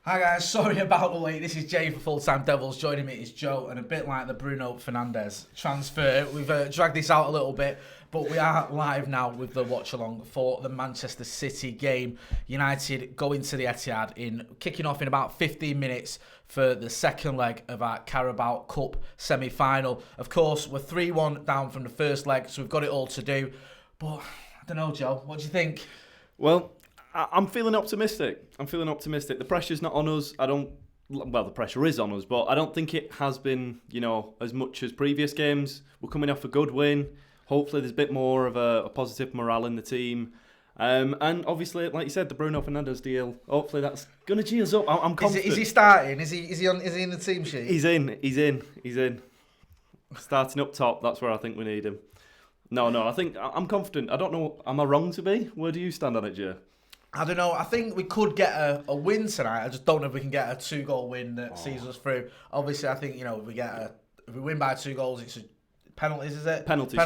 Hi guys, sorry about the wait. This is Jay for Full Time Devils. Joining me is Joe, and a bit like the Bruno Fernandes transfer, we've dragged this out a little bit, but we are live now with the Watchalong for the Manchester City game. United going to the Etihad kicking off in about 15 minutes for the second leg of our Carabao Cup semi-final. Of course, we're 3-1 down from the first leg, so we've got it all to do. But I don't know, Joe. What do you think? Well, I'm feeling optimistic. The pressure's not on us. The pressure is on us, but I don't think it has been, as much as previous games. We're coming off a good win. Hopefully there's a bit more of a positive morale in the team. And obviously, like you said, the Bruno Fernandes deal, hopefully that's going to G us up. I'm confident. Is he starting? Is he in the team sheet? He's in. Starting up top, that's where I think we need him. No, I think I'm confident. I don't know, am I wrong to be? Where do you stand on it, Jay? I don't know. I think we could get a win tonight. I just don't know if we can get a 2-goal win that sees us through. Obviously, I think if we win by 2 goals, it's penalties, is it? Penalties. I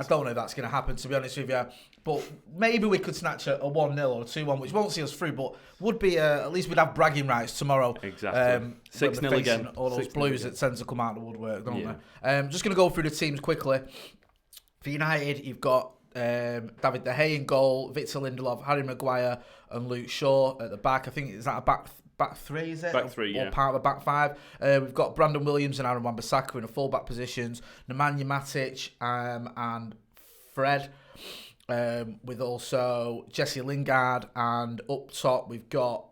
don't know if that's going to happen, to be honest with you. But maybe we could snatch a 1-0 or a 2-1, which won't see us through. But would be at least we'd have bragging rights tomorrow. Exactly. 6-0 again. All those Blues that tend to come out of the woodwork, don't they? Just going to go through the teams quickly. For United, you've got David De Gea in goal, Victor Lindelof, Harry Maguire, and Luke Shaw at the back. I think is that a back three? Is it back three? Or part of a back five? We've got Brandon Williams and Aaron Wan-Bissaka in the full-back positions. Nemanja Matic and Fred, with also Jesse Lingard, and up top we've got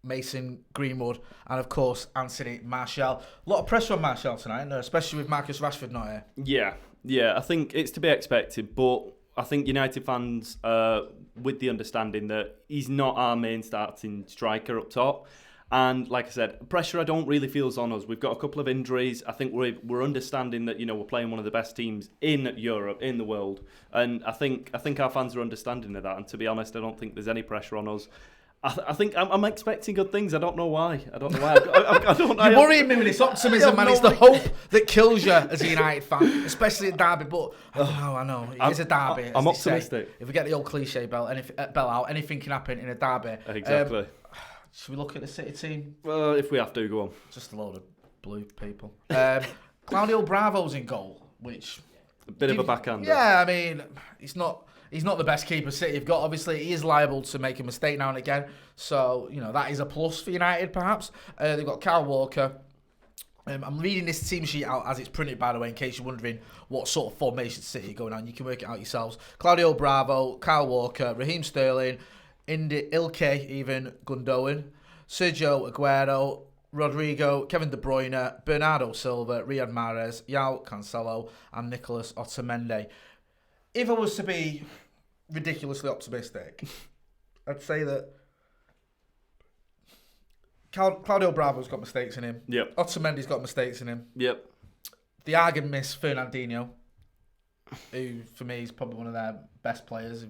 Mason Greenwood and of course Anthony Martial. A lot of pressure on Martial tonight, especially with Marcus Rashford not here. Yeah, I think it's to be expected, but I think United fans, with the understanding that he's not our main starting striker up top, and like I said, pressure I don't really feel is on us. We've got a couple of injuries. I think we're understanding that we're playing one of the best teams in Europe, in the world, and I think our fans are understanding of that. And to be honest, I don't think there's any pressure on us. I think I'm expecting good things. I don't know why. You're worrying me with this optimism, man. It's the hope that kills you as a United fan, especially at Derby. But I know. It is a Derby. I'm optimistic. If we get the old cliche bell out, anything can happen in a Derby. Exactly. Should we look at the City team? Well, if we have to, go on. Just a load of blue people. Claudio Bravo's in goal, which... A bit of a backhander. Yeah, I mean, He's not the best keeper City have got. Obviously, he is liable to make a mistake now and again. So, that is a plus for United, perhaps. They've got Kyle Walker. I'm reading this team sheet out as it's printed, by the way, in case you're wondering what sort of formation City are going on. You can work it out yourselves. Claudio Bravo, Kyle Walker, Raheem Sterling, Ilkay, even Gundogan, Sergio Aguero, Rodrigo, Kevin De Bruyne, Bernardo Silva, Riyad Mahrez, João Cancelo, and Nicolas Otamendi. If I was to be ridiculously optimistic, I'd say that Claudio Bravo's got mistakes in him. Yep. Otamendi's got mistakes in him. Yep. They are going to miss Fernandinho, who for me is probably one of their best players,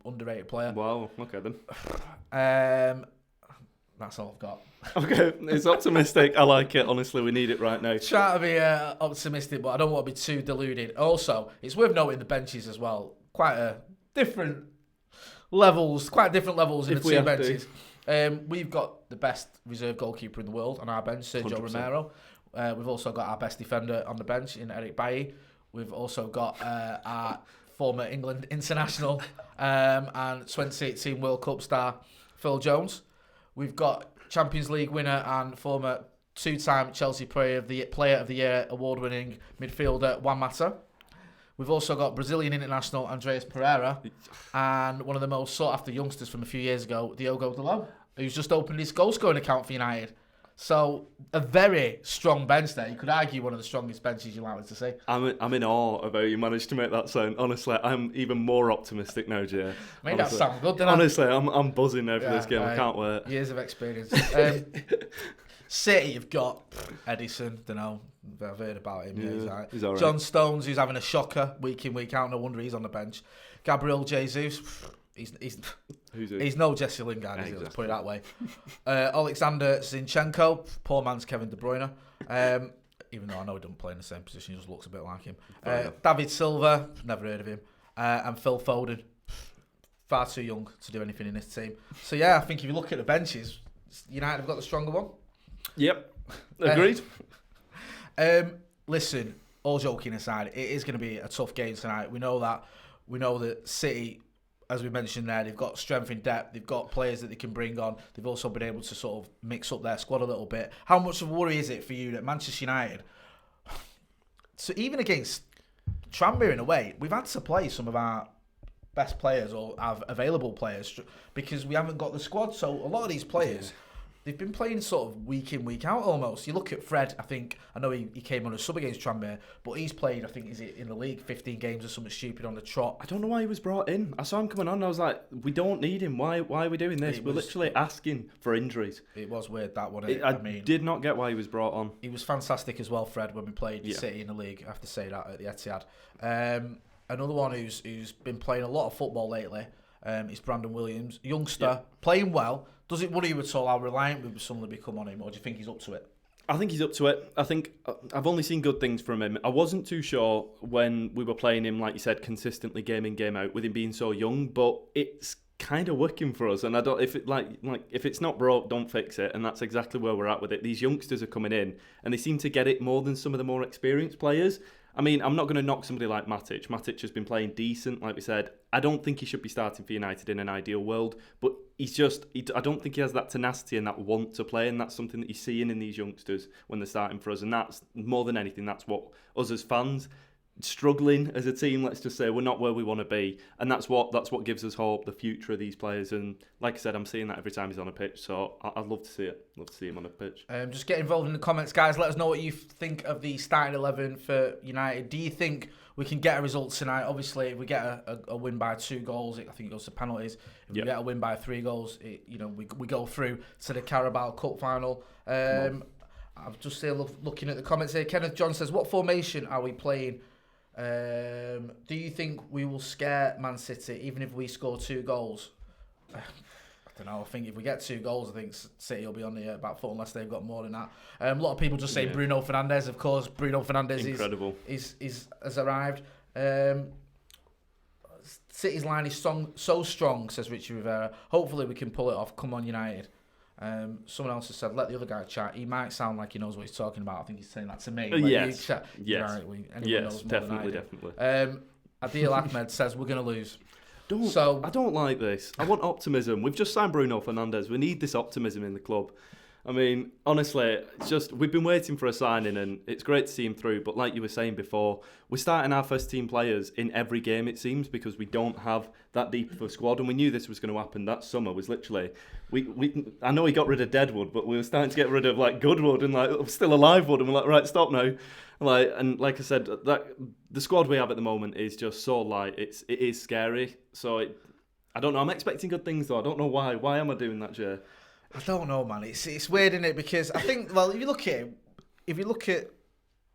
underrated player. Wow, okay then. That's all I've got. Okay, it's optimistic. I like it. Honestly, we need it right now. Try to be optimistic, but I don't want to be too deluded. Also, it's worth noting the benches as well. Quite different levels in the two benches. We've got the best reserve goalkeeper in the world on our bench, Sergio 100%. Romero. We've also got our best defender on the bench in Eric Bailly. We've also got our former England international and 2018 World Cup star Phil Jones. We've got Champions League winner and former 2-time Chelsea Player of the Year award-winning midfielder Juan Mata. We've also got Brazilian international Andreas Pereira and one of the most sought-after youngsters from a few years ago, Diogo Dalot, who's just opened his goal-scoring account for United. So a very strong bench there. You could argue one of the strongest benches you're likely to see. I'm in awe of how you managed to make that sound. Honestly, I'm even more optimistic now, Jay. Made that sound good, didn't I? Honestly, I'm buzzing now for this game. I can't wait. Years of experience. City, you've got Edison. Don't know. I've heard about him. Yeah, he's all right. John Stones, who's having a shocker week in, week out. No wonder he's on the bench. Gabriel Jesus. He's no Jesse Lingard, is he? Let's put it that way. Alexander Zinchenko, poor man's Kevin De Bruyne. Even though I know he doesn't play in the same position, he just looks a bit like him. David Silva, never heard of him. And Phil Foden, far too young to do anything in this team. So yeah, I think if you look at the benches, United have got the stronger one. Yep, agreed. Listen, all joking aside, it is going to be a tough game tonight. We know that. We know that City, as we mentioned there, they've got strength in depth. They've got players that they can bring on. They've also been able to sort of mix up their squad a little bit. How much of a worry is it for you that Manchester United, so even against Tranmere in a way, we've had to play some of our best players or have available players because we haven't got the squad. So a lot of these players, they've been playing sort of week in, week out almost. You look at Fred, I know he came on a sub against Tranmere, but he's played, I think, is it in the league, 15 games or something stupid on the trot. I don't know why he was brought in. I saw him coming on and I was like, we don't need him. Why are we doing this? We're literally asking for injuries. It was weird, that one. I did not get why he was brought on. He was fantastic as well, Fred, when we played City in the league. I have to say that, at the Etihad. Another one who's been playing a lot of football lately is Brandon Williams. Youngster, playing well. Does it worry you at all how reliant we would suddenly become on him, or do you think he's up to it? I think he's up to it. I think I've only seen good things from him. I wasn't too sure when we were playing him, like you said, consistently game in, game out, with him being so young, but it's kind of working for us. And I don't, if it's not broke, don't fix it. And that's exactly where we're at with it. These youngsters are coming in and they seem to get it more than some of the more experienced players. I mean, I'm not going to knock somebody like Matic. Matic has been playing decent, like we said. I don't think he should be starting for United in an ideal world, but I don't think he has that tenacity and that want to play, and that's something that you're seeing in these youngsters when they're starting for us. And that's, more than anything, that's what us as fans, struggling as a team, let's just say, we're not where we want to be, and that's what gives us hope, the future of these players. And like I said, I'm seeing that every time he's on a pitch, so I'd love to see it. Love to see him on a pitch. Just get involved in the comments, guys. Let us know what you think of the starting 11 for United. Do you think we can get a result tonight? Obviously, if we get a win by 2 goals, I think it goes to penalties. If we get a win by 3 goals, we go through to the Carabao Cup final. I've just still looking at the comments here. Kenneth John says, what formation are we playing? Do you think we will scare Man City even if we score 2 goals? I don't know. I think if we get 2 goals, I think City will be on the back foot unless they've got more than that. A lot of people just say Bruno Fernandes. Of course, Bruno Fernandes has arrived. City's line is so strong, says Richie Rivera. Hopefully we can pull it off. Come on, United. Someone else has said, let the other guy chat. He might sound like he knows what he's talking about. I think he's saying that to me. Yes, definitely. Adil Ahmed says, we're going to lose. I don't like this. I want optimism. We've just signed Bruno Fernandes. We need this optimism in the club. I mean, honestly, it's just, we've been waiting for a signing and it's great to see him through. But like you were saying before, we're starting our first team players in every game, it seems, because we don't have that deep of a squad. And we knew this was going to happen. That summer was literally, I know he got rid of Deadwood, but we were starting to get rid of like Goodwood and like still alive Wood. And we're like, right, stop now. Like I said, the squad we have at the moment is just so light. It is scary. So I don't know. I'm expecting good things though. I don't know why. Why am I doing that, Jay? I don't know, man. It's weird, isn't it? Because I think, well, if you look at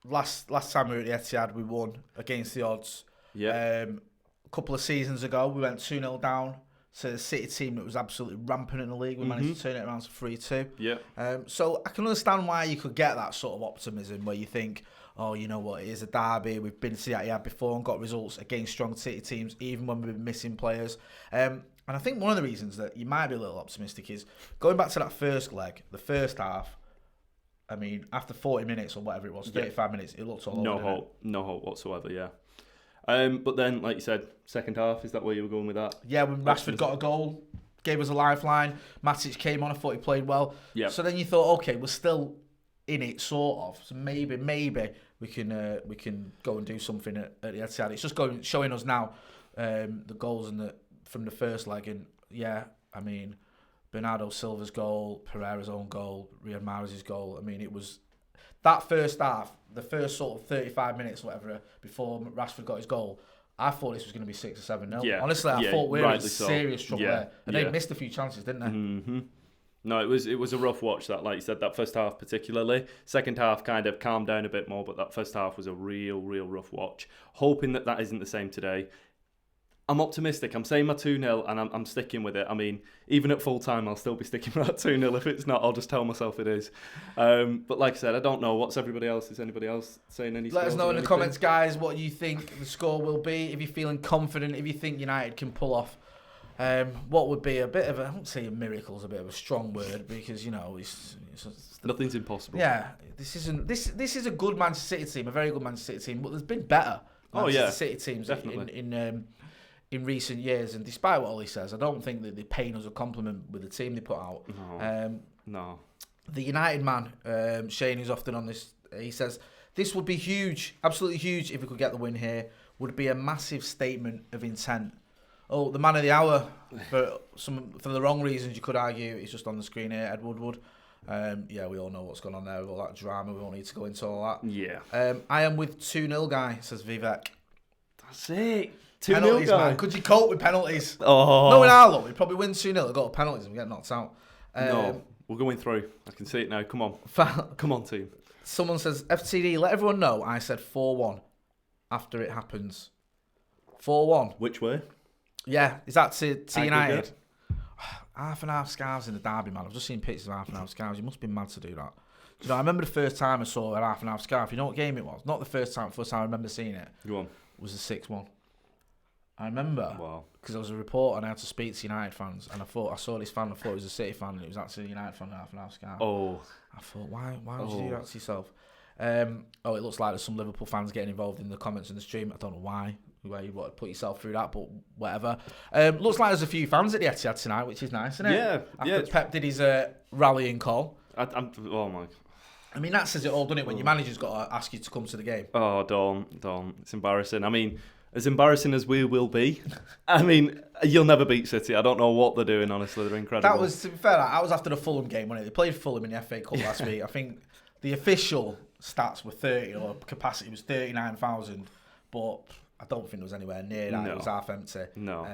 last time we were at the Etihad, we won against the odds. Yeah. A couple of seasons ago, we went 2-0 down to the City team that was absolutely rampant in the league. We managed to turn it around to 3-2. Yeah. So I can understand why you could get that sort of optimism where you think, oh, you know what, it is a derby. We've been to the Etihad before and got results against strong City teams, even when we've been missing players. And I think one of the reasons that you might be a little optimistic is going back to that first leg, the first half. I mean, after 40 minutes or whatever it was, 35 minutes, it looked all over. No hope whatsoever, yeah. But then, like you said, second half, is that where you were going with that? Yeah, when Rashford got a goal, gave us a lifeline. Matic came on, I thought he played well. Yeah. So then you thought, okay, we're still in it, sort of. So maybe we can go and do something at the Etihad. It's just showing us now the goals from the first leg, and I mean, Bernardo Silva's goal, Pereira's own goal, Riyad Mahrez's goal. I mean, it was that first half, the first sort of 35 minutes, or whatever, before Rashford got his goal. I thought this was going to be 6 or 7-0. Yeah. Honestly, I thought we were in serious trouble there, and they Yeah. missed a few chances, didn't they? Mm-hmm. No, it was a rough watch, that, like you said, that first half particularly. Second half kind of calmed down a bit more, but that first half was a real rough watch. Hoping that isn't the same today. I'm optimistic. I'm saying my 2-0 and I'm sticking with it. I mean, even at full time, I'll still be sticking with that 2-0. If it's not, I'll just tell myself it is. But like I said, I don't know. What's everybody else? Is anybody else saying any Let us know in the anything? comments, guys, what you think the score will be. If you're feeling confident, if you think United can pull off What would be a bit of I won't say a miracle is a bit of a strong word because Nothing's impossible. Yeah, this is a good Manchester City team, a very good Manchester City team, but there's been better Manchester City teams in recent years. And despite what Ollie says, I don't think that they're paying us a compliment with the team they put out. No. The United man, Shane, who's often on this, he says this would be huge, absolutely huge if we could get the win here. Would be a massive statement of intent. Oh, the man of the hour for the wrong reasons you could argue. He's just on the screen here, Ed Woodward. We all know what's going on there with all that drama. We won't need to go into all that. Yeah. I am with 2-0 guy, says Vivek. That's it. 2-0 guy. Man. Could you cope with penalties? Oh. Knowing our luck, we'd probably win 2-0. Go to penalties and we get knocked out. No, we're going through. I can see it now. Come on. Come on, team. Someone says, FTD, let everyone know I said 4-1 after it happens. 4-1. Which way? Yeah, is that to United? Half and half scarves in the derby, man. I've just seen pictures of half and half scarves. You must be mad to do that. Do you know, I remember the first time I saw a half and half scarf. You know what game it was? Not the first time I remember seeing it. Go on. It was the 6-1. I remember. Wow. Because I was a reporter and I had to speak to United fans. And I saw this fan, I thought it was a City fan, and it was actually a United fan, half and half scarf. Oh. I thought, why would you do that to yourself? It looks like there's some Liverpool fans getting involved in the comments in the stream. I don't know why you want to put yourself through that, but whatever. Looks like there's a few fans at the Etihad tonight, which is nice, isn't it? Yeah. After Pep did his rallying call. Oh my. I mean, that says it all, doesn't it? When your manager's got to ask you to come to the game. Oh, don't. It's embarrassing. I mean, as embarrassing as we will be, I mean, you'll never beat City. I don't know what they're doing, honestly. They're incredible. That was, to be fair, that was after the Fulham game, wasn't it? They played Fulham in the FA Cup last week. I think the official stats were 30, or capacity was 39,000, but I don't think it was anywhere near that. No. It was half empty. No.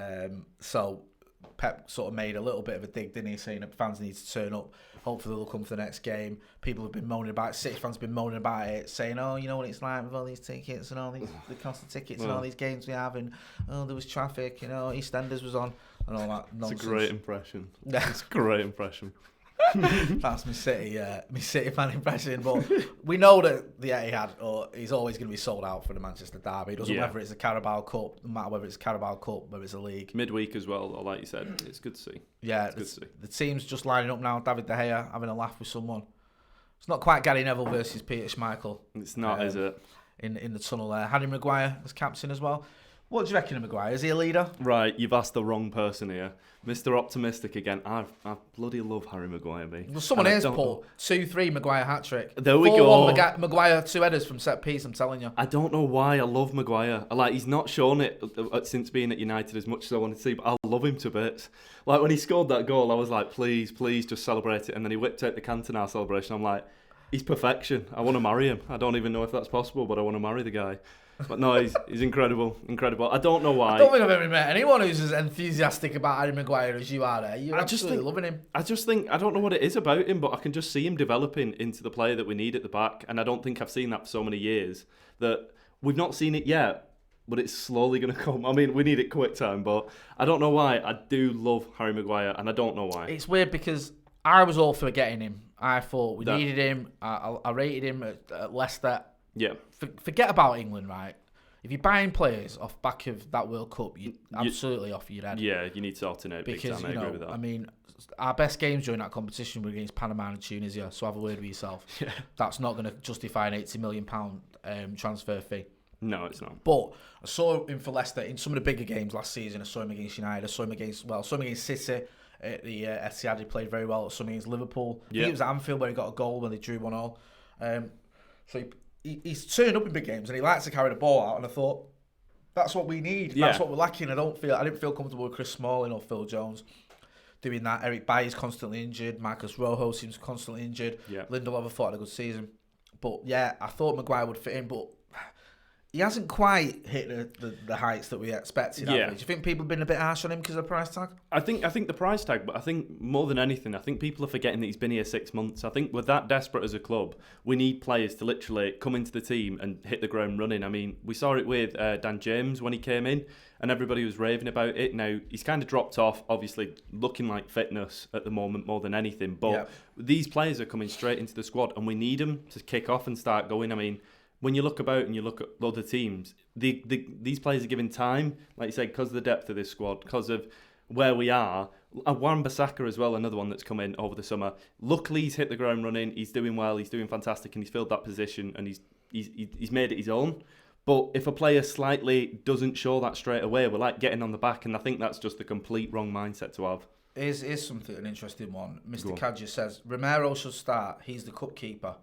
So Pep sort of made a little bit of a dig, didn't he, saying that fans need to turn up. Hopefully they'll come for the next game. People have been moaning about it. City fans have been moaning about it, saying, oh, you know what it's like with all these tickets and all these the cost of tickets and all these games we have, and there was traffic, EastEnders was on and all that nonsense. It's a great impression. It's a great impression. That's my City fan impression. But we know that the Etihad is always going to be sold out for the Manchester derby. It doesn't matter whether it's a Carabao Cup, no matter whether it's a Carabao Cup, whether it's a league. Midweek as well, like you said, it's good to see. Yeah, the team's just lining up now. David De Gea having a laugh with someone. It's not quite Gary Neville versus Peter Schmeichel. It's not, is it? In the tunnel there. Harry Maguire as captain as well. What do you reckon of Maguire? Is he a leader? Right, you've asked the wrong person here. Mr. Optimistic again. I bloody love Harry Maguire, mate. Well, someone here's Paul. 2-3 Maguire hat-trick. There we go. Maguire 2 headers from set piece, I'm telling you. I don't know why I love Maguire. He's not shown it since being at United as much as I wanted to see, but I love him to bits. Like, when he scored that goal, I was like, please, just celebrate it. And then he whipped out the Cantona celebration. I'm like, he's perfection. I want to marry him. I don't even know if that's possible, but I want to marry the guy. But no, he's incredible. I don't know why. I don't think I've ever met anyone who's as enthusiastic about Harry Maguire as you are there. You're absolutely loving him. I just think, I don't know what it is about him, but I can just see him developing into the player that we need at the back. And I don't think I've seen that for so many years. That we've not seen it yet, but it's slowly going to come. I mean, we need it quick time, but I don't know why. I do love Harry Maguire, and I don't know why. It's weird because I was all for getting him. I thought we needed him. I rated him at Leicester. Yeah. Forget about England, right? If you're buying players off back of that World Cup, you're absolutely off your head. Yeah, you need to alternate big time. I agree with that. I mean, our best games during that competition were against Panama and Tunisia, so have a word with yourself. Yeah. That's not going to justify an £80 million transfer fee. No, it's not. But I saw him for Leicester in some of the bigger games last season. I saw him against United. I saw him against City. At the Etihad, he played very well. I saw him against Liverpool. I think it was at Anfield where he got a goal when they drew 1-1. So he's turned up in big games and he likes to carry the ball out. And I thought, that's what we need. Yeah. That's what we're lacking. I didn't feel comfortable with Chris Smalling or Phil Jones doing that. Eric Bailly's constantly injured. Marcus Rojo seems constantly injured. Yeah. Lindelof, I thought, had a good season. But yeah, I thought Maguire would fit in, but he hasn't quite hit the heights that we expected. Yeah. Do you think people have been a bit harsh on him because of the price tag? I think the price tag, but I think more than anything, I think people are forgetting that he's been here 6 months. I think we're that desperate as a club. We need players to literally come into the team and hit the ground running. I mean, we saw it with Dan James when he came in, and everybody was raving about it. Now, he's kind of dropped off, obviously looking like fitness at the moment more than anything. But these players are coming straight into the squad, and we need them to kick off and start going. I mean, when you look about and you look at other teams, these players are given time, like you said, because of the depth of this squad, because of where we are. Wan-Bissaka as well, another one that's come in over the summer. Luckily, he's hit the ground running. He's doing well. He's doing fantastic, and he's filled that position, and he's made it his own. But if a player slightly doesn't show that straight away, we're like getting on the back, and I think that's just the complete wrong mindset to have. Here's something, an interesting one. Mr. Kadja says, Romero should start. He's the cup keeper.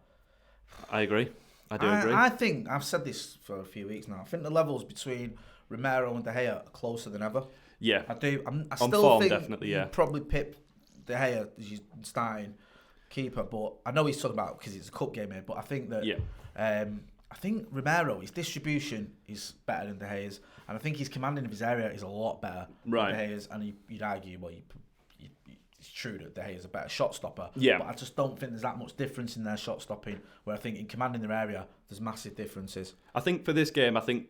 I agree. I do agree. I think, I've said this for a few weeks now, I think the levels between Romero and De Gea are closer than ever. Yeah. I do. I On still form, think definitely, yeah. you'd probably pip De Gea as your starting keeper, but I know he's talking about because it's a cup game here, but I think that I think Romero, his distribution is better than De Gea's, and I think his commanding of his area is a lot better than De Gea's, and you'd argue, well, it's true that De Gea is a better shot stopper, but I just don't think there's that much difference in their shot stopping, where I think in commanding their area, there's massive differences. I think for this game, I think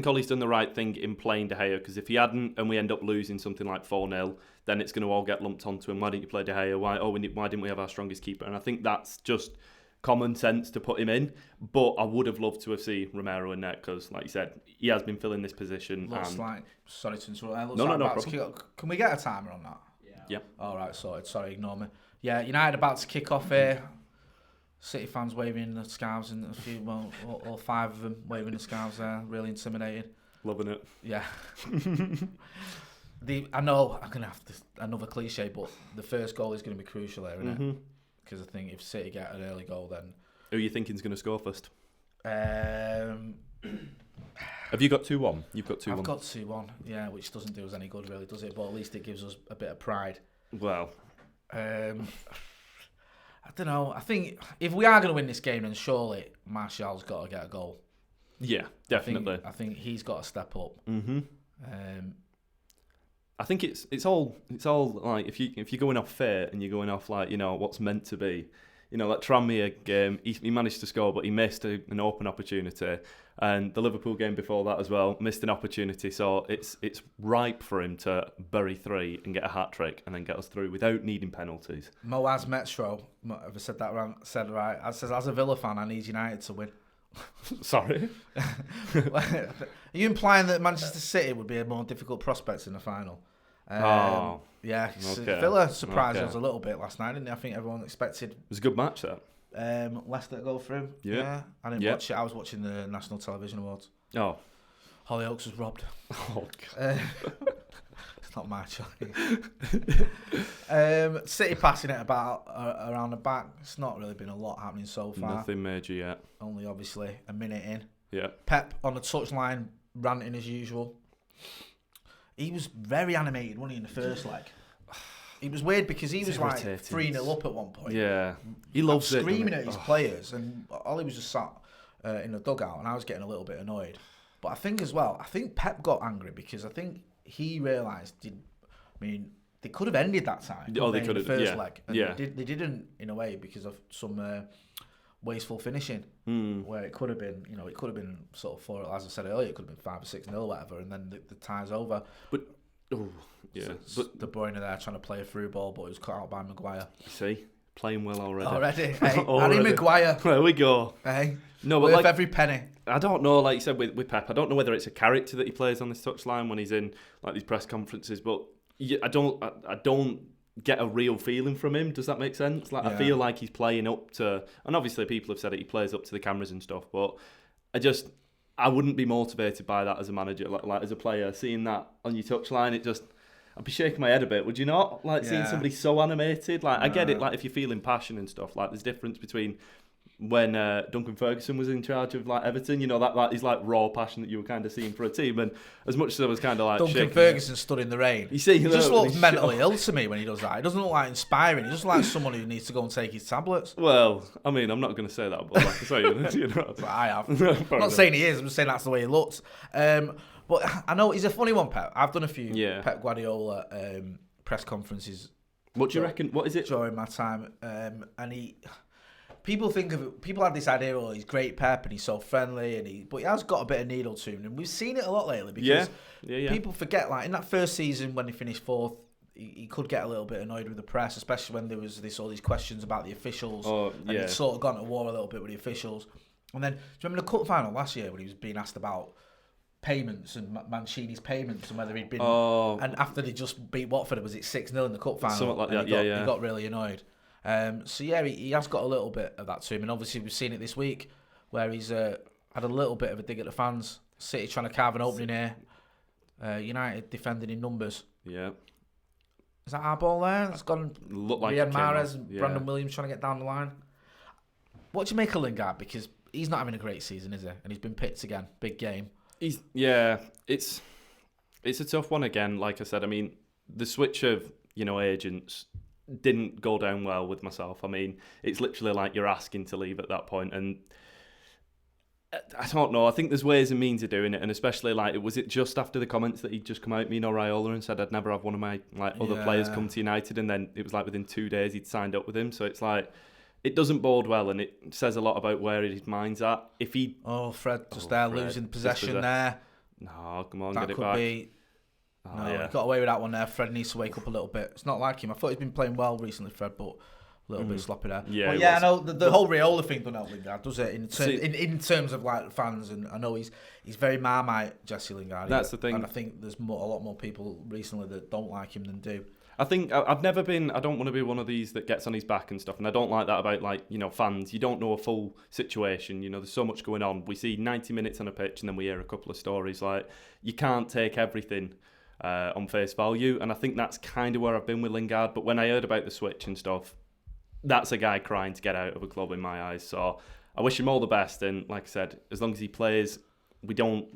Ollie's done the right thing in playing De Gea, because if he hadn't and we end up losing something like 4-0, then it's going to all get lumped onto him. Why didn't you play De Gea? Why didn't we have our strongest keeper? And I think that's just common sense to put him in. But I would have loved to have seen Romero in net, because, like you said, he has been filling this position. Looks like, sorry to interrupt. No problem. Can we get a timer on that? Yeah. All right, sorted. Sorry, ignore me. Yeah, United about to kick off here. City fans waving the scarves, and a few, well, all 5 of them waving the scarves there. Really intimidating. Loving it. Yeah. I know I'm going to have another cliche, but the first goal is going to be crucial here, isn't it? Because I think if City get an early goal, then... Who are you thinking is going to score first? Have you got 2-1? You've got 2-1. I've got 2-1, yeah, which doesn't do us any good, really, does it? But at least it gives us a bit of pride. Well... I don't know. I think if we are going to win this game, then surely Martial's got to get a goal. Yeah, definitely. I think he's got to step up. I think it's all like if you're going off fate and you're going off like what's meant to be. That Tranmere game, he managed to score, but he missed an open opportunity. And the Liverpool game before that as well, missed an opportunity. So it's ripe for him to bury 3 and get a hat-trick and then get us through without needing penalties. Moaz Metro, have I said that wrong? Said right. I says, as a Villa fan, I need United to win. Sorry? Are you implying that Manchester City would be a more difficult prospect in the final? Yeah, okay. Villa surprised us a little bit last night, didn't they? I think everyone expected... It was a good match, that. Leicester to go through. Yeah. I didn't watch it. I was watching the National Television Awards. Oh. Hollyoaks was robbed. Oh, God. It's not my choice. City passing it about around the back. It's not really been a lot happening so far. Nothing major yet. Only, obviously, a minute in. Yeah. Pep on the touchline, ranting as usual. He was very animated, wasn't he, in the first leg? It was weird because he was like 3-0 up at one point. Yeah. He loves it. Screaming at his players, and Ollie was just sat in the dugout, and I was getting a little bit annoyed. But I think as well, Pep got angry because I think he realised, they could have ended that time. Oh, they could have, in the first leg. And they didn't, in a way, because of some wasteful finishing, where it could have been, it could have been sort of 4, as I said earlier, it could have been 5 or 6-0 or whatever, and then the tie's over. But but De Bruyne there trying to play a through ball, but it was cut out by Maguire. See, playing well already. Hey, Harry Maguire. There we go. Hey, no, but worth every penny. I don't know, like you said with Pep, I don't know whether it's a character that he plays on this touchline when he's in like these press conferences, but I don't get a real feeling from him. Does that make sense? I feel like he's playing up to, and obviously people have said it, he plays up to the cameras and stuff, but I wouldn't be motivated by that as a manager, like as a player. Seeing that on your touchline, I'd be shaking my head a bit, would you not? Seeing somebody so animated. I get it, if you're feeling passion and stuff, there's difference between when Duncan Ferguson was in charge of Everton, that is raw passion that you were kind of seeing for a team. And as much as I was kind of Duncan Ferguson stood in the rain. You see, he just looks mentally ill to me when he does that. He doesn't look like inspiring. He just looks like someone who needs to go and take his tablets. Well, I'm not going to say that, but I say, I have. I'm not saying he is. I'm just saying that's the way he looks. But I know he's a funny one, Pep. I've done a few Pep Guardiola press conferences. What do you reckon? What is it? During my time, and people have this idea, he's great Pep and he's so friendly, but he has got a bit of needle to him, and we've seen it a lot lately because people forget, in that first season when he finished 4th, he could get a little bit annoyed with the press, especially when there was all these questions about the officials, and he'd sort of gone to war a little bit with the officials. And then, do you remember the cup final last year when he was being asked about payments and Mancini's payments and whether he'd been... Oh. And after they just beat Watford, was it 6-0 in the cup final? Something like that, He got really annoyed. So yeah, he has got a little bit of that to him, and obviously we've seen it this week where he's had a little bit of a dig at the fans. City trying to carve an opening here. United defending in numbers. Yeah. Is that our ball there? It's gone. Looked like Riyad Mahrez and Brandon Williams trying to get down the line. What do you make of Lingard? Because he's not having a great season, is he? And he's been picked again. Big game. It's a tough one again. Like I said, I mean, the switch of agents didn't go down well with myself. I mean, it's literally like you're asking to leave at that point, and I don't know. I think there's ways and means of doing it, and especially was it just after the comments that he'd just come out, Mino Raiola, and said I'd never have one of my other players come to United, and then it was within 2 days he'd signed up with him. So it's it doesn't bode well, and it says a lot about where his mind's at. If he Fred losing possession there. No, come on, that get it could back. He got away with that one there. Fred needs to wake up a little bit. It's not like him. I thought he's been playing well recently, Fred, but a little bit sloppy there. Yeah, I know the whole Raiola thing doesn't help Lingard, does it? In terms of fans, and I know he's very Marmite, Jesse Lingard. That's the thing, and I think there's a lot more people recently that don't like him than do. I think I've never been. I don't want to be one of these that gets on his back and stuff, and I don't like that about fans. You don't know a full situation. There's so much going on. We see 90 minutes on a pitch, and then we hear a couple of stories. You can't take everything on face value, and I think that's kind of where I've been with Lingard. But when I heard about the switch and stuff, that's a guy crying to get out of a club in my eyes. So I wish him all the best, and like I said, as long as he plays, we don't,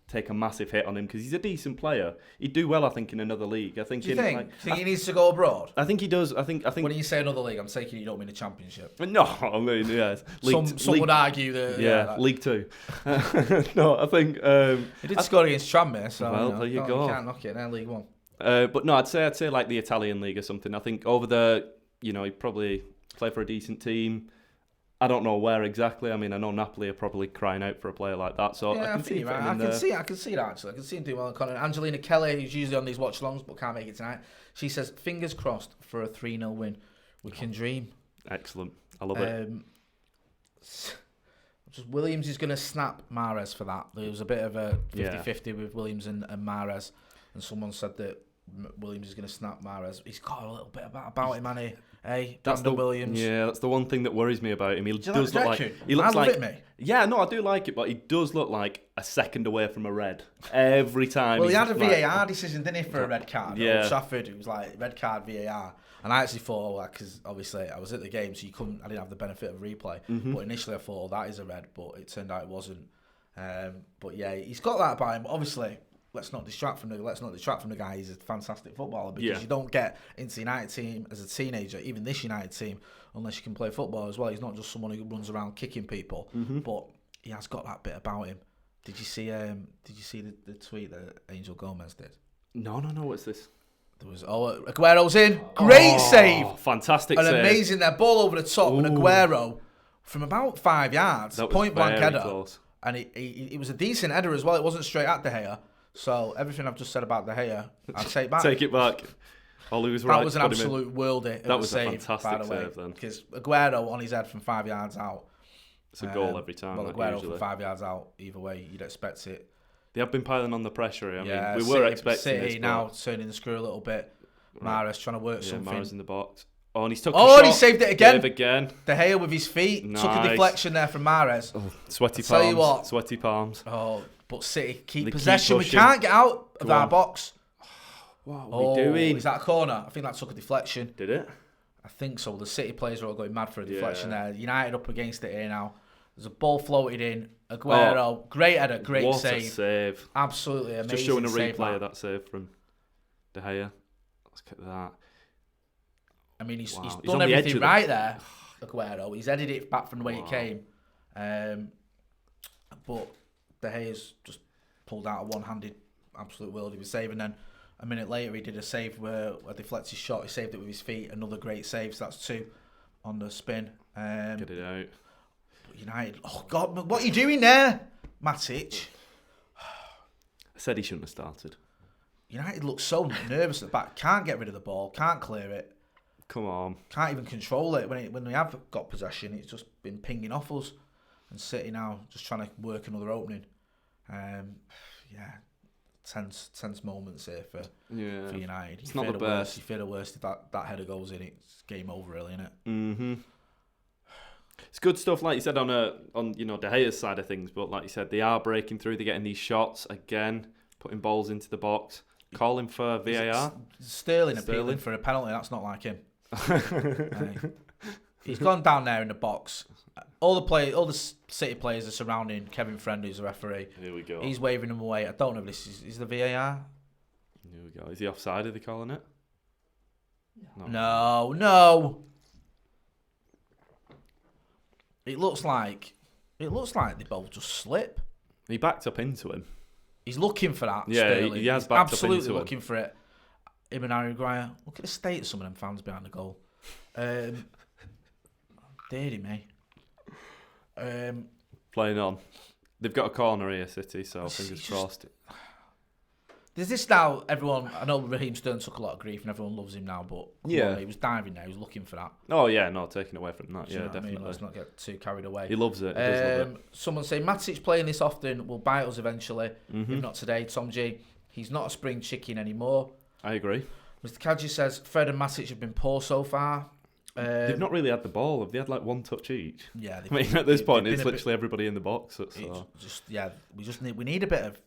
take a massive hit on him, because he's a decent player. He'd do well, I think, in another league. I think. Do you think he needs to go abroad? I think he does. I think. When you say another league, I'm taking you don't mean a championship. No, I mean yes. Some would argue that. League Two. No, I think. He did score against Tranmere, so there you go. You can't knock it. League One. But no, I'd say the Italian league or something. I think over the, he'd probably play for a decent team. I don't know where exactly. I mean, I know Napoli are probably crying out for a player like that. So I can see it. I can see it actually. I can see him doing well in Connor. Angelina Kelly, who's usually on these watch-alongs but can't make it tonight, she says, fingers crossed for a 3-0 win. We can dream. Excellent. I love it. Williams is going to snap Mahrez for that. There was a bit of a 50-50 with Williams and Mahrez, and someone said that Williams is going to snap Mahrez. He's got a little bit about him, hasn't he? Hey, Brandon Williams. Yeah, that's the one thing that worries me about him. He does look like he looks like me. Yeah, no, I do like it, but he does look like a second away from a red every time. Well, he had a VAR decision, didn't he, for a red card? Yeah, Old Trafford. It was red card VAR, and I actually thought, because obviously I was at the game, so I didn't have the benefit of replay. But initially I thought that is a red, but it turned out it wasn't. But yeah, he's got that about him. Obviously, let's not detract from the guy. He's a fantastic footballer, because you don't get into the United team as a teenager, even this United team, unless you can play football as well. He's not just someone who runs around kicking people, but he has got that bit about him. Did you see the tweet that Angel Gomez did? No. What's this? There was Aguero's in. Great save. Fantastic save. Amazing there. Ball over the top, and Aguero from about 5 yards, point blank header. Close. And it was a decent header as well. It wasn't straight at De Gea. So everything I've just said about De Gea, I'll take back. Take it back. Ollie was right. That was an absolute worldie. That was a save, fantastic save then. Because Aguero on his head from 5 yards out. It's a goal every time. Well, Aguero from 5 yards out, either way, you'd expect it. They have been piling on the pressure. I mean, we were expecting City this, now turning the screw a little bit. Mahrez trying to work something. Mahrez in the box. Oh, and he's took a shot. And he saved it again. De Gea with his feet. Nice. Took a deflection there from Mahrez. Sweaty palms. Tell you what. Sweaty palms. Oh, but City keep possession. We can't get out of our box. What are we doing? Is that a corner? I think that took a deflection. Did it? I think so. The City players are all going mad for a deflection there. United up against it here now. There's a ball floated in. Aguero, great header, great save. What a save. Absolutely amazing. Just showing a replay of that save from De Gea. Let's get that. I mean, he's done everything right there, Aguero. He's headed it back from the way it came. But De Gea's just pulled out a one-handed absolute world. He was saving. Then a minute later, he did a save where a deflected shot. He saved it with his feet. Another great save. So that's 2 on the spin. Get it out. But United. Oh God, what are you doing there, Matic? I said he shouldn't have started. United looks so nervous at the back. Can't get rid of the ball. Can't clear it. Come on. Can't even control it. When we have got possession, it's just been pinging off us. And City now just trying to work another opening. Yeah, tense moments here for United. It's not the best. You fear the worst if that header goes in. It's game over, really, isn't it? Mm-hmm. It's good stuff, like you said, on De Gea's side of things. But like you said, they are breaking through. They're getting these shots again, putting balls into the box, calling for VAR. Sterling appealing for a penalty. That's not like him. He's gone down there in the box. All the City players are surrounding Kevin Friend, who's the referee. Here we go. He's waving them away. I don't know if this is the VAR. Here we go. Is he offside? Are they calling it? No. It looks like they both just slip. He backed up into him. He's looking for that. Yeah, Sterling. he has He's backed absolutely up into looking for it. Him and Harry Maguire. Look at the state of some of them fans behind the goal. Deary me. Playing on. They've got a corner here, City, so fingers crossed. There's this now, everyone, I know Raheem Sterling took a lot of grief and everyone loves him now, but he was diving there, he was looking for that. Oh yeah, no, taking away from that, definitely. I mean? Let's not get too carried away. He loves it, he does love it. Someone say, Matic playing this often will bite us eventually, if not today. Tom G, he's not a spring chicken anymore. I agree. Mr. Kadji says, Fred and Matic have been poor so far. They've not really had the ball. Have they had like one touch each? Yeah. I mean, at this point, it's literally everybody in the box. We need a bit of...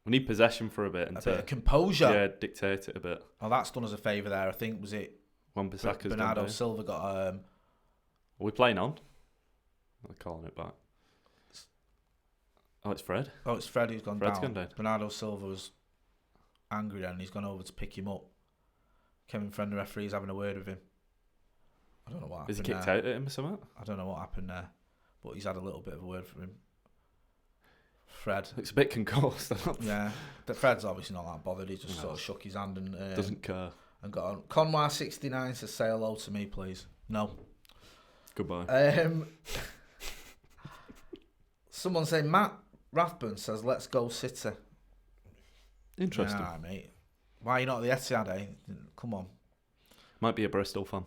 We need possession for a bit. And bit of composure. Yeah, dictate it a bit. Oh, that's done us a favour there. I think, was it... Wan-Bissaka's Bernardo Silva got... Are we playing on? I'm calling it back. Oh, it's Fred. Oh, it's Fred who's gone Fred's down. gone down. Bernardo Silva was angry then. He's gone over to pick him up. Kevin Friend, the referee, is having a word with him. I don't know what happened. Is he kicked out at him or something? I don't know what happened there, but he's had a little bit of a word from him. Fred. It's a bit concussed. Yeah, Fred's obviously not that bothered. He just sort of shook his hand and doesn't care. And got on. Conwar69 says, "Say hello to me, please." No. Goodbye. Someone say Matt Rathburn says, "Let's go City." Interesting. Nah, mate. Why are you not at the Etihad? Eh? Come on. Might be a Bristol fan.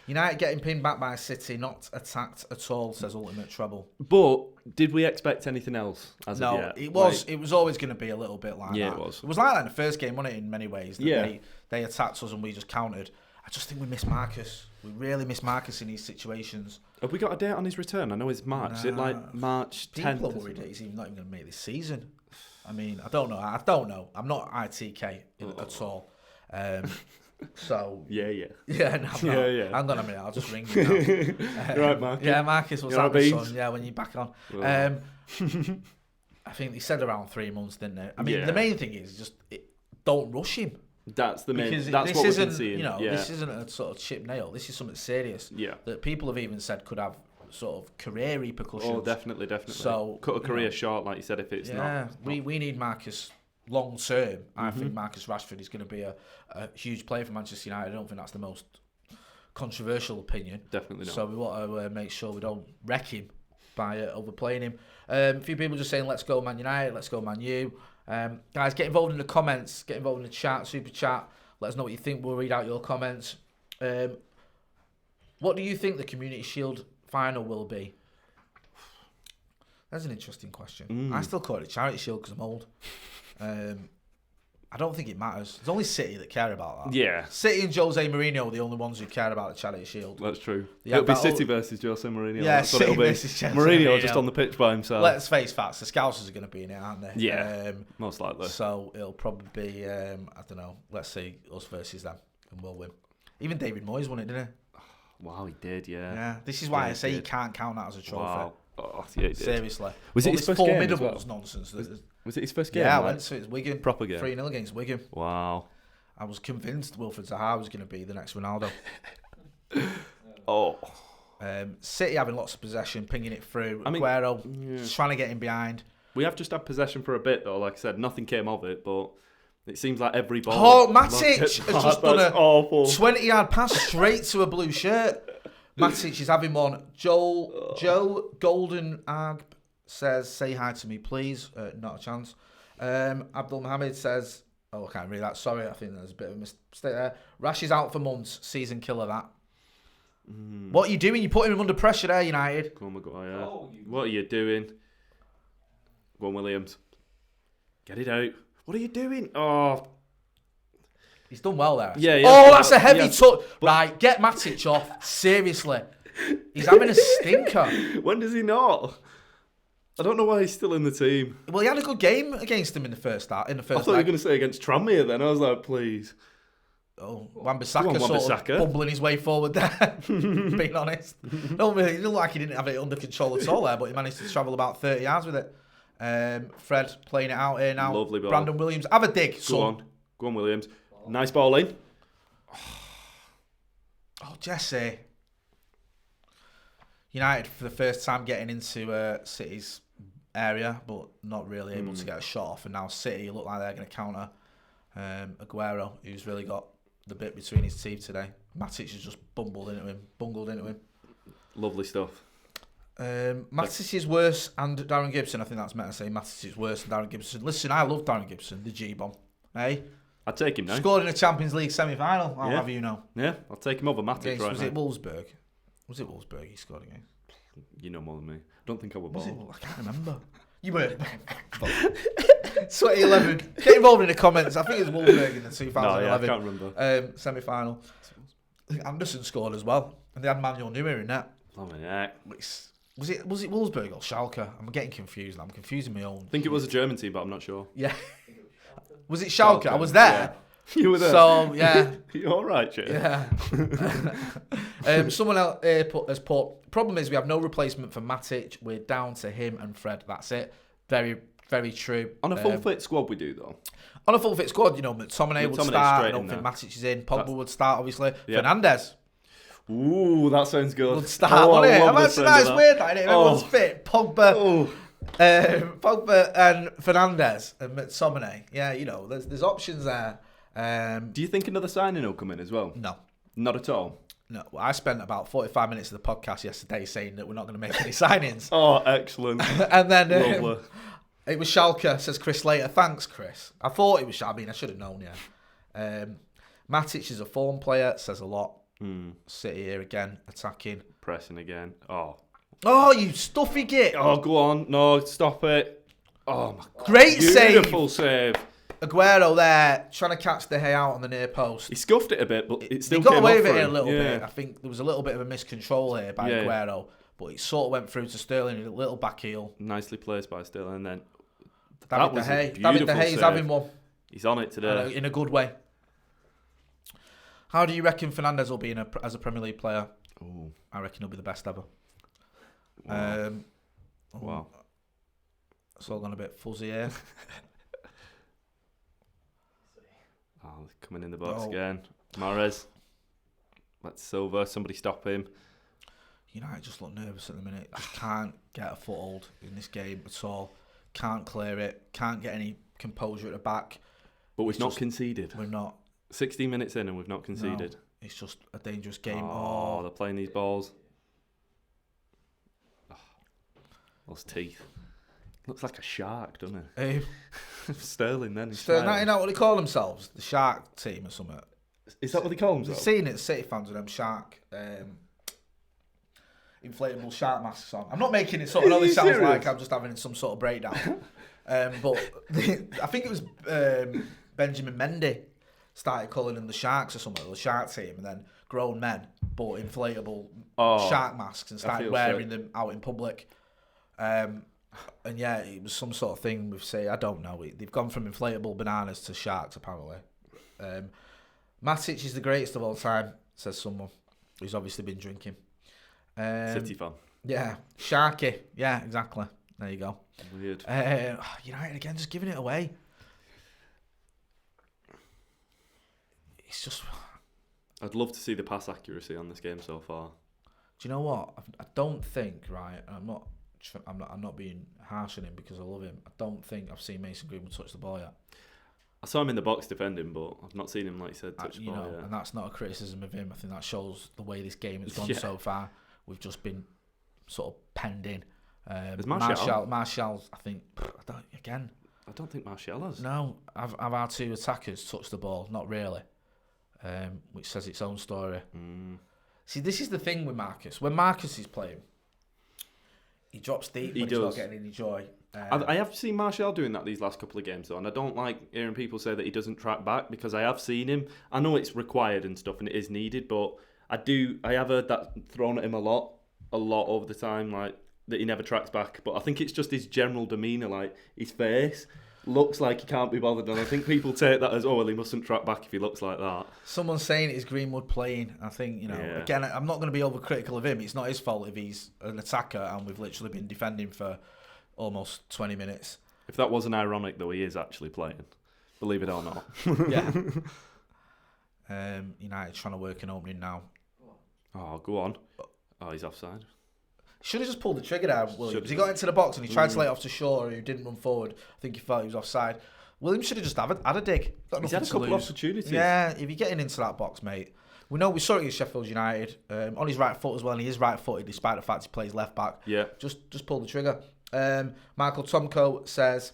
United getting pinned back by City, not attacked at all, says Ultimate Treble. But did we expect anything else as of yet? It was always going to be a little bit like that. Yeah, it was. It was like that in the first game, wasn't it, in many ways? That They attacked us and we just countered. I just think we miss Marcus. We really miss Marcus in these situations. Have we got a date on his return? I know it's March. Is it like March 10th? People are worried that he's even not even going to make this season. I mean, I don't know. I'm not ITK at all. So yeah. No, yeah. Hang on a minute, I'll just ring you now. Right, Marcus. Yeah, Marcus, what's happening, son? Yeah, when you're back on. I think they said around 3 months, didn't they? I mean, the main thing is just don't rush him. That's the main. Because that's what we've been seeing. This isn't a sort of chip nail. This is something serious. Yeah. That people have even said could have sort of career repercussions. Oh, definitely. So cut a career short, like you said, if it's not. Yeah, we need Marcus long term. I think Marcus Rashford is going to be a huge player for Manchester United. I don't think that's the most controversial opinion. Definitely not. So we want to make sure we don't wreck him by overplaying him. A few people just saying, let's go Man United, let's go Man U. Guys, get involved in the comments, get involved in the chat, super chat. Let us know what you think. We'll read out your comments. What do you think the Community Shield final will be? That's an interesting question. I still call it Charity Shield because I'm old. I don't think it matters. It's only City that care about that. Yeah. City and Jose Mourinho are the only ones who care about the Charity Shield. That's true. It'll be City versus Jose Mourinho. Yeah, that's City what it'll be. versus Jose Mourinho Mourinho. just on the pitch by himself. Let's face facts. The Scousers are going to be in it, aren't they? Yeah, most likely. So it'll probably be, I don't know, let's see, us versus them, and we'll win. Even David Moyes won it, didn't he? Wow, he did, yeah. Yeah, this is why I say you can't count that as a trophy. Wow. Oh, yeah, he did. Seriously. Was it his first game as well? Nonsense. Was it his first game? Yeah, I went to it. Wigan. Proper game. 3-0 against Wigan. Wow. I was convinced Wilfred Zaha was going to be the next Ronaldo. Oh. City having lots of possession, pinging it through. Aguero just trying to get in behind. We have just had possession for a bit, though. Like I said, nothing came of it, but it seems like every ball... Oh, Matic has just done a 20-yard pass straight to a blue shirt. Matic is having one. Joe Golden Arg says, say hi to me, please. Not a chance. Abdul Mohammed says, oh, I can't read that. Sorry, I think there's a bit of a mistake there. Rash is out for months. Season killer, that. What are you doing? You're putting him under pressure there, United. Come on, Maguire. What are you doing? Go on, Williams. Get it out. What are you doing? Oh. He's done well there. Yeah. Oh, that's a heavy touch. Right, get Matic off. Seriously. He's having a stinker. When does he not? I don't know why he's still in the team. Well, he had a good game against him in the first I thought leg. you were going to say against Tranmere then. I was like, please. Oh, Wan-Bissaka Come on, sort Wan-Bissaka. of bumbling his way forward there, being honest. No, really, it looked like he didn't have it under control at all there, but he managed to travel about 30 yards with it. Fred playing it out here now. Lovely ball. Brandon Williams, have a dig, son. Go on, Williams. Nice ball in. Oh, Jesse. United for the first time getting into City's area, but not really able to get a shot off. And now City look like they're going to counter Aguero, who's really got the bit between his teeth today. Matic has just bungled into him. Lovely stuff. Matic is worse, and Darren Gibson. I think that's meant to say Matic is worse than Darren Gibson. Listen, I love Darren Gibson, the G-bomb. Hey? I'd take him now. Scored in a Champions League semi-final, I'll have you know. Yeah, I'll take him over Matic right was now. it Wolfsburg? Was it Wolfsburg he scored against? You know more than me. I don't think I was ball. I can't remember. You were. 2011. Get involved in the comments. I think it was Wolfsburg in the 2011 No, yeah, I can't remember. semi-final. Anderson scored as well, and they had Manuel Neuer in that. Oh, yeah. Was it Wolfsburg or Schalke? I'm getting confused. I'm confusing my own. I think it was a German team, but I'm not sure. Yeah. Was it Schalke? I was there. Yeah. You were there. So, yeah. You're all right, Jay. Yeah. Someone else has put, problem is we have no replacement for Matic. We're down to him and Fred. That's it. Very, very true. On a full fit squad we do, though. On a full fit squad, McTominay would start. I don't think Matic is in. Pogba would start, obviously. Yep. Fernandes. Ooh, that sounds good. Would start, wouldn't it? That's weird, that, isn't it? Everyone's fit. Pogba and Fernandes and McTominay. Yeah, there's options there. Do you think another signing will come in as well? No. Not at all? No. Well, I spent about 45 minutes of the podcast yesterday saying that we're not going to make any signings. Oh, excellent. And then it was Schalke, says Chris later. Thanks, Chris. I thought it was Schalke. I mean, I should have known, yeah. Matic is a form player, says a lot. City here again, attacking. Pressing again. Oh, you stuffy git. Oh, go on. No, stop it. Oh, my God. Great Beautiful save. Aguero there, trying to catch De Gea out on the near post. He scuffed it a bit, but it still he got came away off with it him. a little bit. I think there was a little bit of a miscontrol here by Aguero, but it sort of went through to Sterling, a little back heel. Nicely placed by Sterling, and then David De Gea is having one. He's on it today. In a good way. How do you reckon Fernandes will be as a Premier League player? Ooh. I reckon he'll be the best ever. Wow. It's all gone a bit fuzzy here. Coming in the box again. Mahrez. That's Silva. Somebody stop him. United just look nervous at the minute. Just can't get a foothold in this game at all. Can't clear it. Can't get any composure at the back. But we've not conceded. We're not. 16 minutes in and we've not conceded. No, it's just a dangerous game. Oh, they're playing these balls. Those teeth. Looks like a shark, doesn't it? Sterling then. Sterling, you know what they call themselves? The Shark Team or something. Is that what they call themselves? I've seen it, City fans with them shark, inflatable shark masks on. I'm not making it sort of, I know this sounds like I'm just having some sort of breakdown. But I think it was Benjamin Mendy started calling them the Sharks or something, the Shark Team, and then grown men bought inflatable shark masks and started wearing them out in public. And yeah, it was some sort of thing with, say, I don't know. They've gone from inflatable bananas to sharks, apparently. Matic is the greatest of all time, says someone who's obviously been drinking. City fan. Yeah, Sharky. Yeah, exactly. There you go. Weird. United again, just giving it away. It's just. I'd love to see the pass accuracy on this game so far. Do you know what? I don't think, right. I'm not being harsh on him because I love him. I don't think I've seen Mason Greenwood touch the ball yet. I saw him in the box defending, but I've not seen him, like you said, touch the ball yet. And that's not a criticism of him. I think that shows the way this game has gone so far. We've just been sort of penned in. Martial, I think. I don't think Martial has. No, have our two attackers touched the ball? Not really. Which says its own story. See, this is the thing with Marcus. When Marcus is playing, He drops deep He when does. he's not getting any joy. I have seen Martial doing that these last couple of games, though, and I don't like hearing people say that he doesn't track back, because I have seen him. I know it's required and stuff, and it is needed, but I have heard that thrown at him a lot over the time, like that he never tracks back. But I think it's just his general demeanour, like his face looks like he can't be bothered, and I think people take that as, oh well, he mustn't track back if he looks like that. Someone's saying it's Greenwood playing. I think, again, I'm not going to be overcritical of him. It's not his fault if he's an attacker, and we've literally been defending for almost 20 minutes. If that wasn't ironic, though, he is actually playing, believe it or not. Yeah. United trying to work an opening now. Oh, go on. Oh, he's offside. Should have just pulled the trigger down, Williams. He got into the box and he tried to lay it off to Shaw, who didn't run forward. I think he felt he was offside. Williams should have just had a dig. He's had a couple of opportunities. Yeah, if you're getting into that box, mate. We saw it against Sheffield United, on his right foot as well, and he is right-footed despite the fact he plays left-back. Yeah. Just pull the trigger. Michael Tomko says,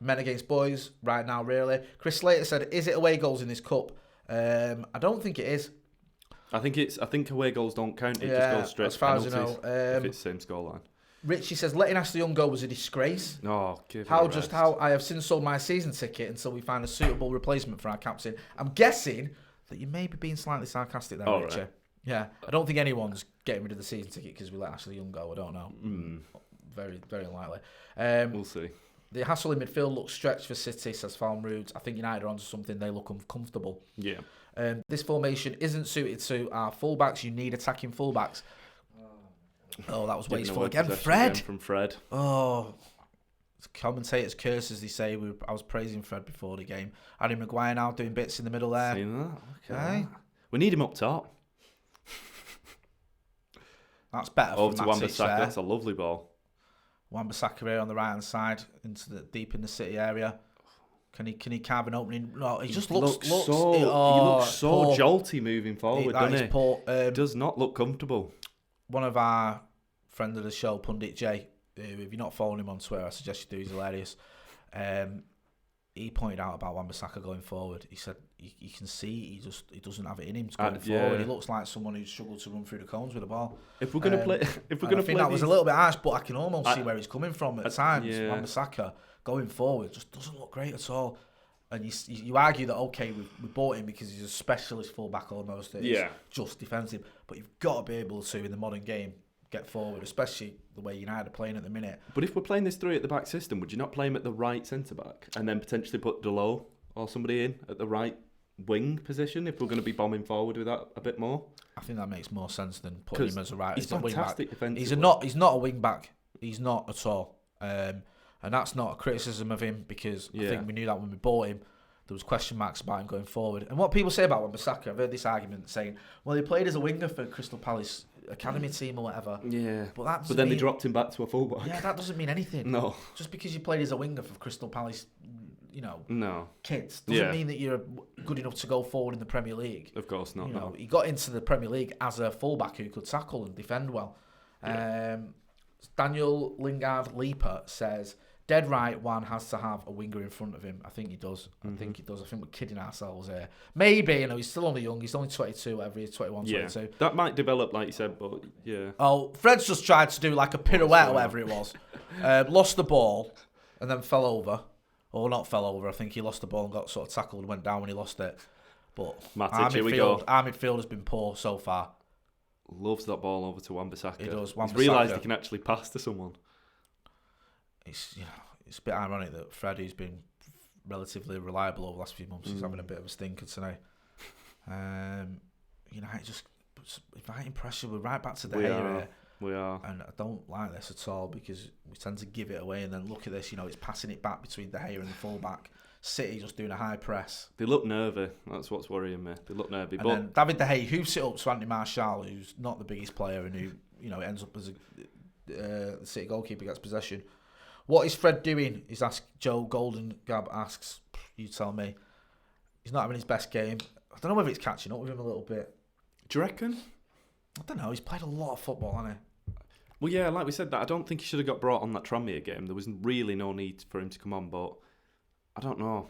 men against boys right now, really. Chris Slater said, is it away goals in this cup? I don't think it is. I think away goals don't count. It just goes straight as far to penalties, as I know. if it's the same scoreline. Richie says, letting Ashley Young go was a disgrace. Oh, how I have since sold my season ticket until we find a suitable replacement for our captain. I'm guessing that you may be being slightly sarcastic there, Richie. Right. Yeah, I don't think anyone's getting rid of the season ticket because we let Ashley Young go. I don't know. Very, very unlikely. We'll see. The hassle in midfield looks stretched for City, says Farm Roods. I think United are onto something. They look uncomfortable. Yeah. This formation isn't suited to our fullbacks. You need attacking fullbacks. Oh, that was wasteful again. Fred. Again from Fred. Oh, commentators curse, as they say. I was praising Fred before the game. Harry Maguire now doing bits in the middle there. Seen that? Okay. We need him up top. That's better. Over to Wan-Bissaka. That's a lovely ball. Wan-Bissaka here on the right hand side, deep in the City area. Can he carve an opening? No, he just looks so poor. jolty moving forward, doesn't he? Poor. Does not look comfortable. One of our friend of the show, Pundit J, if you're not following him on Twitter, I suggest you do. He's hilarious. He pointed out about Wan-Bissaka going forward. He said you can see he doesn't have it in him to go forward. He looks like someone who's struggled to run through the cones with the ball. If we're gonna play, I think that was a little bit harsh, but I can almost see where he's coming from at times. Yeah. Wan-Bissaka going forward just doesn't look great at all. And you argue that, okay, we bought him because he's a specialist fullback almost. He's just defensive. But you've got to be able to, in the modern game, get forward, especially the way United are playing at the minute. But if we're playing this three at the back system, would you not play him at the right centre-back and then potentially put Delo or somebody in at the right wing position if we're going to be bombing forward with that a bit more? I think that makes more sense than putting him as a right. He's fantastic defensively. He's not a wing-back. He's not at all. And that's not a criticism of him because I think we knew that when we bought him. There was question marks about him going forward. And what people say about Wan-Bissaka, I've heard this argument saying, well, he played as a winger for Crystal Palace academy team or whatever. Yeah. But then they dropped him back to a fullback. Yeah, that doesn't mean anything. No. Just because you played as a winger for Crystal Palace, no kids, doesn't mean that you're good enough to go forward in the Premier League. Of course not. No. He got into the Premier League as a fullback who could tackle and defend well. Yeah. Daniel Lingard Leaper says, dead right, one has to have a winger in front of him. I think he does. I think we're kidding ourselves here. Maybe, he's still only young. He's only 22, whatever he is, 21, 22. That might develop, like you said, but yeah. Oh, Fred's just tried to do like a pirouette or whatever it was. Lost the ball and then fell over. Or not fell over. I think he lost the ball and got sort of tackled and went down when he lost it. But Matic, here we go. Our midfield has been poor so far. Loves that ball over to Wan-Bissaka. He does. He's realised he can actually pass to someone. It's a bit ironic that Fred, who's been relatively reliable over the last few months, is having a bit of a stinker tonight. Just inviting pressure. We're right back to the area. We are. And I don't like this at all because we tend to give it away and then look at this, it's passing it back between De Gea and the fullback. City just doing a high press. They look nervy. That's what's worrying me. They look nervy. And then David De Gea hoofs it up to Anthony Martial, who's not the biggest player and who, ends up as the City goalkeeper gets possession. What is Fred doing? He's asked. Joe Golden Gab asks, you tell me. He's not having his best game. I don't know whether it's catching up with him a little bit. Do you reckon? I don't know. He's played a lot of football, hasn't he? Well, yeah, like we said, that I don't think he should have got brought on that Tranmere game. There was really no need for him to come on, but I don't know.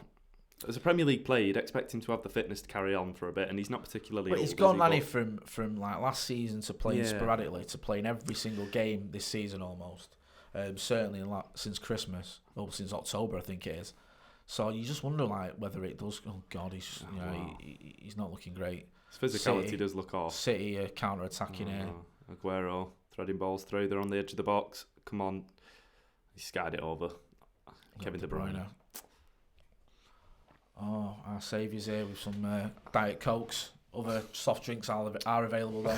As a Premier League player, you'd expect him to have the fitness to carry on for a bit, and he's not particularly. But he's gone, Lanny, from like last season to playing sporadically to playing every single game this season almost. certainly since Christmas, or since October, I think it is. So you just wonder like whether it does. Oh God, he's not looking great. His physicality does look off. City are counter-attacking here. Aguero threading balls through. They're on the edge of the box. Come on, he skied it over. Kevin De Bruyne. Oh, our saviour's here with some Diet Cokes. Other soft drinks are available though.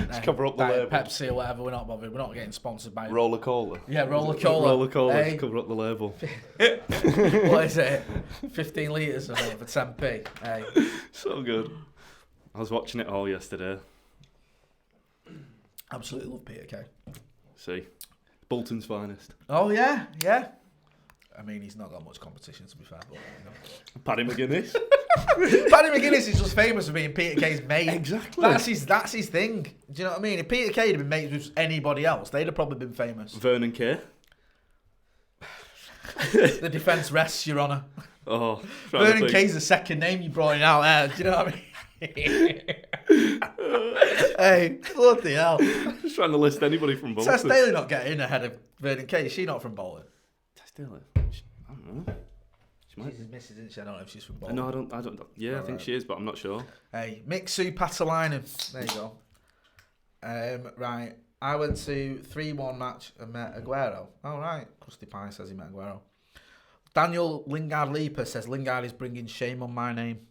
Just cover up the label. Pepsi or whatever. We're not bothered. We're not getting sponsored by Roller Cola. Yeah, Roller Cola. Roller Cola. Hey. To cover up the label. What is it? 15 litres of it for 10p. Hey. So good. I was watching it all yesterday. Absolutely love Peter Kay. See, Bolton's finest. Oh yeah. I mean, he's not got much competition to be fair, but Paddy McGuinness. Paddy McGuinness is just famous for being Peter Kay's mate. Exactly. That's his thing. Do you know what I mean? If Peter Kay had been mates with anybody else, they'd have probably been famous. Vernon Kay. The defence rests, Your Honour. Oh, Vernon Kay's the second name you brought out there. Do you know what I mean? Hey, bloody hell. Just trying to list anybody from Bolton. Tess Daly not getting ahead of Vernon Kay. Is she not from Bolton? Tess Daly? I don't know. She's his missus, isn't she? I don't know if she's from Bolton. No, I don't. Yeah, I think she is, but I'm not sure. Hey, Mixu Patalainen. There you go. Right. I went to 3-1 match and met Aguero. Oh, right. Krusty Pie says he met Aguero. Daniel Lingard Leaper says Lingard is bringing shame on my name.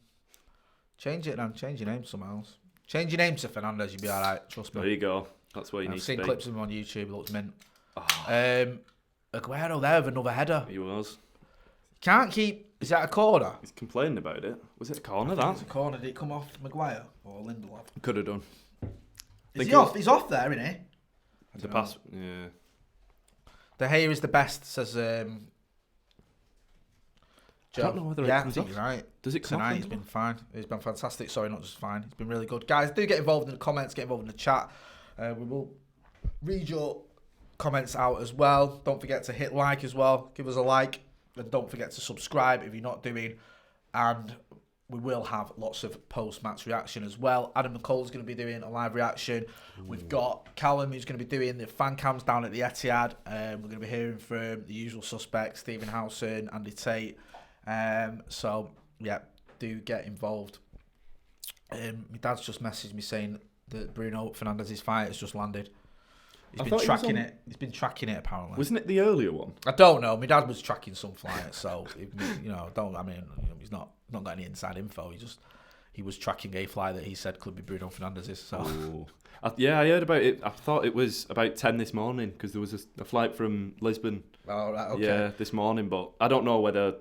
Change it, then. Change your name somewhere else. Change your name to Fernandez, you'll be all right. Trust me. There you go. That's where you need to be. I've seen clips of him on YouTube. It looks mint. Oh. Aguero there with another header. He was. Can't keep... Is that a corner? He's complaining about it. Was it a corner, It's a that? corner. Did it come off Maguire or Lindelof? Could have done. Is he off? He's off there, isn't he? The pass... Yeah. De Gea is the best, says... I don't know whether it comes off. You're right. Does it come Tonight off? he's been fine. He's been fantastic. Sorry, not just fine. He's been really good. Guys, do get involved in the comments. Get involved in the chat. We will read your comments out as well. Don't forget to hit like as well. Give us a like. And don't forget to subscribe if you're not doing. And we will have lots of post-match reaction as well. Adam McCall's going to be doing a live reaction. We've got Callum who's going to be doing the fan cams down at the Etihad. We're going to be hearing from the usual suspects, Stephen Howson, Andy Tate. So, yeah, do get involved. My dad's just messaged me saying that Bruno Fernandez's fight has just landed. He's been tracking it. He's been tracking it apparently. Wasn't it the earlier one? I don't know. My dad was tracking some flight, so he's not got any inside info. He was tracking a flight that he said could be Bruno Fernandez's. So yeah, I heard about it. I thought it was about 10 this morning because there was a flight from Lisbon. Oh, right, okay. Yeah, this morning, but I don't know whether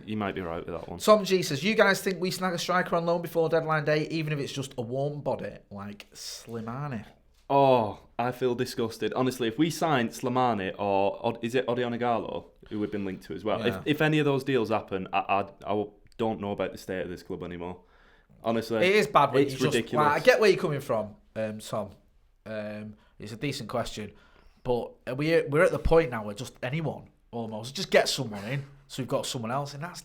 you might be right with that one. Tom G says, you guys think we snag a striker on loan before deadline day, even if it's just a warm body like Slimani? Oh, I feel disgusted. Honestly, if we signed Slimani or is it Odion who we've been linked to as well, Yeah. if any of those deals happen, I don't know about the state of this club anymore. Honestly, It is bad when it's you just... ridiculous. Like, I get where you're coming from, Tom. It's a decent question. But we're at the point now where just anyone, almost, just get someone in. So we've got someone else. And that's,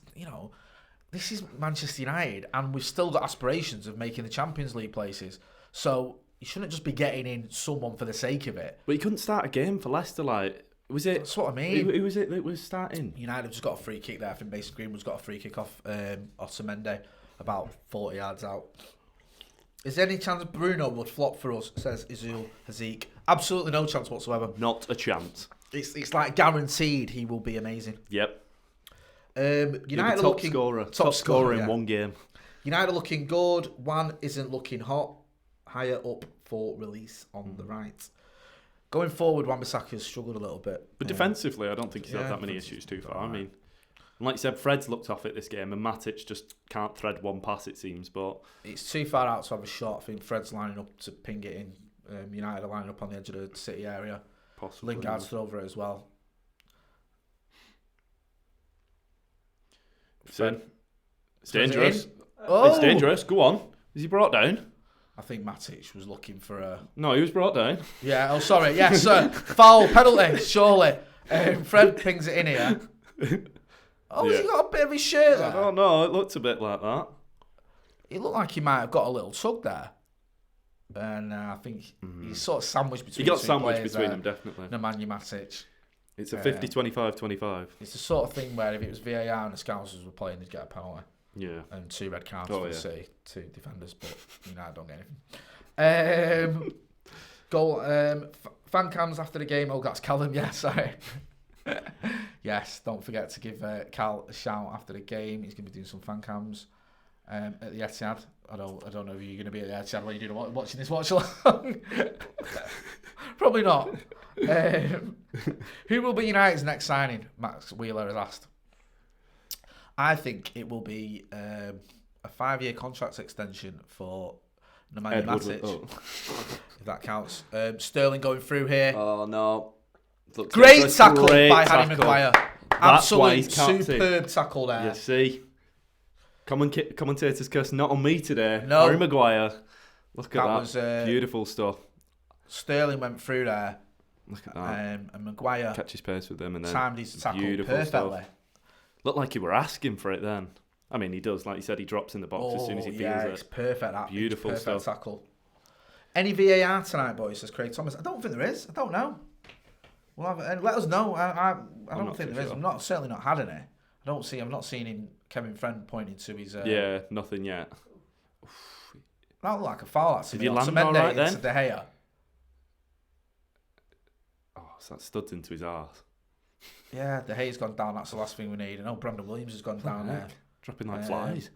this is Manchester United. And we've still got aspirations of making the Champions League places. So you shouldn't just be getting in someone for the sake of it. But he couldn't start a game for Leicester, like... Was it? That's what I mean. Who was it that was starting? United have just got a free kick there. I think Mason Greenwood's got a free kick off Otamendi about 40 yards out. Is there any chance Bruno would flop for us, says Izul Hazik? Absolutely no chance whatsoever. Not a chance. It's like guaranteed he will be amazing. Yep. United are top looking... scorer. Top scorer in yeah. one game. United are looking good. One isn't looking hot. Higher up for release on the right. Going forward, Wan-Bissaka has struggled a little bit. But defensively, I don't think he's had that many issues too far. Right. I mean, and like you said, Fred's looked off at this game, and Matic just can't thread one pass, it seems. But it's too far out to have a shot. I think Fred's lining up to ping it in. United are lining up on the edge of the City area. Possibly. Lingard's stood over it as well. It's dangerous. Oh! It's dangerous. Go on. Is he brought down? I think Matic was looking for a... No, he was brought down. Yeah, oh, sorry. Yes, sir. Foul, penalty, surely. Fred pings it in here. Oh, has he got a bit of his shirt there? I don't know. It looked a bit like that. It looked like he might have got a little tug there. And I think he's sort of sandwiched between He got two sandwiched players between there. them, definitely. Nemanja Matic. It's a 50, 25, 25. It's the sort of thing where if it was VAR and the Scousers were playing, they'd get a penalty. Yeah. And 2 red cards Oh, for yeah. City, 2 defenders, but don't get anything. Goal. Fancams after the game. Oh, that's Callum. Yeah, sorry. Yes, don't forget to give Cal a shout after the game. He's going to be doing some fancams at the Etihad. I don't know if you're going to be at the Etihad when you're watching this Watchalong. Probably not. Who will be United's next signing? Max Wheeler has asked. I think it will be a 5-year contract extension for Nemanja Matic, if that counts. Sterling going through here. Oh, no. Great tackle by Harry Maguire. Absolute superb tackle there. You see. Commentators curse not on me today. No. Harry Maguire. Look at that. Was, beautiful stuff. Sterling went through there. Look at that. And Maguire catches pace with them and then timed his tackle perfectly. Stuff. Looked like you were asking for it then. I mean, he does. Like you said, he drops in the box as soon as he feels it. It's perfect. That beautiful perfect stuff. Tackle. Any VAR tonight, boys? Says Craig Thomas. I don't think there is. I don't know. We'll have and let us know. I don't think there is. I've certainly not had any. I've not seen Kevin Friend pointing to his. Yeah, nothing yet. That looked like a foul. Did he land all right then? De Gea. Oh, so that studs into his arse. Yeah, De Gea's gone down. That's the last thing we need. I know Brandon Williams has gone down there. Dropping like flies.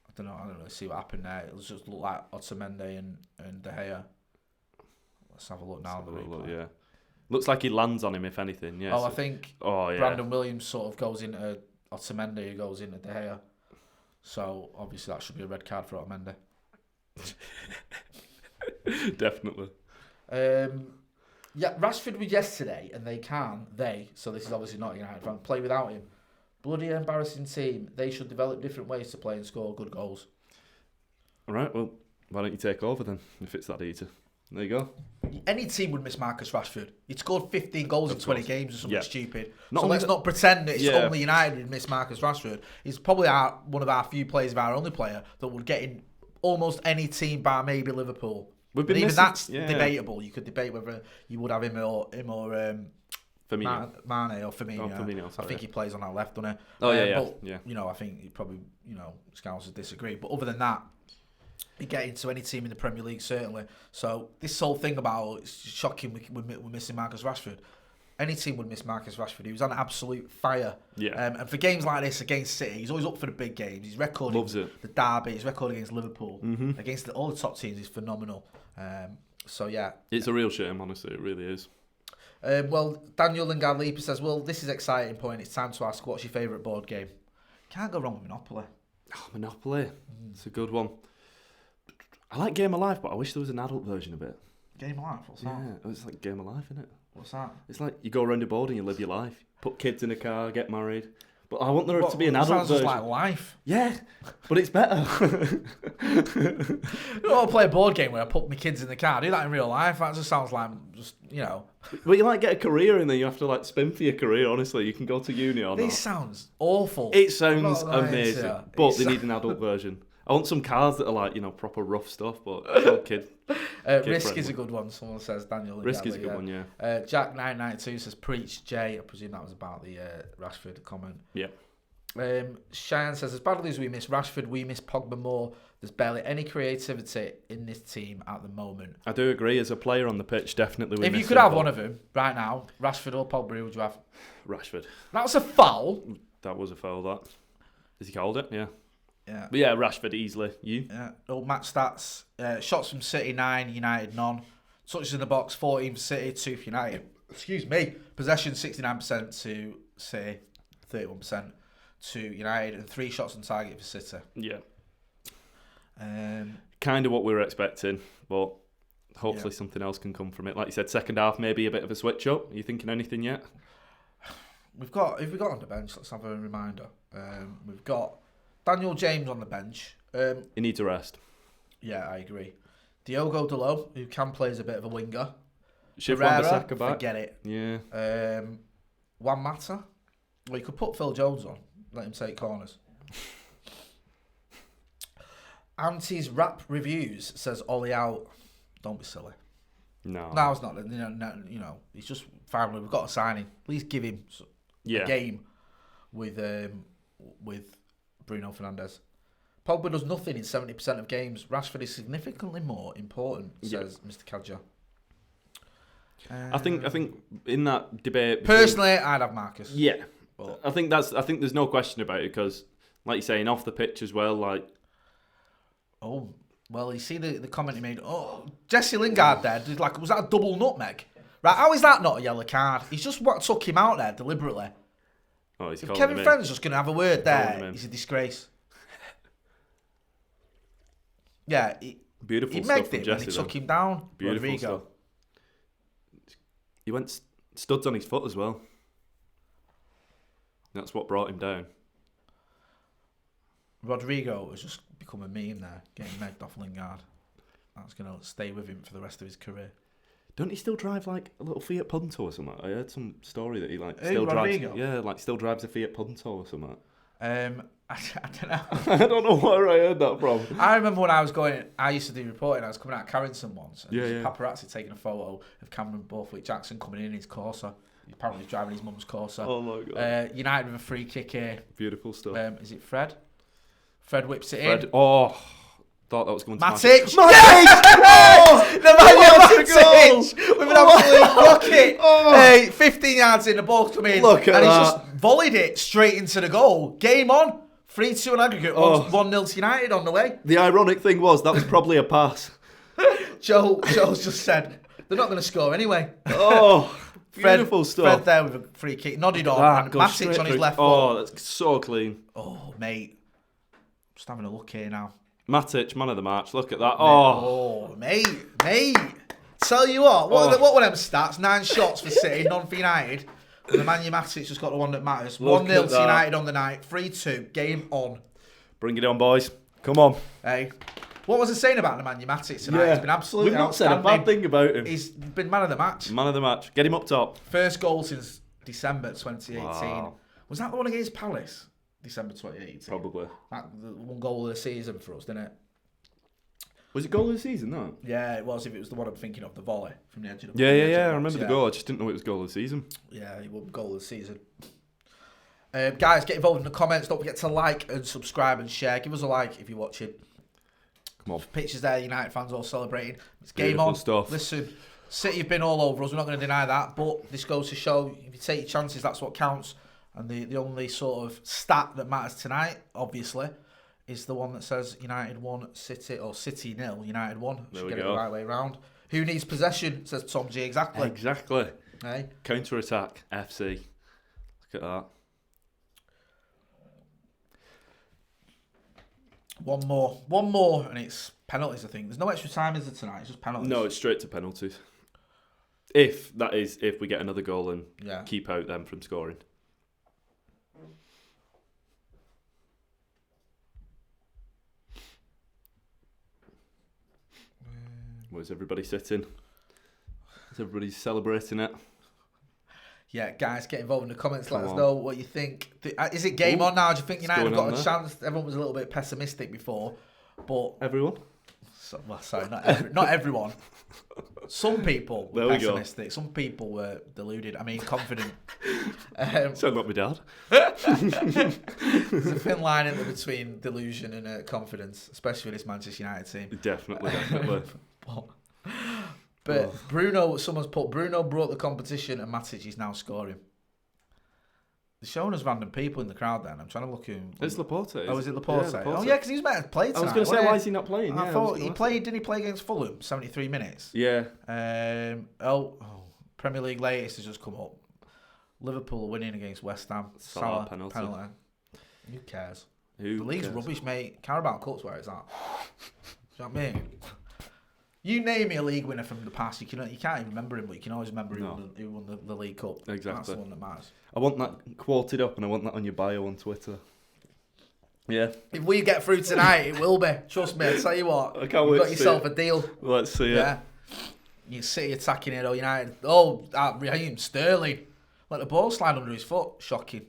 I don't know. I don't really see what happened there. It just looked like Otamendi and De Gea. Let's have a look now. Yeah. Looks like he lands on him, if anything. Yeah. I think Brandon Williams sort of goes into Otamendi, who goes into De Gea. So obviously that should be a red card for Otamendi. Definitely. Yeah, Rashford was yesterday, and so this is obviously not United fan, play without him. Bloody embarrassing team. They should develop different ways to play and score good goals. All right, well, why don't you take over then, if it's that easy? There you go. Any team would miss Marcus Rashford. He'd scored 15 goals in 20 games or something stupid. Let's not pretend that it's only United who'd miss Marcus Rashford. He's probably one of our few players, our only player, that would get in almost any team bar maybe Liverpool. Even that's debatable. You could debate whether you would have him or Firmino. Mane or Firmino. I think he plays on that left, doesn't he? But, I think he probably, Scouts would disagree. But other than that, you get into any team in the Premier League, certainly. So this whole thing about it's shocking we're missing Marcus Rashford. Any team would miss Marcus Rashford. He was on absolute fire. Yeah. And for games like this against City, he's always up for the big games. His record, the derby, his record against Liverpool, against all the top teams is phenomenal. It's a real shame, honestly. It really is. Well, Daniel Lingard-Leaper says, well, this is an exciting point. It's time to ask, what's your favourite board game? Can't go wrong with Monopoly. Oh, Monopoly. It's a good one. I like Game of Life, but I wish there was an adult version of it. Game of Life? What's that? Yeah, it's like Game of Life, isn't it? What's that? It's like you go around the board and you live your life. Put kids in a car, get married. But I want there to be an adult version. Sounds like life. Yeah, but it's better. I don't want to play a board game where I put my kids in the car. I do that in real life. That just sounds like But you get a career and then you have to spin for your career, honestly. You can go to uni or not. This sounds awful. It sounds amazing. But they need an adult version. I want some cars that are proper rough stuff, but it's all kid Risk is a good one, someone says. Daniel. Risk is a good one, yeah. Jack992 says, preach, Jay. I presume that was about the Rashford comment. Yeah. Cheyenne says, as badly as we miss Rashford, we miss Pogba more. There's barely any creativity in this team at the moment. I do agree. As a player on the pitch, definitely if you could have one of them right now, Rashford or Pogba, who would you have? Rashford. That was a foul. That was a foul, that. Has he called it? Yeah. Yeah. But yeah, Rashford easily. You? Yeah. Match stats. Shots from City, 9. United, none. Touches in the box, 14 for City, 2 for United. Excuse me. Possession, 69% to City, 31% to United, and 3 shots on target for City. Yeah. Kind of what we were expecting, but hopefully something else can come from it. Like you said, second half, maybe a bit of a switch up. Are you thinking anything yet? If we got on the bench, let's have a reminder. We've got Daniel James on the bench. He needs a rest. Yeah, I agree. Diogo Dalot, who can play as a bit of a winger. Shiv Wan-Bissaka back. Forget it. Yeah. Juan Mata. Well, you could put Phil Jones on. Let him take corners. Auntie's Rap Reviews says Ollie out. Don't be silly. No. No, it's not. He's just finally we've got a signing. At least give him a game with Bruno Fernandes. Pogba does nothing in 70% of games. Rashford is significantly more important, says Mr. Kadja. I think in that debate, personally, I'd have Marcus. Yeah, but I think there's no question about it because, like you're saying, off the pitch as well. Like, oh well, you see the comment he made. Oh, Jesse Lingard there. Was that a double nutmeg? Right? How is that not a yellow card? He's just took him out there deliberately. Oh, he's if Kevin Friend's just going to have a word there, he's a disgrace. Yeah, beautiful he stuff megged from him Jesse. And he took him down. Beautiful Rodrigo. stuff. He went studs on his foot as well. That's what brought him down. Rodrigo has just become a meme there, getting megged off Lingard. That's going to stay with him for the rest of his career. Don't he still drive like a little Fiat Punto or something? I heard some story that he Rodrigo? still drives a Fiat Punto or something. I don't know. I don't know where I heard that from. I remember when I used to do reporting, I was coming out of Carrington once, and there was a paparazzi taking a photo of Cameron Borthwick Jackson coming in his Corsa. He's apparently driving his mum's Corsa. Oh my God. United with a free kick here. Beautiful stuff. Is it Fred? Fred whips it in. Oh, thought that was going to Matic! Oh! The man Matic! With an absolute rocket! 15 yards in, the ball's come in. Look at and that. He's just volleyed it straight into the goal. Game on. 3-2 on aggregate. 1-0 to United on the way. The ironic thing was, that was probably a pass. Joe's just said, they're not going to score anyway. Oh, beautiful stuff. Fred there with a free kick. Nodded on. And Matic on his left foot. Oh, that's so clean. Oh, mate. Just having a look here now. Matic, man of the match. Look at that. Oh, mate. Tell you what were them stats? 9 shots for City, none for United. And the Man Matic just got the one that matters. 1-0 to United on the night. 3-2. Game on. Bring it on, boys. Come on. Hey. What was I saying about the Man Matic tonight? Yeah. He's been absolutely We've not said a bad thing about him. He's been man of the match. Man of the match. Get him up top. First goal since December 2018. Wow. Was that the one against Palace? December 2018. Probably. That the one goal of the season for us, didn't it? Was it goal of the season, though? Yeah, it was. If it was the one I'm thinking of, the volley from the edge of the Yeah. I remember the goal. I just didn't know it was goal of the season. Yeah, it was goal of the season. Guys, get involved in the comments. Don't forget to like and subscribe and share. Give us a like if you're watching. Come on. Pictures there, United fans all celebrating. It's Beautiful game on. Stuff. Listen, City have been all over us. We're not going to deny that. But this goes to show, if you take your chances, that's what counts. And the only sort of stat that matters tonight, obviously, is the one that says United 1, City, or City 0, United 1. Should get it the right way round. Who needs possession, says Tom G. Exactly. Exactly. Hey? Counter-attack, FC. Look at that. One more, and it's penalties, I think. There's no extra time, is there, tonight? It's just penalties. No, it's straight to penalties. If we get another goal and keep out them from scoring. Where's everybody sitting? Is everybody celebrating it? Yeah, guys, get involved in the comments. Let us know what you think. Is it game on now? Do you think United have got a chance? Everyone was a little bit pessimistic before, but everyone. Sorry, not everyone. Some people were pessimistic. Some people were deluded. I mean, confident. Sound like my dad. There's a thin line in there between delusion and confidence, especially with this Manchester United team. Definitely. But Bruno, someone's put, Bruno brought the competition and Matic is now scoring. They're showing us random people in the crowd then. I'm trying to look who... It's Laporte. Oh, is it Laporte? Yeah, Oh, yeah, because he was meant to play tonight. I was going to say, why is he not playing? I thought he played, didn't he play against Fulham? 73 minutes. Yeah. Premier League latest has just come up. Liverpool are winning against West Ham. Salah penalty. Who cares? The league's rubbish, mate. Carabao Cup's where it's at. Do you know what I mean? You name me a league winner from the past, you can't even remember him, but you can always remember who won the League Cup. Exactly. That's the one that matters. I want that quoted up and I want that on your bio on Twitter. Yeah. If we get through tonight, it will be. Trust me, I tell you what. I can't wait. You've got yourself a deal. Let's see it. You City attacking it, or United. Raheem Sterling. Let the ball slide under his foot. Shocking.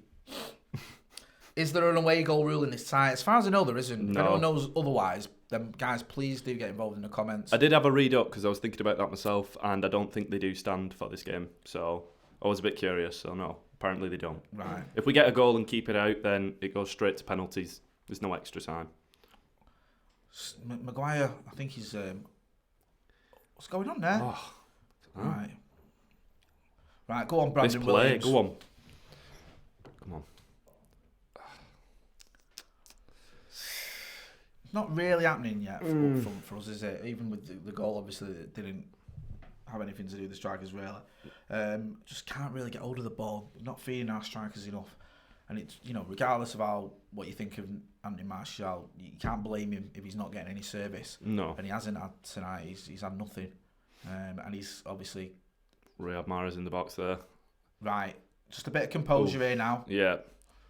Is there an away goal rule in this tie? As far as I know, there isn't. No. If anyone knows otherwise, them guys, please do get involved in the comments. I did have a read up because I was thinking about that myself, and I don't think they do stand for this game. So I was a bit curious. So no, apparently they don't. Right. If we get a goal and keep it out, then it goes straight to penalties. There's no extra time. Maguire, I think he's. What's going on there? Oh. Right. Right, go on, Brandon This play, Williams. go on. Come on. Not really happening yet up front for us, is it? Even with the goal, obviously, it didn't have anything to do with the strikers, really. Just can't really get hold of the ball. Not feeding our strikers enough. And it's, regardless of what you think of Anthony Martial, you can't blame him if he's not getting any service. No. And he hasn't had tonight. He's had nothing. And he's obviously... Riyad Mahrez in the box there. Right. Just a bit of composure here now. Yeah.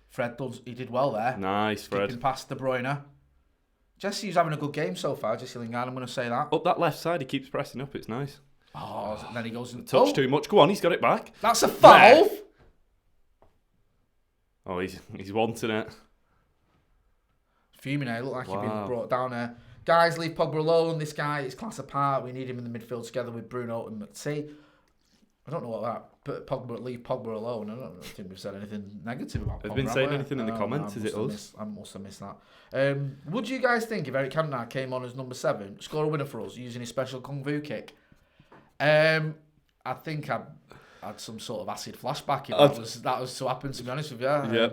Fred he did well there. Nice, Fred. Skipping past De Bruyne. Jesse's having a good game so far, Jesse Lingard, I'm going to say that. Up that left side, he keeps pressing up. It's nice. Oh, and then he goes and... Touch too much. Go on, he's got it back. That's a foul! There. Oh, he's wanting it. Fuming, looked like he'd been brought down there. Guys, leave Pogba alone. This guy is class apart. We need him in the midfield together with Bruno and McT. I don't know what that... But leave Pogba alone. I don't think we've said anything negative about Pogba. Have been saying anything in the comments? Is it us? I must have missed that. Would you guys think if Eric Cantona came on as number 7, score a winner for us using his special kung fu kick? I think I had some sort of acid flashback if that was to happen, to be honest with you. Yeah.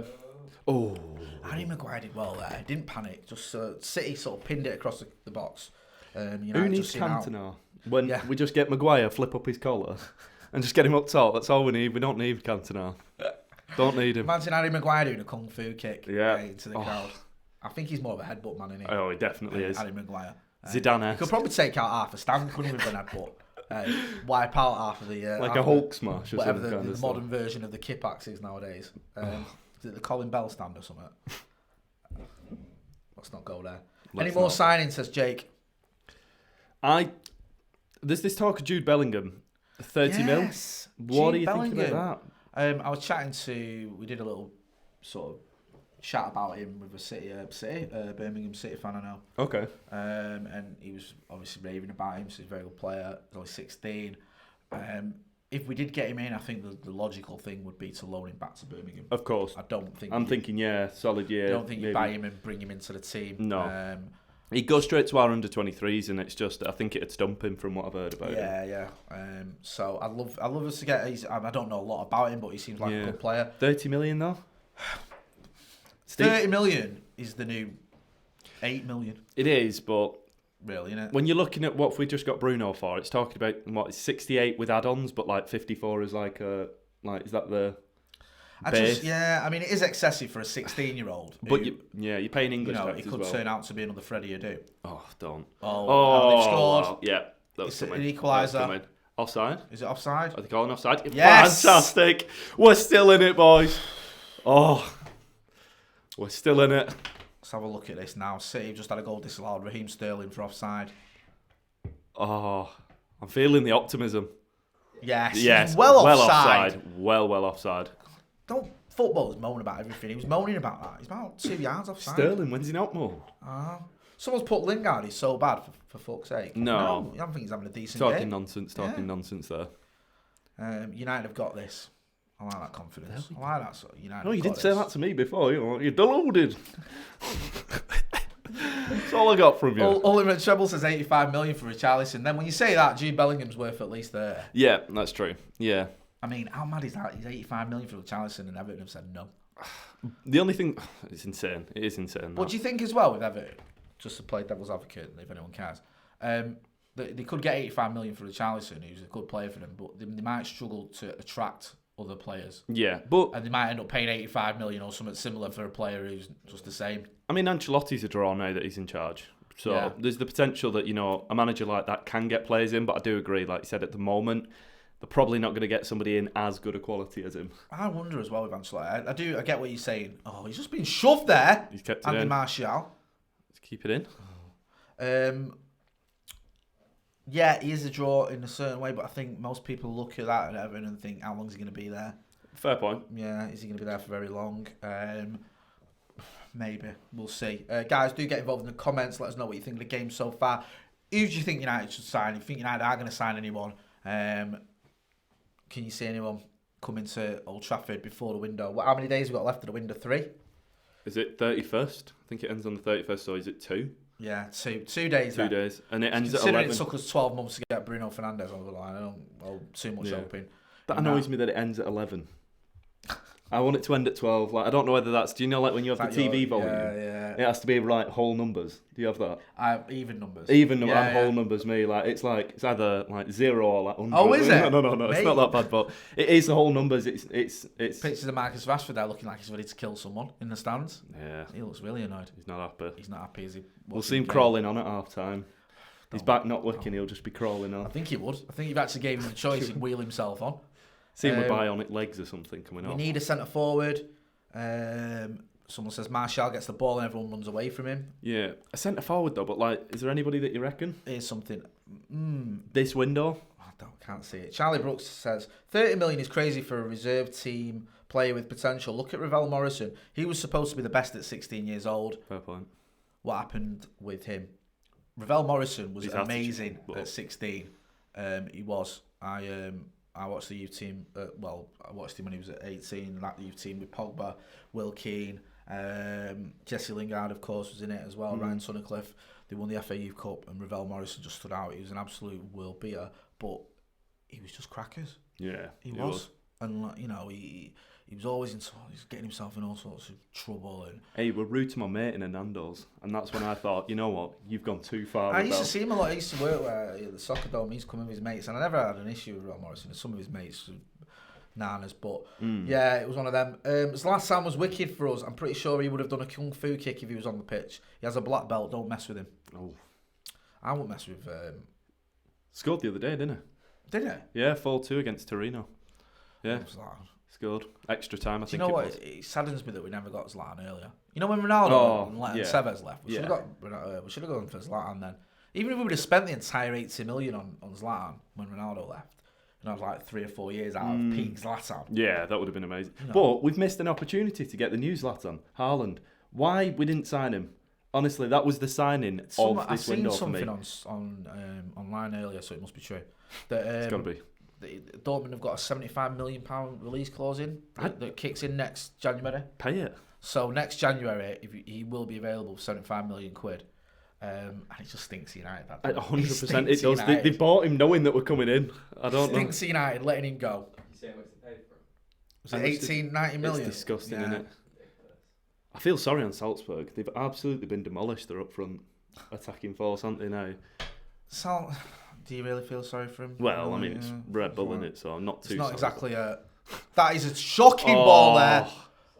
Harry Maguire did well there. Didn't panic. Just City sort of pinned it across the box. Who needs Cantona? When we just get Maguire, flip up his collar and just get him up top. That's all we need. We don't need Cantona. Don't need him. Imagine Harry Maguire doing a kung fu kick into the crowd. I think he's more of a headbutt man, isn't he? Oh, he definitely is. Harry Maguire. Zidane. He could probably take out half a stand, couldn't we, with an headbutt? Wipe out half of the... like a Hulk smash or whatever something. the modern version of the kip axe is nowadays. Is it the Colin Bell stand or something? Let's not go there. Any more signings, says Jake? There's this talk of Jude Bellingham. 30 mil? What do you think about that? I was chatting we did a little sort of chat about him with a Birmingham City fan I know. Okay. And he was obviously raving about him, so he's a very good player. He's only 16. If we did get him in, I think the logical thing would be to loan him back to Birmingham. Of course. I don't think... I'm thinking, solid year. I don't think you buy him and bring him into the team. No. He'd go straight to our under-23s, and it's just, I think it'd stump him from what I've heard about him. Yeah. So I'd love us to get... I don't know a lot about him, but he seems like a good player. 30 million, though? 30 million is the new 8 million. It is, but... Really, isn't it? When you're looking at what we just got Bruno for, it's talking about, 68 with add-ons, but, 54 is is that the... base? I mean, it is excessive for a 16-year-old. But you're paying English tax it could turn out to be another Freddie Adu. Oh, don't. They've scored. Wow. Yeah, that's an equaliser. Offside? Is it offside? Are they calling offside? Yes! Fantastic. We're still in it, boys. We're still in it. Let's have a look at this now. City just had a goal disallowed. Raheem Sterling for offside. I'm feeling the optimism. Yes. Well offside. Well offside. Don't footballers moan about everything. He was moaning about that. He's about 2 yards offside. Sterling, when's he not moan? Someone's put Lingard. He's so bad for fuck's sake. No. I don't think he's having a decent Talking game. nonsense there. United have got this. I like that confidence. I like that sort of United. No, you did say that to me before. You're deluded. That's all I got from you. Ultimate Treble says 85 million for Richarlison. Then when you say that, Jude Bellingham's worth at least 30. Yeah, that's true. Yeah. I mean, how mad is that? He's 85 million for Richarlison, and Everton have said no. The only thing, it's insane. It is insane. What do you think as well with Everton? Just to play devil's advocate, if anyone cares. They could get 85 million for Richarlison, who's a good player for them, but they might struggle to attract other players. Yeah, and they might end up paying 85 million or something similar for a player who's just the same. I mean, Ancelotti's a draw now that he's in charge. So there's the potential that, a manager like that can get players in, but I do agree, like you said, at the moment, they're probably not going to get somebody in as good a quality as him. I wonder as well with Ancelotti. I get what you're saying. He's just been shoved there. He's kept it Andy in. Martial. Let's keep it in. Yeah, he is a draw in a certain way, but I think most people look at that and Everton and think, how long is he going to be there? Fair point. Yeah, is he going to be there for very long? Maybe. We'll see. Guys, do get involved in the comments. Let us know what you think of the game so far. Who do you think United should sign? If you think United are going to sign anyone, can you see anyone coming to Old Trafford before the window? How many days have we got left of the window? 3? Is it 31st? I think it ends on the 31st, so is it 2? Yeah, 2 days. 2 days. And it ends at Considering 11. it took us 12 months to get Bruno Fernandes over the line, I don't too much hoping. That annoys me that it ends at 11. I want it to end at 12. Like, I don't know whether that's... Do you know, like, when you have the TV volume? Yeah. It has to be, like, whole numbers. Do you have that? Even numbers. Even numbers. I'm whole numbers, me. Like, it's either, like, 0 or, like, 100. Oh, is it? No. It's not that bad, but it is the whole numbers. It's Pictures of Marcus Rashford there looking like he's ready to kill someone in the stands. Yeah. He looks really annoyed. He's not happy. He's not happy, is he? We'll see him crawling on at half-time. His back not working, he'll just be crawling on. I think he would. I think you've actually gave him the choice, he'd wheel himself on. See him with bionic legs or something coming off. We need a centre-forward. Someone says Martial gets the ball and everyone runs away from him. Yeah, a centre forward though. But like, is there anybody that you reckon? Here's something. This window? Can't see it. Charlie Brooks says 30 million is crazy for a reserve team player with potential. Look at Ravel Morrison. He was supposed to be the best at 16 years old. Fair point. What happened with him? Ravel Morrison was His amazing attitude. at 16. He was. I watched the youth team. I watched him when he was at 18. That youth team with Pogba, Will Keane, Jesse Lingard, of course, was in it as well. Ryan Tunnicliffe. They won the FA Youth Cup, and Ravel Morrison just stood out. He was an absolute world beater, but he was just crackers. Yeah, he was. And like, you know, he was always he's getting himself in all sorts of trouble. And hey, we're rude to my mate in a Nando's, and that's when I thought, you know what, you've gone too far. I used to see him a lot. I used to work where the soccer dome. He's coming with his mates, and I never had an issue with Ravel Morrison. Some of his mates, nanas, but yeah, it was one of them. His last time was wicked for us. I'm pretty sure he would have done a kung fu kick if he was on the pitch. He has a black belt. Don't mess with him. Oh, I won't mess with. Scored the other day, didn't he? Did he? Yeah, 4-2 against Torino. Yeah. Scored. Extra time, I think. Do you know what? It saddens me that we never got Zlatan earlier. You know when Ronaldo and Severs left? We should have gone for Zlatan then. Even if we would have spent the entire 80 million on Zlatan when Ronaldo left, and I was like 3 or 4 years out of peak Zlatan. Yeah, that would have been amazing. You know. But we've missed an opportunity to get the new Zlatan, Haaland. Why we didn't sign him? Honestly, that was the signing of this window for me. I've seen something on online earlier, so it must be true. That, it's got to be. Dortmund have got a £75 million release clause in that kicks in next January. Pay it. So next January, he will be available for 75 million quid. And it just stinks United. 100% it does. They bought him knowing that we're coming in. I don't know. Stinks United letting him go. You say what's the pay for him? Was it 18, 90 million? It's disgusting, isn't it? I feel sorry on Salzburg. They've absolutely been demolished. They're up front attacking force, aren't they now? Do you really feel sorry for him? Well, I mean, it's Red Bull, isn't it? So I'm not too. It's not sorry. Exactly a. That is a shocking ball there.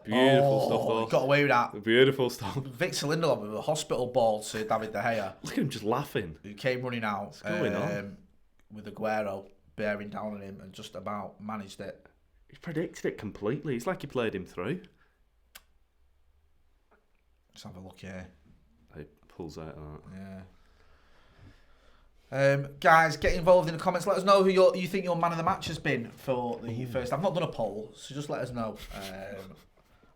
Beautiful stuff, though. He got away with that. Beautiful stuff. Victor Lindelof with a hospital ball to David De Gea. Look at him just laughing. Who came running out. What's going on? With Aguero bearing down on him and just about managed it. He predicted it completely. It's like he played him through. Let's have a look here. He pulls out that. Yeah. Guys, get involved in the comments. Let us know who you think your man of the match has been for the first. I've not done a poll, so just let us know. I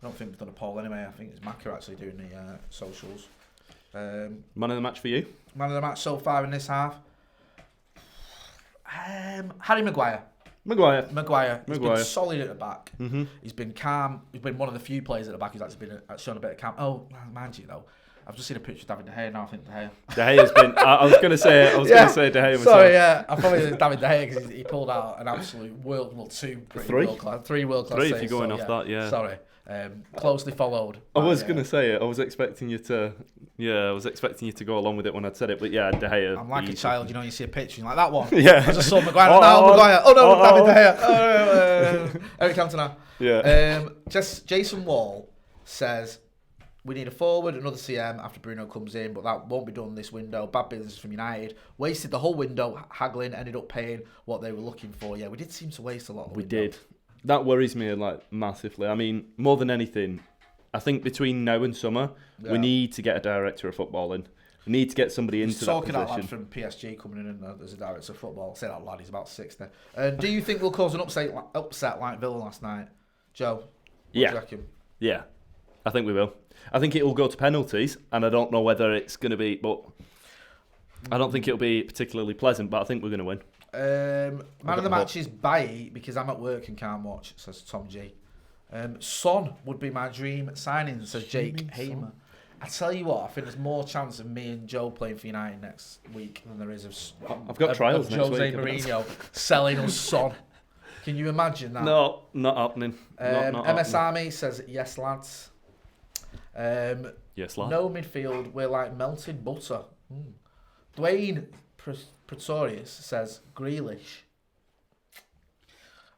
don't think we've done a poll anyway. I think it's Macca actually doing the socials. Man of the match for you? Man of the match so far in this half. Harry Maguire. Maguire. He's been solid at the back. Mm-hmm. He's been calm. He's been one of the few players at the back who's actually been shown a bit of calm. Oh, mind you though. I've just seen a picture of David De Gea now. I think De Gea. De Gea's been. I was going to say. De Gea myself. Sorry, yeah. I probably did David De Gea because he pulled out an absolute three world class. Three if you're going off that, yeah. Sorry. Closely followed. I was going to say it. I was expecting you to. Yeah, I was expecting you to go along with it when I'd said it, but yeah, De Gea. I'm like a child, you know. You see a picture, you're like that one. Yeah. I just saw Maguire. Maguire. Oh no, David De Gea. Eric Cantona. Yeah. Jason Wall says. We need a forward, another CM after Bruno comes in, but that won't be done this window. Bad business from United. Wasted the whole window, haggling, ended up paying what they were looking for. Yeah, we did seem to waste a lot of the window. We did. That worries me massively. I mean, more than anything, I think between now and summer, we need to get a director of football in. We need to get somebody into that position. Talking that lad from PSG coming in as a director of football. Say that lad, he's about 60. Do you think we'll cause an upset like Villa last night? Joe, what do you reckon? Yeah. I think we will. I think it will go to penalties, and I don't know whether it's going to be, but I don't think it'll be particularly pleasant, but I think we're going to win. Man of the match is Bailly because I'm at work and can't watch, says Tom G. Son would be my dream signing, says Jake Hamer. I tell you what, I think there's more chance of me and Joe playing for United next week than there is of I've got trials next Jose week. Mourinho selling us Son. Can you imagine that? No, not happening. Not MS happening. Army says, yes, lads. Yes, lad. No midfield, we're like melted butter. Dwayne Pretorius says, Grealish.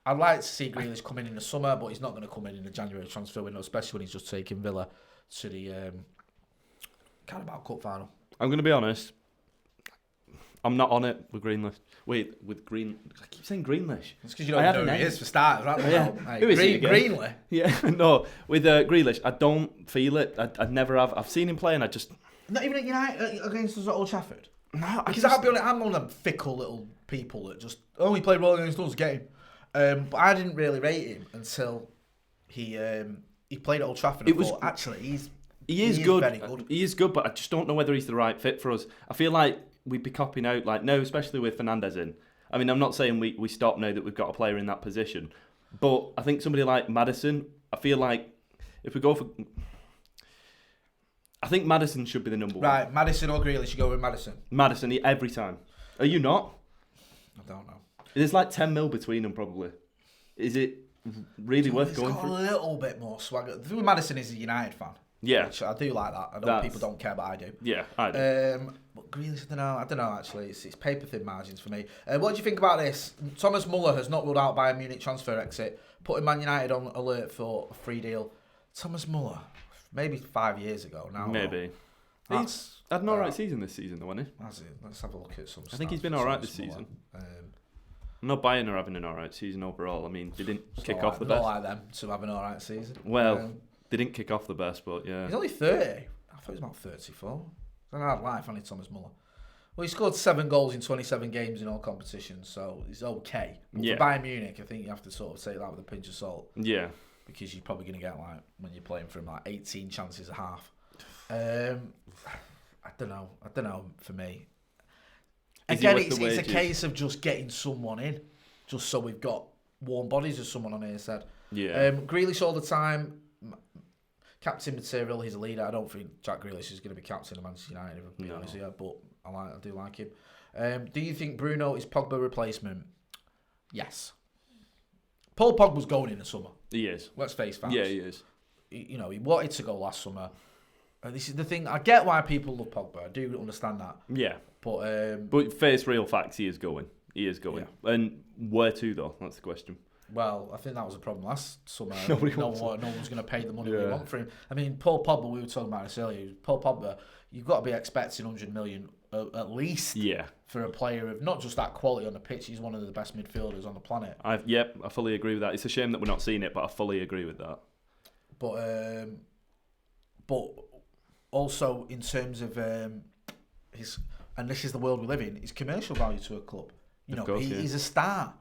I'd like to see Grealish come in the summer, but he's not going to come in the January transfer window, especially when he's just taken Villa to the Carabao Cup final. I'm going to be honest. I'm not on it with Grealish. Wait, with Green... I keep saying Grealish. It's because you don't know who he is for starters, right? Yeah. Who is he again? Greenley. Yeah, no. With Grealish, I don't feel it. I never have. I've seen him play and I just... Not even at United against us at Old Trafford? No, Because I'll be honest, I'm one of them fickle little people that just only played well against us, get him. But I didn't really rate him until he played at Old Trafford. And thought, actually, he is good. Very good. He is good, but I just don't know whether he's the right fit for us. I feel like we'd be copying out, like, no, especially with Fernandes in. I mean, I'm not saying we stop now that we've got a player in that position, but I think somebody like Maddison, I feel like if we go for... I think Maddison should be the number one. Right, Maddison or Grealish, you go with Maddison. Maddison, every time. Are you not? I don't know. There's like 10 mil between them, probably. Is it really worth going for? for? A little bit more swagger. The thing with Maddison is a United fan. Yeah. Which I do like that. I know people don't care, but I do. Yeah, I do. But Grealish, I don't know actually. It's paper thin margins for me. What do you think about this? Thomas Muller has not ruled out Bayern Munich transfer exit, putting Man United on alert for a free deal. Thomas Muller, maybe 5 years ago now. Maybe. He's had an alright season this season, though, hasn't he? Has he? Let's have a look at some. I think he's been alright this season. No, Bayern are having an alright season overall. I mean, they didn't kick off the best. Not like them to have an alright season. Well, they didn't kick off the best, but yeah. He's only 30. I thought he was about 34. It's a hard life, only Thomas Muller. Well, he scored 7 goals in 27 games in all competitions, so he's okay. But for Bayern Munich, I think you have to sort of take that with a pinch of salt. Yeah. Because you're probably going to get, like, when you're playing for him, like 18 chances a half. I don't know for me. Again, it's a case of just getting someone in, just so we've got warm bodies, as someone on here said. Yeah. Grealish all the time, captain material. He's a leader. I don't think Jack Grealish is going to be captain of Manchester United, if I'm being honest here, but I do like him. Do you think Bruno is Pogba replacement? Yes. Paul Pogba's going in the summer. He is. Let's face facts. Yeah, he is. He wanted to go last summer. This is the thing. I get why people love Pogba. I do understand that. Yeah. But face real facts, he is going. He is going. Yeah. And where to, though? That's the question. Well, I think that was a problem last summer. no one's going to pay the money we want for him. I mean, Paul Pogba, we were talking about this earlier. Paul Pogba, you've got to be expecting 100 million at least for a player of not just that quality on the pitch. He's one of the best midfielders on the planet. I fully agree with that. It's a shame that we're not seeing it, but I fully agree with that. But also in terms of his, and this is the world we live in, his commercial value to a club. He's a star.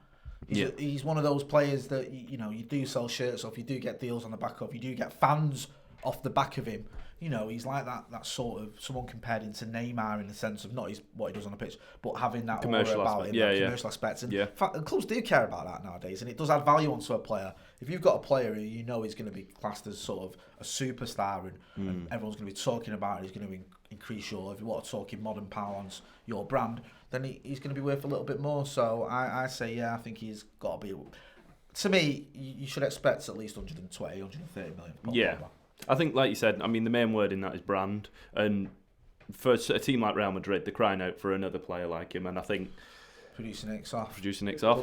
He's one of those players that you do sell shirts off, you do get deals on the back of, you do get fans off the back of him. He's like that sort of someone compared him to Neymar in the sense of not what he does on the pitch, but having that commercial aura about aspect. him, commercial aspects. And clubs do care about that nowadays, and it does add value onto a player. If you've got a player who you know is going to be classed as sort of a superstar and everyone's going to be talking about it, he's going to increase your, if you want to talk in modern parlance, your brand, then he's going to be worth a little bit more. So I say, I think he's got to be... To me, you should expect at least 120, 130 million. Yeah. I think, like you said, I mean, the main word in that is brand. And for a team like Real Madrid, they're crying out for another player like him. And I think... Producing X off,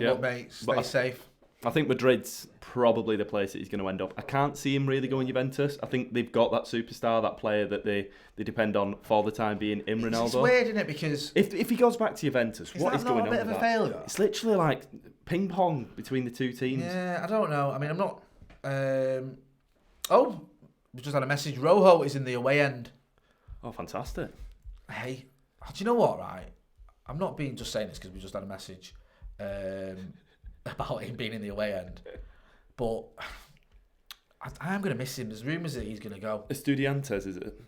yeah. Mate, stay safe. I think Madrid's probably the place that he's going to end up. I can't see him really going Juventus. I think they've got that superstar, that player that they depend on for the time being in Ronaldo. It's weird, isn't it? Because if he goes back to Juventus, what is going on with that? Is that not a bit of a failure? It's literally like ping pong between the two teams. Yeah, I don't know. I mean, I'm not... we just had a message. Rojo is in the away end. Oh, fantastic. Hey, do you know what, right? I'm not just saying this because we just had a message about him being in the away end. But I am going to miss him. There's rumours that he's going to go. Estudiantes, is it?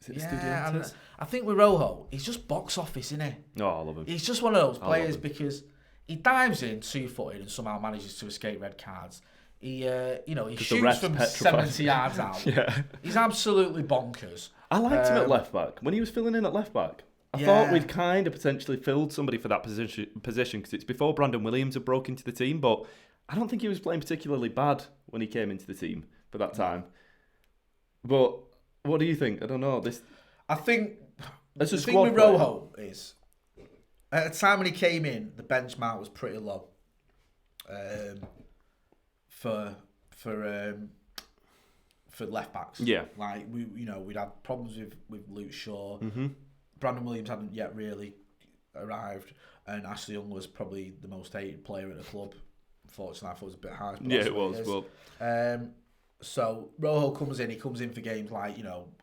Is it Estudiantes? I think with Rojo, he's just box office, isn't he? No, I love him. He's just one of those players because he dives in 2-footed and somehow manages to escape red cards. He shoots from 70 yards out. Yeah. He's absolutely bonkers. I liked him at left back when he was filling in at left back. I thought we'd kind of potentially filled somebody for that position because it's before Brandon Williams had broke into the team, but I don't think he was playing particularly bad when he came into the team for that time. But what do you think? I don't know. I think the thing with Rojo is at the time when he came in, the benchmark was pretty low. For left backs, like we'd had problems with Luke Shaw. Mm-hmm. Brandon Williams hadn't yet really arrived, and Ashley Young was probably the most hated player at the club. Unfortunately, I thought it was a bit harsh. Yeah, it was. But so Rojo comes in. He comes in for games like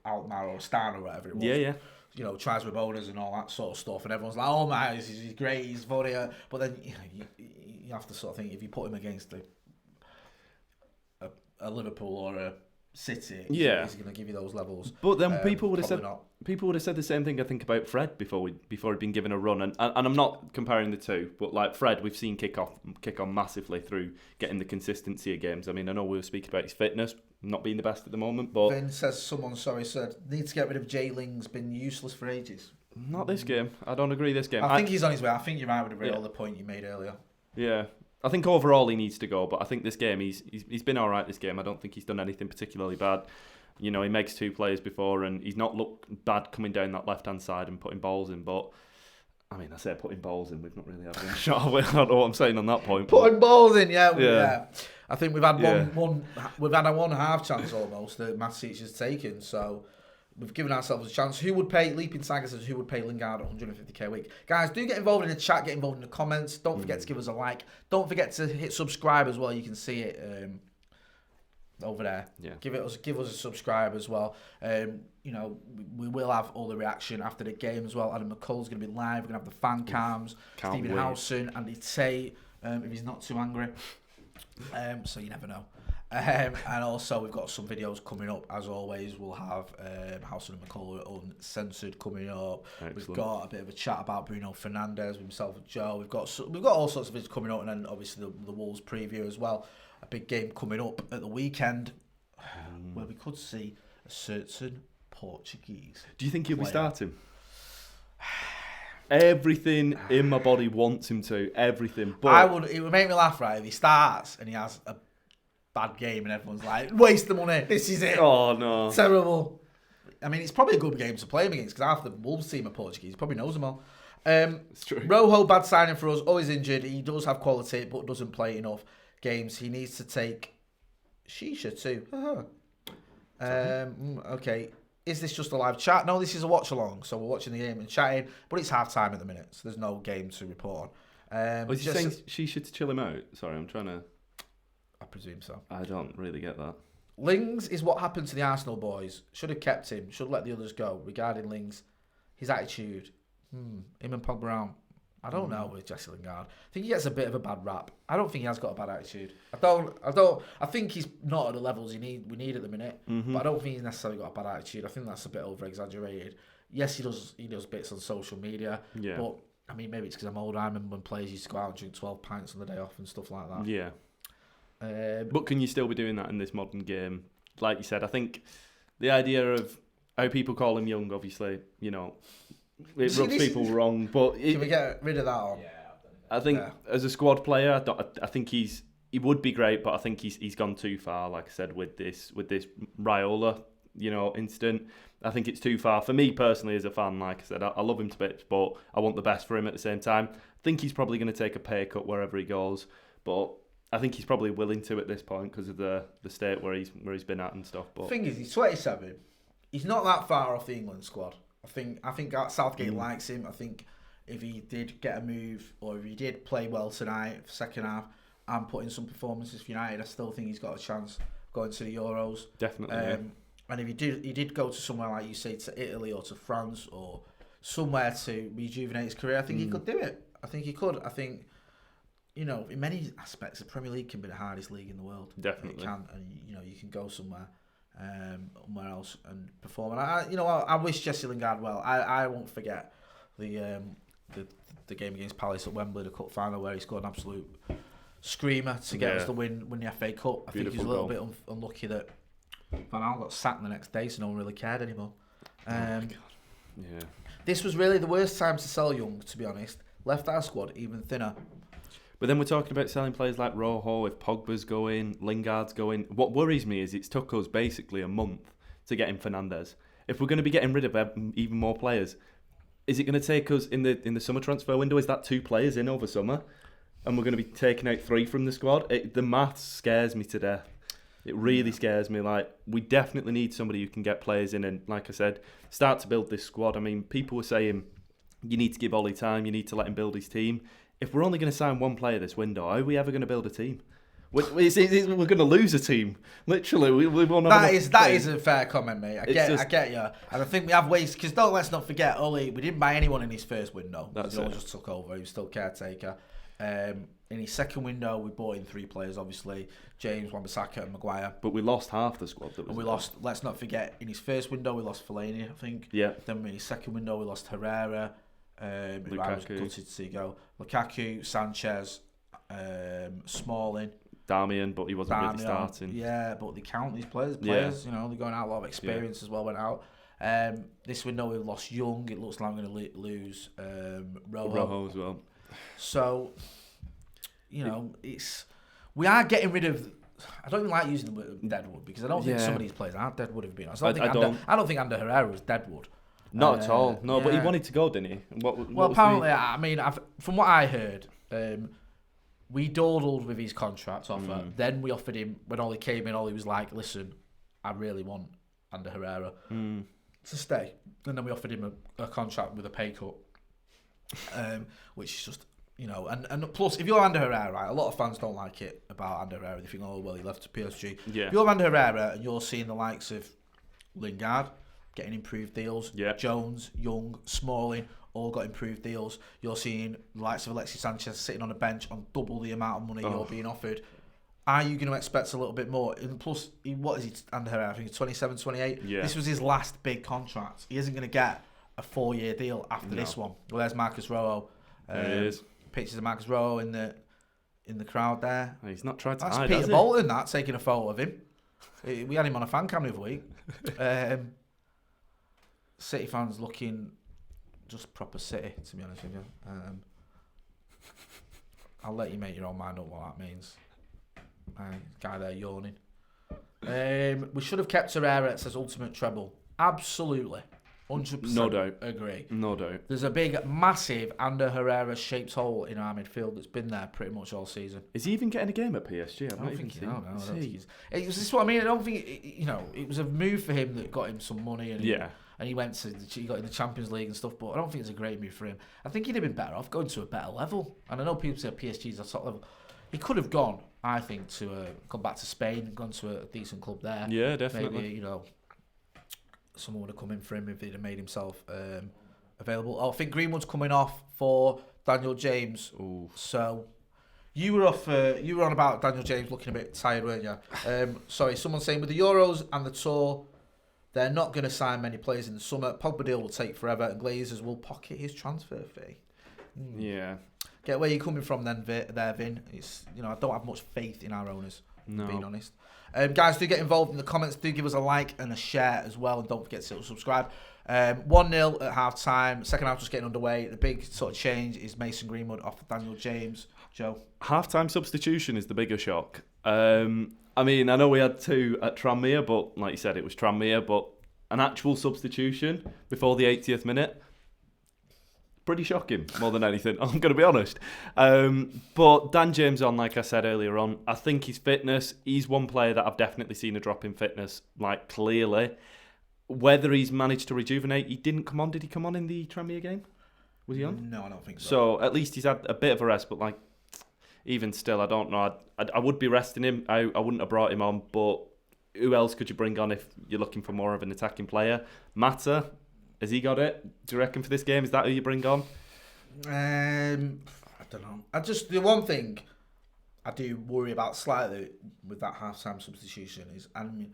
Alkmaar or Astana or whatever it was. Yeah. Tries with bonus and all that sort of stuff, and everyone's like, "Oh my, he's great, he's funny." But then you have to sort of think if you put him against a Liverpool or a City, he's going to give you those levels. But then people would have said the same thing. I think about Fred before he'd been given a run, and I'm not comparing the two, but like Fred, we've seen kick on massively through getting the consistency of games. I mean, I know we were speaking about his fitness not being the best at the moment, but Vin says need to get rid of Jay Ling's been useless for ages. Not this game. I don't agree. This game. I think he's on his way. I think you're right with the point you made earlier. Yeah. I think overall he needs to go, but I think this game he's been all right. This game, I don't think he's done anything particularly bad. He makes 2 players before, and he's not looked bad coming down that left hand side and putting balls in. But I mean, I say putting balls in, we've not really had a shot. I don't know what I'm saying on that point. Putting balls in, yeah. I think we've had we've had a 1.5 chance almost that Matic has taken. So we've given ourselves a chance. Who would pay, Leaping Tiger says, who would pay Lingard 150k a week? Guys, do get involved in the chat, get involved in the comments. Don't forget to give us a like. Don't forget to hit subscribe as well. You can see it over there. Yeah. Give us a subscribe as well. We will have all the reaction after the game as well. Adam McCull's going to be live. We're going to have the fan cams. Stephen Howson, Andy Tate, if he's not too angry. So you never know. And also we've got some videos coming up. As always, we'll have Howson and McCull uncensored coming up. Excellent. We've got a bit of a chat about Bruno Fernandes with himself and Joe. We've got all sorts of videos coming up, and then obviously the Wolves preview as well. A big game coming up at the weekend where we could see a certain Portuguese. Do you think he'll be starting? Everything in my body wants him to. Everything. But it would make me laugh, right, if he starts and he has a bad game and everyone's like, waste the money, this is it. Oh no, terrible. I mean, it's probably a good game to play him against because half the Wolves team are Portuguese. He probably knows them all. It's true. Rojo, bad signing for us, always injured. He does have quality but doesn't play enough games. He needs to take Shisha too. Okay, is this just a live chat? No, this is a watch along, so we're watching the game and chatting, but it's half time at the minute, so there's no game to report on. Was he saying Shisha to chill him out? Sorry, I'm trying to... I presume so. I don't really get that. Lings is what happened to the Arsenal boys. Should have kept him. Should let the others go. Regarding Lings, his attitude. Him and Pog Brown. I don't know with Jesse Lingard. I think he gets a bit of a bad rap. I don't think he has got a bad attitude. I think he's not at the levels we need at the minute. Mm-hmm. But I don't think he's necessarily got a bad attitude. I think that's a bit over exaggerated. Yes, he does bits on social media. Yeah. But I mean, maybe it's because I'm older. I remember when players used to go out and drink 12 pints on the day off and stuff like that. Yeah. But can you still be doing that in this modern game? Like you said, I think the idea of how people call him young, obviously, it rubs people wrong. But can we get rid of that on? Yeah, I think as a squad player, I think he would be great, but I think he's gone too far. Like I said, with this Raiola, incident, I think it's too far for me personally as a fan. Like I said, I love him to bits, but I want the best for him at the same time. I think he's probably going to take a pay cut wherever he goes, but I think he's probably willing to at this point because of the state where he's been at and stuff. But the thing is, he's 27. He's not that far off the England squad. I think Southgate likes him. I think if he did get a move or if he did play well tonight, second half, and put in some performances for United, I still think he's got a chance going to the Euros. Definitely. And if he did go to somewhere like you say to Italy or to France or somewhere to rejuvenate his career, I think he could do it. I think he could. I think in many aspects, the Premier League can be the hardest league in the world. Definitely. It can, and you can go somewhere else and perform. And I wish Jesse Lingard well. I won't forget the game against Palace at Wembley, the cup final, where he scored an absolute screamer to get us the win the FA Cup. I think he was a little bit unlucky that Van Gaal got sacked the next day, so no one really cared anymore. This was really the worst time to sell Young, to be honest. Left our squad even thinner. But then we're talking about selling players like Rojo, if Pogba's going, Lingard's going. What worries me is it's took us basically a month to get in Fernandes. If we're going to be getting rid of even more players, is it going to take us in the summer transfer window? Is that 2 players in over summer? And we're going to be taking out 3 from the squad? The maths scares me to death. It really scares me. Like, we definitely need somebody who can get players in and, like I said, start to build this squad. I mean, people were saying you need to give Ollie time, you need to let him build his team. If we're only going to sign 1 player this window, how are we ever going to build a team? We're going to lose a team. Literally, we won't have that is a fair comment, mate. I get you, and I think we have ways because let's not forget, Ollie. We didn't buy anyone in his first window. He just took over. He was still caretaker. In his second window, we bought in 3 players, obviously James, Wan-Bissaka, and Maguire. But we lost half the squad. And we lost. Let's not forget, in his first window, we lost Fellaini, I think. Yeah. Then in his second window, we lost Herrera. Who I was gutted to see go. Lukaku, Sanchez, Smalling, Darmian, but he wasn't really starting. Yeah, but they count these players. They're going out a lot of experience as well. Went out. This window we lost Young. It looks like we're going to lose Rojo as well. So, we are getting rid of. I don't even like using the word deadwood because I don't think some of these players are deadwood. Have been. I don't think Ander Herrera was deadwood. Not at all. No, but he wanted to go, didn't he? What apparently, from what I heard, we dawdled with his contract offer. Then we offered him, when Ollie came in, Ollie was like, listen, I really want Ander Herrera to stay. And then we offered him a contract with a pay cut, which is just, and plus, if you're Ander Herrera, right, a lot of fans don't like it about Ander Herrera. They think, oh, well, he left to PSG. Yeah. If you're Ander Herrera and you're seeing the likes of Lingard getting improved deals, Jones, Young, Smalling, all got improved deals. You're seeing the likes of Alexis Sanchez sitting on a bench on double the amount of money you're being offered. Are you going to expect a little bit more? And plus, what is he under Herrera? I think he's 27, 28. Yeah. This was his last big contract. He isn't going to get a 4-year deal after this one. Well, there's Marcus Rojo. There he is. Pictures of Marcus Rojo in the crowd there. He's not tried to That's hide, Peter Bolton, taking a photo of him. We had him on a Fancam the other week. City fans looking just proper City, to be honest with you. I'll let you make your own mind up what that means. Guy there yawning. We should have kept Herrera. It says ultimate treble. Absolutely. 100% no doubt. Agree. No doubt. There's a big, massive Ander Herrera shaped hole in our midfield that's been there pretty much all season. Is he even getting a game at PSG? I don't think he's. This is what I mean. I don't think it was a move for him that got him some money and he got in the Champions League and stuff. But I don't think it's a great move for him. I think he'd have been better off going to a better level. And I know people say PSG's a top level. He could have gone, I think, gone back to Spain and gone to a decent club there. Yeah, definitely. Maybe someone would have come in for him if he'd have made himself available. I think Greenwood's coming off for Daniel James. Ooh. So you were off. You were on about Daniel James looking a bit tired, weren't you? Sorry, someone saying with the Euros and the Tour, they're not going to sign many players in the summer. Pogba deal will take forever, and Glazers will pocket his transfer fee. Yeah. Get where you're coming from, then, Vin. It's I don't have much faith in our owners. No. Being honest. Guys, do get involved in the comments. Do give us a like and a share as well. And don't forget to subscribe. 1-0 at half time. Second half just getting underway. The big sort of change is Mason Greenwood off Daniel James. Joe? Half-time substitution is the bigger shock. I know we had 2 at Tranmere, but like you said, it was Tranmere. But an actual substitution before the 80th minute, pretty shocking, more than anything. I'm going to be honest. But Dan James on, like I said earlier on, I think his fitness, he's one player that I've definitely seen a drop in fitness, like clearly. Whether he's managed to rejuvenate, he didn't come on. Did he come on in the Tranmere game? Was he on? No, I don't think so. So at least he's had a bit of a rest, but like, even still, I don't know. I would be resting him. I wouldn't have brought him on, but who else could you bring on if you're looking for more of an attacking player? Mata, has he got it? Do you reckon for this game? Is that who you bring on? I don't know. The one thing I do worry about slightly with that half-time substitution is, and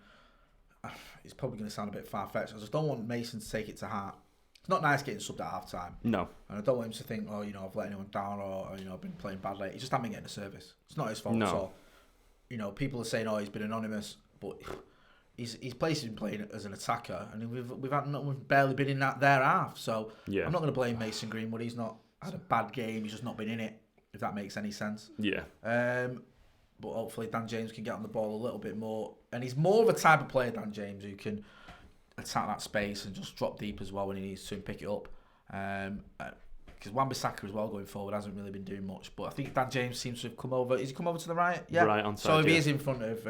it's probably going to sound a bit far-fetched, I just don't want Mason to take it to heart. It's not nice getting subbed at half-time. No. And I don't want him to think, I've let anyone down or I've been playing badly. He just hasn't been getting a service. It's not his fault at all. People are saying, he's been anonymous, but he's been playing as an attacker, and we've barely been in their half. So I'm not going to blame Mason Greenwood. He's not had a bad game. He's just not been in it, if that makes any sense. Yeah. But hopefully Dan James can get on the ball a little bit more. And he's more of a type of player, Dan James, who can attack that space and just drop deep as well when he needs to and pick it up. Because Wan-Bissaka as well going forward hasn't really been doing much. But I think Dan James seems to have come over. Has he come over to the right? Yeah. Right on side, so if he is in front of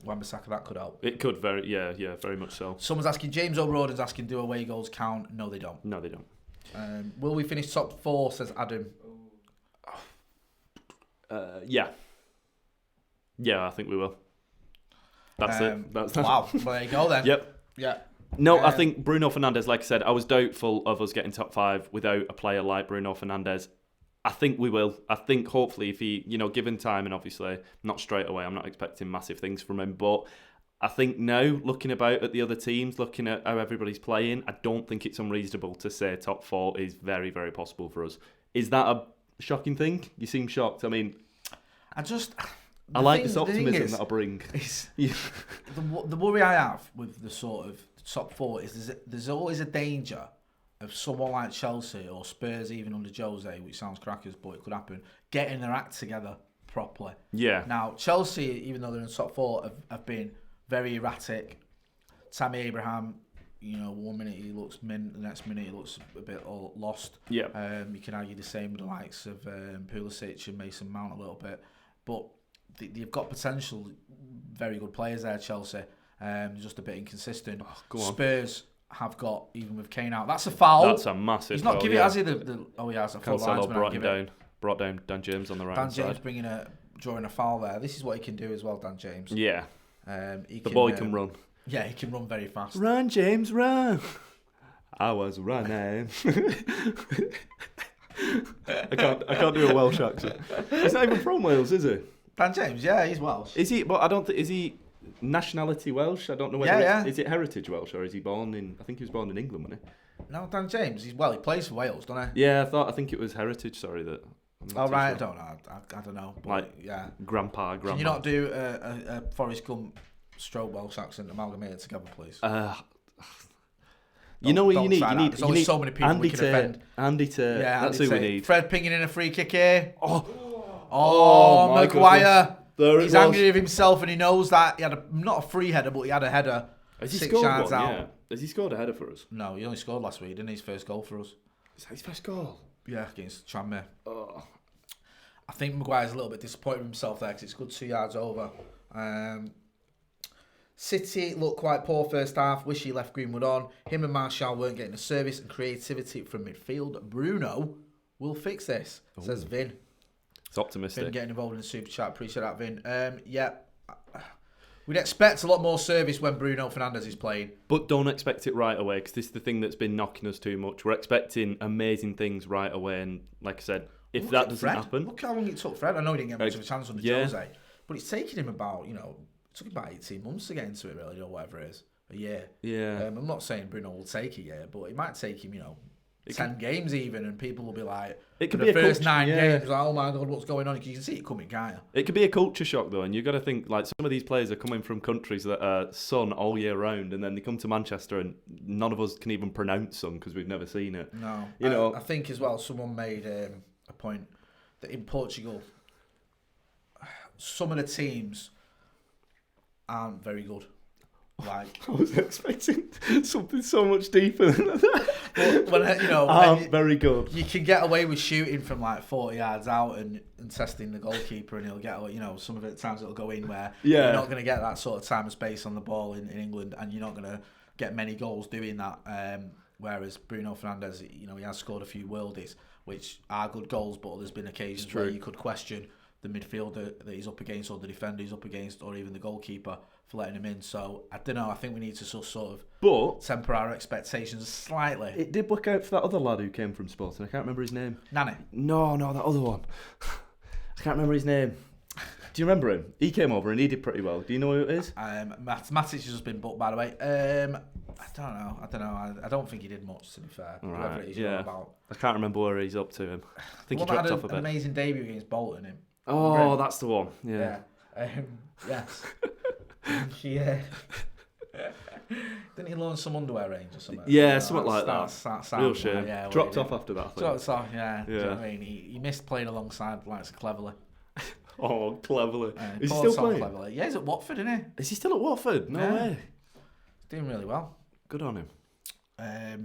Wan-Bissaka, that could help. It could very much so. Someone's asking, James O'Roden's asking, do away goals count? No, they don't. No, they don't. Will we finish top 4, says Adam? Yeah. Yeah, I think we will. That's it. That's wow. Well, there you go then. Yep. Yeah. No, I think Bruno Fernandes, like I said, I was doubtful of us getting top 5 without a player like Bruno Fernandes. I think we will. I think hopefully if he, given time, and obviously not straight away, I'm not expecting massive things from him, but I think now, looking about at the other teams, looking at how everybody's playing, I don't think it's unreasonable to say top 4 is very, very possible for us. Is that a shocking thing? You seem shocked. I mean, I like this optimism that I bring. The worry I have with the sort of top 4 is there's always a danger of someone like Chelsea or Spurs, even under Jose, which sounds crackers, but it could happen, getting their act together properly. Yeah. Now, Chelsea, even though they're in top 4, have been very erratic. Tammy Abraham, 1 minute he looks mint, the next minute he looks a bit lost. Yeah. You can argue the same with the likes of Pulisic and Mason Mount a little bit, but they've got potential, very good players there, Chelsea. Just a bit inconsistent. Spurs have got, even with Kane out, that's a foul. That's a massive He's not foul, giving it, has he? He has. A full Cancelo brought down Dan James on the right Dan side. James drawing a foul there. This is what he can do as well, Dan James. Yeah. The boy can run. Yeah, he can run very fast. Run, James, run. I was running. I can't do a Welsh accent. He's not even from Wales, is he? Dan James, yeah, he's Welsh. Is he? But I don't think. Is he nationality Welsh? I don't know whether. Yeah. Is it heritage Welsh or is he born in? I think he was born in England, wasn't he? No, Dan James. He plays for Wales, doesn't he? Yeah, I think it was heritage. Sorry, that. Oh right, sure. I don't know. But, yeah. Grandpa. Can you not do a Forrest Gump stroke Welsh accent amalgamated together, please? You know what you need? There's only so many people we can offend. Andy Tate. Yeah, that's who we need. Fred pinging in a free kick here. Oh, Maguire. He's angry with himself and he knows that he had not a free header, but he had a header. Has he scored one? Yeah. Has he scored a header for us? No, he only scored last week, didn't he? His first goal for us. Is that his first goal? Yeah, against Tranmere. Oh. I think Maguire's a little bit disappointed with himself there because it's good 2 yards over. City looked quite poor first half. Wish he left Greenwood on. Him and Martial weren't getting the service and creativity from midfield. Bruno will fix this, says Vin. It's optimistic. Vin getting involved in the super chat. Appreciate that, Vin. Yeah. We'd expect a lot more service when Bruno Fernandes is playing. But don't expect it right away because this is the thing that's been knocking us too much. We're expecting amazing things right away. And like I said, if that doesn't happen... Look how long it took Fred. I know he didn't get much of a chance under Jose. But it's taken him about, it took him about 18 months to get into it, really, or whatever it is. A year. Yeah. I'm not saying Bruno will take a year, but it might take him, 10 games even, and people will be like, it could be the first 9 games, like, oh my God, what's going on? You can see it coming, can't you? It could be a culture shock, though, and you've got to think, like, some of these players are coming from countries that are sun all year round, and then they come to Manchester, and none of us can even pronounce sun because we've never seen it. No. I think as well, someone made a point that in Portugal, some of the teams aren't very good. Like, I was expecting something so much deeper than that. But when, very good. You can get away with shooting from like 40 yards out and testing the goalkeeper, and he'll get, some of it times it'll go in where you're not going to get that sort of time and space on the ball in England, and you're not going to get many goals doing that. Whereas Bruno Fernandes, he has scored a few worldies, which are good goals, but there's been occasions where you could question the midfielder that he's up against, or the defender he's up against, or even the goalkeeper for letting him in. So I don't know. I think we need to sort of temper our expectations slightly. It did work out for that other lad who came from Sporting. I can't remember his name. Nani? No, that other one. I can't remember his name. Do you remember him? He came over and he did pretty well. Do you know who it is? Matic has just been booked, by the way. I don't know. I don't think he did much, to be fair. Right, whoever it is you're about. I can't remember where he's up to him. I think he The one dropped that off a had bit. an amazing debut against Bolton. Him. Oh, that's the one. Yeah. Yes. Didn't he launch some underwear range or something? Yeah, something like that. Real shame. Yeah, dropped off after that, I think. Dropped off, yeah. Do you know what I mean? He missed playing alongside likes of Cleverley. Oh, Cleverley. Is he Paul still playing? Cleverley. Yeah, he's at Watford, isn't he? Is he still at Watford? No way. He's doing really well. Good on him.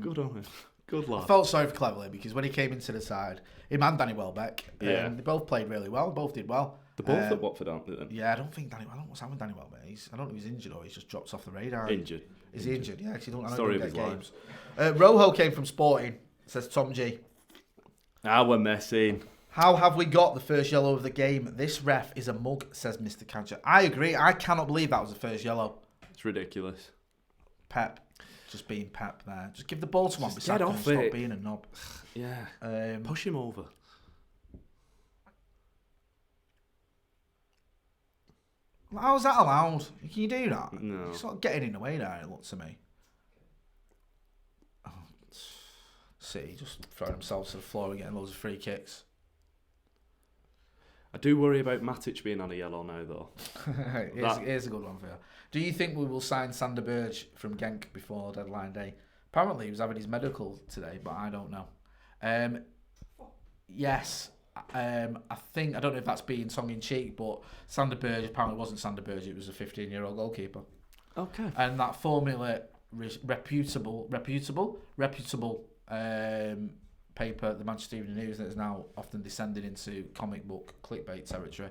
Good on him. Good lad. I felt sorry for Cleverley because when he came into the side, him and Danny Welbeck, they both played really well. Both did well. They're both at Watford, aren't they? Then? Yeah, I don't know what's happened with Danny Welbeck. I don't know if he's injured or he's just dropped off the radar. Injured. Is he injured? Yeah, because I Story don't of get his games. Rojo came from Sporting, says Tom G. We're messing. How have we got the first yellow of the game? This ref is a mug, says Mr. Cancher. I agree. I cannot believe that was the first yellow. It's ridiculous. Pep. Just being Pep there. Just give the ball to one. Get off Stop it. being a knob. Yeah. Push him over. How is that allowed? Can you do that? No. You're sort of getting in the way there, it looks to me. City just throwing themselves to the floor and getting loads of free kicks. I do worry about Matic being on a yellow now, though. Here's a good one for you. Do you think we will sign Sander Berge from Genk before deadline day? Apparently he was having his medical today, but I don't know. Yes. I don't know if that's being tongue-in-cheek, but Sander Berge apparently wasn't Sander Berge, it was a 15-year-old goalkeeper. Okay. And that formula, reputable paper, the Manchester Evening News, that is now often descended into comic book clickbait territory,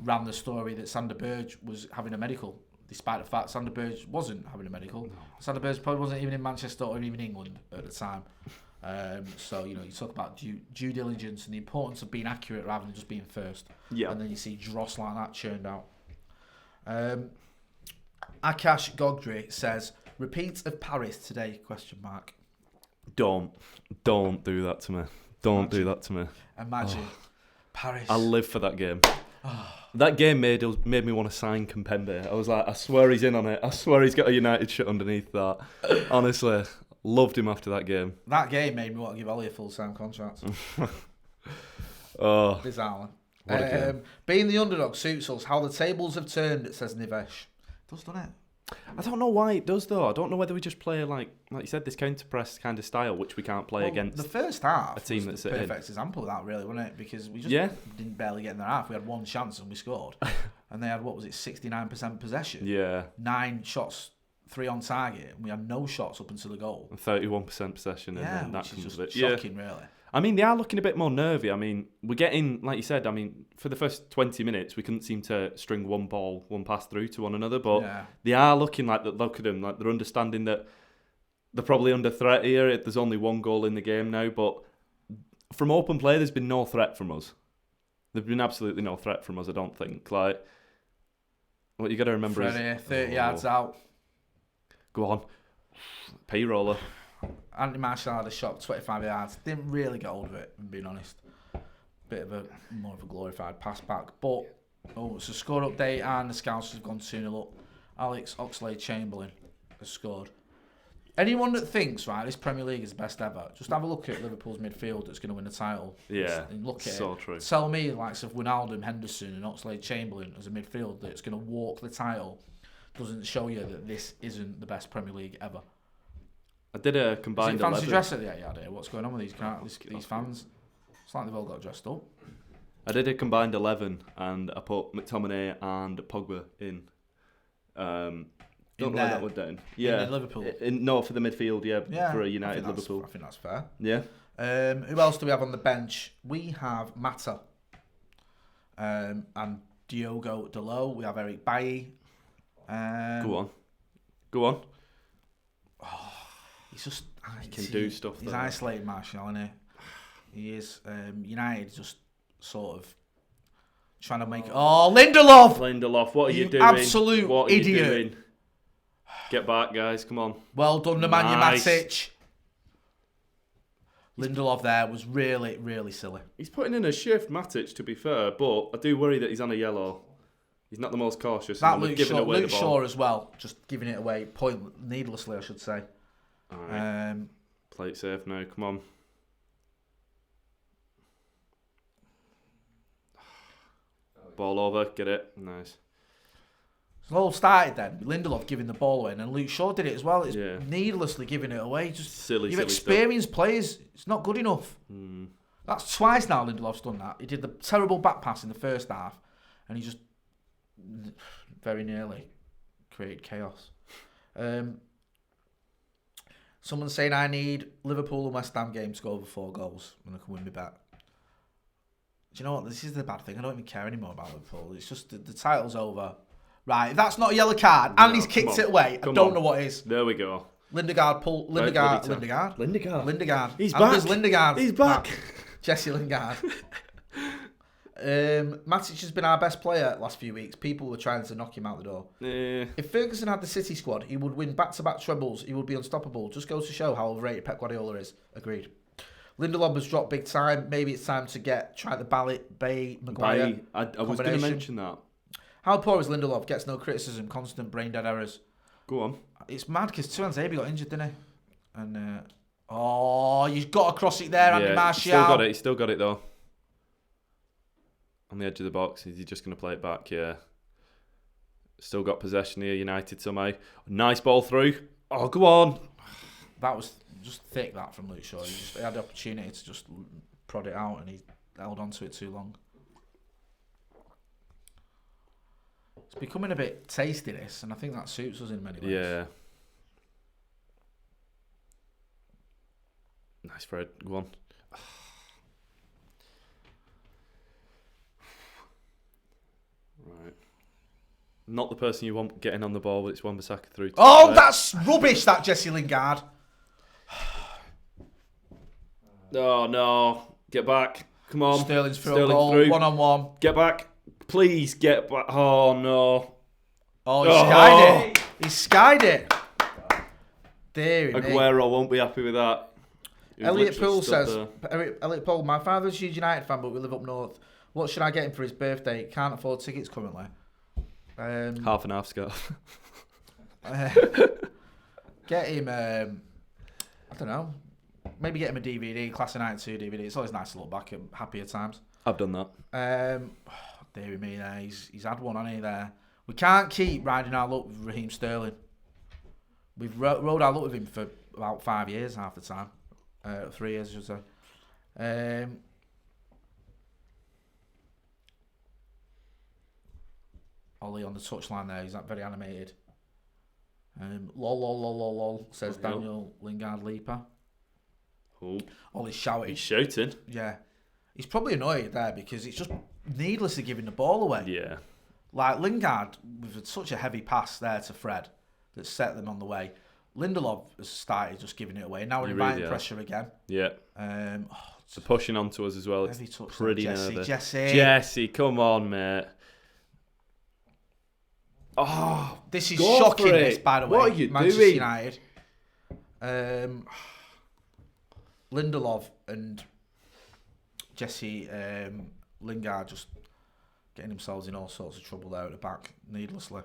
ran the story that Sander Berge was having a medical, despite the fact Sander Berge wasn't having a medical. No. Sander Berge probably wasn't even in Manchester or even England at the time. So, you talk about due diligence and the importance of being accurate rather than just being first. Yeah. And then you see dross like that churned out. Akash Gogdri says, repeat of Paris today, ? Don't do that to me. Don't do that to me. Imagine. Paris. I live for that game. That game made me want to sign Kimpembe. I was like, I swear he's in on it. I swear he's got a United shirt underneath that. Honestly, loved him after that game. That game made me want to give Ollie a full-time contract. Bizarre. Being the underdog suits us. How the tables have turned, says Nivesh. It does, doesn't it? I don't know why it does, though. I don't know whether we just play, like you said, this counter-press kind of style, which we can't play against the first half a team was the perfect example of that, really, wasn't it? Because we just didn't barely get in their half. We had one chance and we scored. And they had, 69% possession? Yeah. 9 shots, 3 on target. And we had no shots up until the goal. 31% possession. And then that which is comes just shocking, really. I mean, they are looking a bit more nervy. I mean, we're getting, like you said, for the first 20 minutes, we couldn't seem to string one pass through to one another. But they are looking like that. Look at them, like they're understanding that they're probably under threat here. There's only 1 goal in the game now, but from open play, there's been no threat from us. There's been absolutely no threat from us, I don't think. Like, what you got to remember is 30 yards out. Go on, P-roller. Anthony Martial had a shot 25 yards. Didn't really get hold of it, if I'm being honest. More of a glorified pass back. But, it's a score update and the Scouts have gone 2-0 up. Alex Oxlade-Chamberlain has scored. Anyone that thinks, this Premier League is the best ever, just have a look at Liverpool's midfield that's going to win the title. Yeah, and look at so it. True. Tell me the likes of Wijnaldum, Henderson and Oxlade-Chamberlain as a midfield that's going to walk the title doesn't show you that this isn't the best Premier League ever. I did a combined 11. Fancy dress at the Etihad here? What's going on with these fans? It's like they've all got dressed up. I did a combined 11 and I put McTominay and Pogba in. Don't know why that would down. Yeah. In Liverpool? No, for the midfield, for a United Liverpool. I think that's fair. Yeah. Who else do we have on the bench? We have Mata and Diogo Dalot. We have Eric Bailly. Go on. He's just... He can do stuff. He's isolated, Martial, isn't he? He is. United just sort of Trying to make... Oh, Lindelof! Lindelof, what are you doing? Absolute what are idiot. You doing? Get back, guys. Come on. Well done, Nemanja Nice. Matic. Lindelof there was really, really silly. He's putting in a shift, Matic, to be fair, but I do worry that he's on a yellow. He's not the most cautious. That Luke Shaw as well, just giving it away needlessly, I should say. All right. Um, Play it safe now. Come on. Ball over. Get it. Nice. So it all started then. Lindelof giving the ball away, and then Luke Shaw did it as well. It's Yeah. needlessly giving it away. Just Silly you've experienced players. It's not good enough. That's twice now Lindelof's done that. He did the terrible back pass in the first half, and he just very nearly created chaos. Someone's saying I need Liverpool and West Ham game to go over 4 goals and I can win me bet. Do you know what? This is the bad thing. I don't even care anymore about Liverpool. It's just the title's over. Right, if that's not a yellow card, and he's kicked it away, I don't know what is. There we go. Lindegaard. He's Anders back. Lindegaard. He's back. Jesse Lingard. Matic has been our best player last few weeks. People were trying to knock him out the door. If Ferguson had the City squad, he would win back-to-back trebles. He would be unstoppable. Just goes to show how overrated Pep Guardiola is. Agreed. Lindelof has dropped big time. Maybe it's time to try the Bay Maguire. I was going to mention that. How poor is Lindelof? Gets no criticism. Constant brain dead errors. Go on. It's mad because Tuanzebe got injured, didn't he? And you've got to cross it there, Andy Martial. He still got it though. On the edge of the box, is he just going to play it back? Yeah. Still got possession here, United somehow. Nice ball through. Oh, go on. That was just thick, that from Luke Shaw. He had the opportunity to just prod it out and he held on to it too long. It's becoming a bit tasty, this, and I think that suits us in many ways. Yeah. Nice, Fred. Go on. Right. Not the person you want getting on the ball, but it's Wan-Bissaka through. Oh, that's rubbish, that Jesse Lingard. Oh, no. Get back. Come on. Sterling's through a goal, 1-on-1. Get back. Please get back. Oh, no. Oh, he skied it. He skied it. Dear Aguero won't be happy with that. Elliot Poole says, Elliot Poole, my father's a huge United fan, but we live up north. What should I get him for his birthday? Can't afford tickets currently. Half and half scarf. Get him, I don't know, maybe get him a DVD, Class of 92 DVD. It's always nice to look back at happier times. I've done that. Dear me, there. He's had one, hasn't he, there? We can't keep riding our luck with Raheem Sterling. We've rode our luck with him for about 5 years, half the time. 3 years, I should say. Ollie on the touchline there, he's very animated. Lol, says Daniel Lingard Leaper. Ollie's shouting. He's shouting. Yeah. He's probably annoyed there because it's just needlessly giving the ball away. Yeah. Like Lingard, with such a heavy pass there to Fred that set them on the way. Lindelof has started just giving it away. Now we're inviting pressure again. Yeah. They're pushing onto us as well. It's pretty nervous. Jesse, come on, mate. Oh, this is shocking, this, by the way. What are you Manchester doing? United. Lindelof and Jesse Lingard just getting themselves in all sorts of trouble there at the back, needlessly.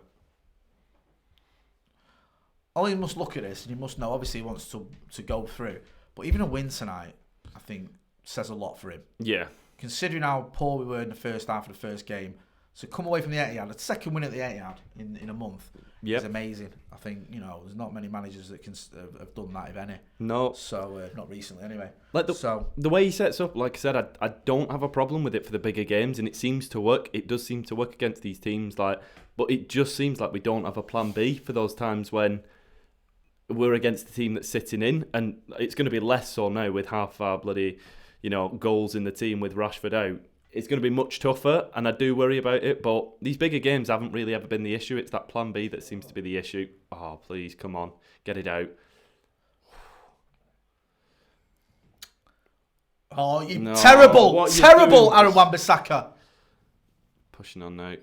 Ollie must look at this and he must know, obviously he wants to go through, but even a win tonight, I think, says a lot for him. Yeah. Considering how poor we were in the first half of the first game, so come away from the Etihad, a second win at the Etihad in a month is amazing. I think, there's not many managers that can have done that, if any. No. So, not recently anyway. Like the way he sets up, like I said, I don't have a problem with it for the bigger games, and it seems to work. It does seem to work against these teams, but it just seems like we don't have a plan B for those times when we're against the team that's sitting in, and it's going to be less so now with half our bloody, goals in the team with Rashford out. It's going to be much tougher, and I do worry about it, but these bigger games haven't really ever been the issue. It's that plan B that seems to be the issue. Oh, please, come on, get it out. Oh, terrible, Aaron Wan-Bissaka. Pushing on now.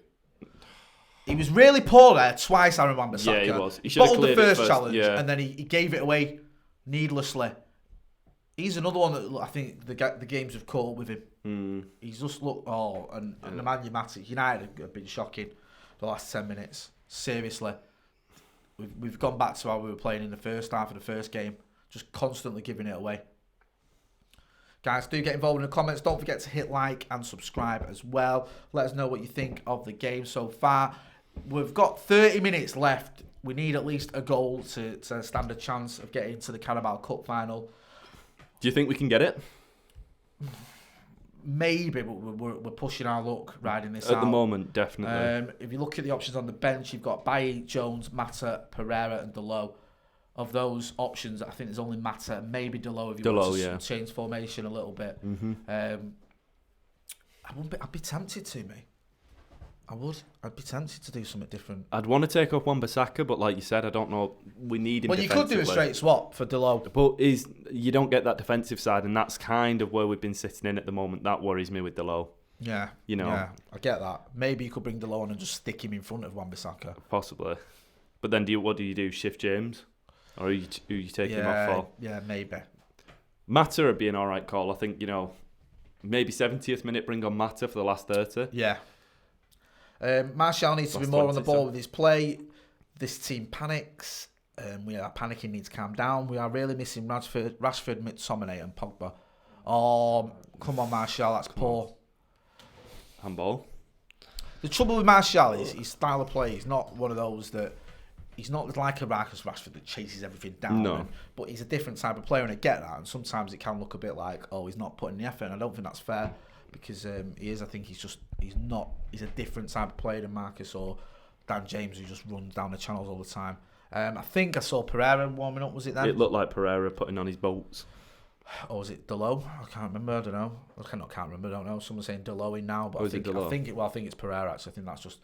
He was really poor there twice, Aaron Wan-Bissaka. Yeah, he was. He should have bottled the cleared it first challenge, yeah. and then he gave it away needlessly. He's another one that I think the games have caught up with him. He's just looked... and Nemanja Matic, United have been shocking the last 10 minutes. Seriously. We've gone back to how we were playing in the first half of the first game. Just constantly giving it away. Guys, do get involved in the comments. Don't forget to hit like and subscribe as well. Let us know what you think of the game so far. We've got 30 minutes left. We need at least a goal to stand a chance of getting to the Carabao Cup final. Do you think we can get it? Maybe, but we're pushing our luck riding this out. At the moment, definitely. If you look at the options on the bench, you've got Bailly, Jones, Mata, Pereira and Delo. Of those options, I think there's only Mata and maybe Delo if you want to change formation a little bit. I'd be tempted to, mate. I would. I'd be tempted to do something different. I'd want to take up Wan-Bissaka, but like you said, I don't know. We need him. Well, you could do a straight swap for Delo. But you don't get that defensive side, and that's kind of where we've been sitting in at the moment. That worries me with Delo. Yeah. Yeah, I get that. Maybe you could bring Delo on and just stick him in front of Wan-Bissaka. Possibly. But then what do you do? Shift James? Or who you taking him off for? Yeah, maybe. Mata would be an alright call. I think, maybe 70th minute, bring on Mata for the last 30. Yeah. Martial needs to be more on the ball with his play. This team panics. We are panicking, needs to calm down. We are really missing Rashford, McTominay and Pogba. Oh, come on, Martial, that's poor. Handball. The trouble with Martial is his style of play. He's not one of those that... He's not like a Marcus Rashford that chases everything down. No. But he's a different type of player, and I get that. And sometimes it can look a bit like, he's not putting the effort in. I don't think that's fair because he is. I think he's a different type of player than Marcus or Dan James, who just runs down the channels all the time. I think I saw Pereira warming up, was it then? It looked like Pereira putting on his bolts. Or was it Delo? I can't remember. I don't know. I can't remember. I don't know. Someone's saying Delo in now, but I think it's Pereira. Actually, I think that's just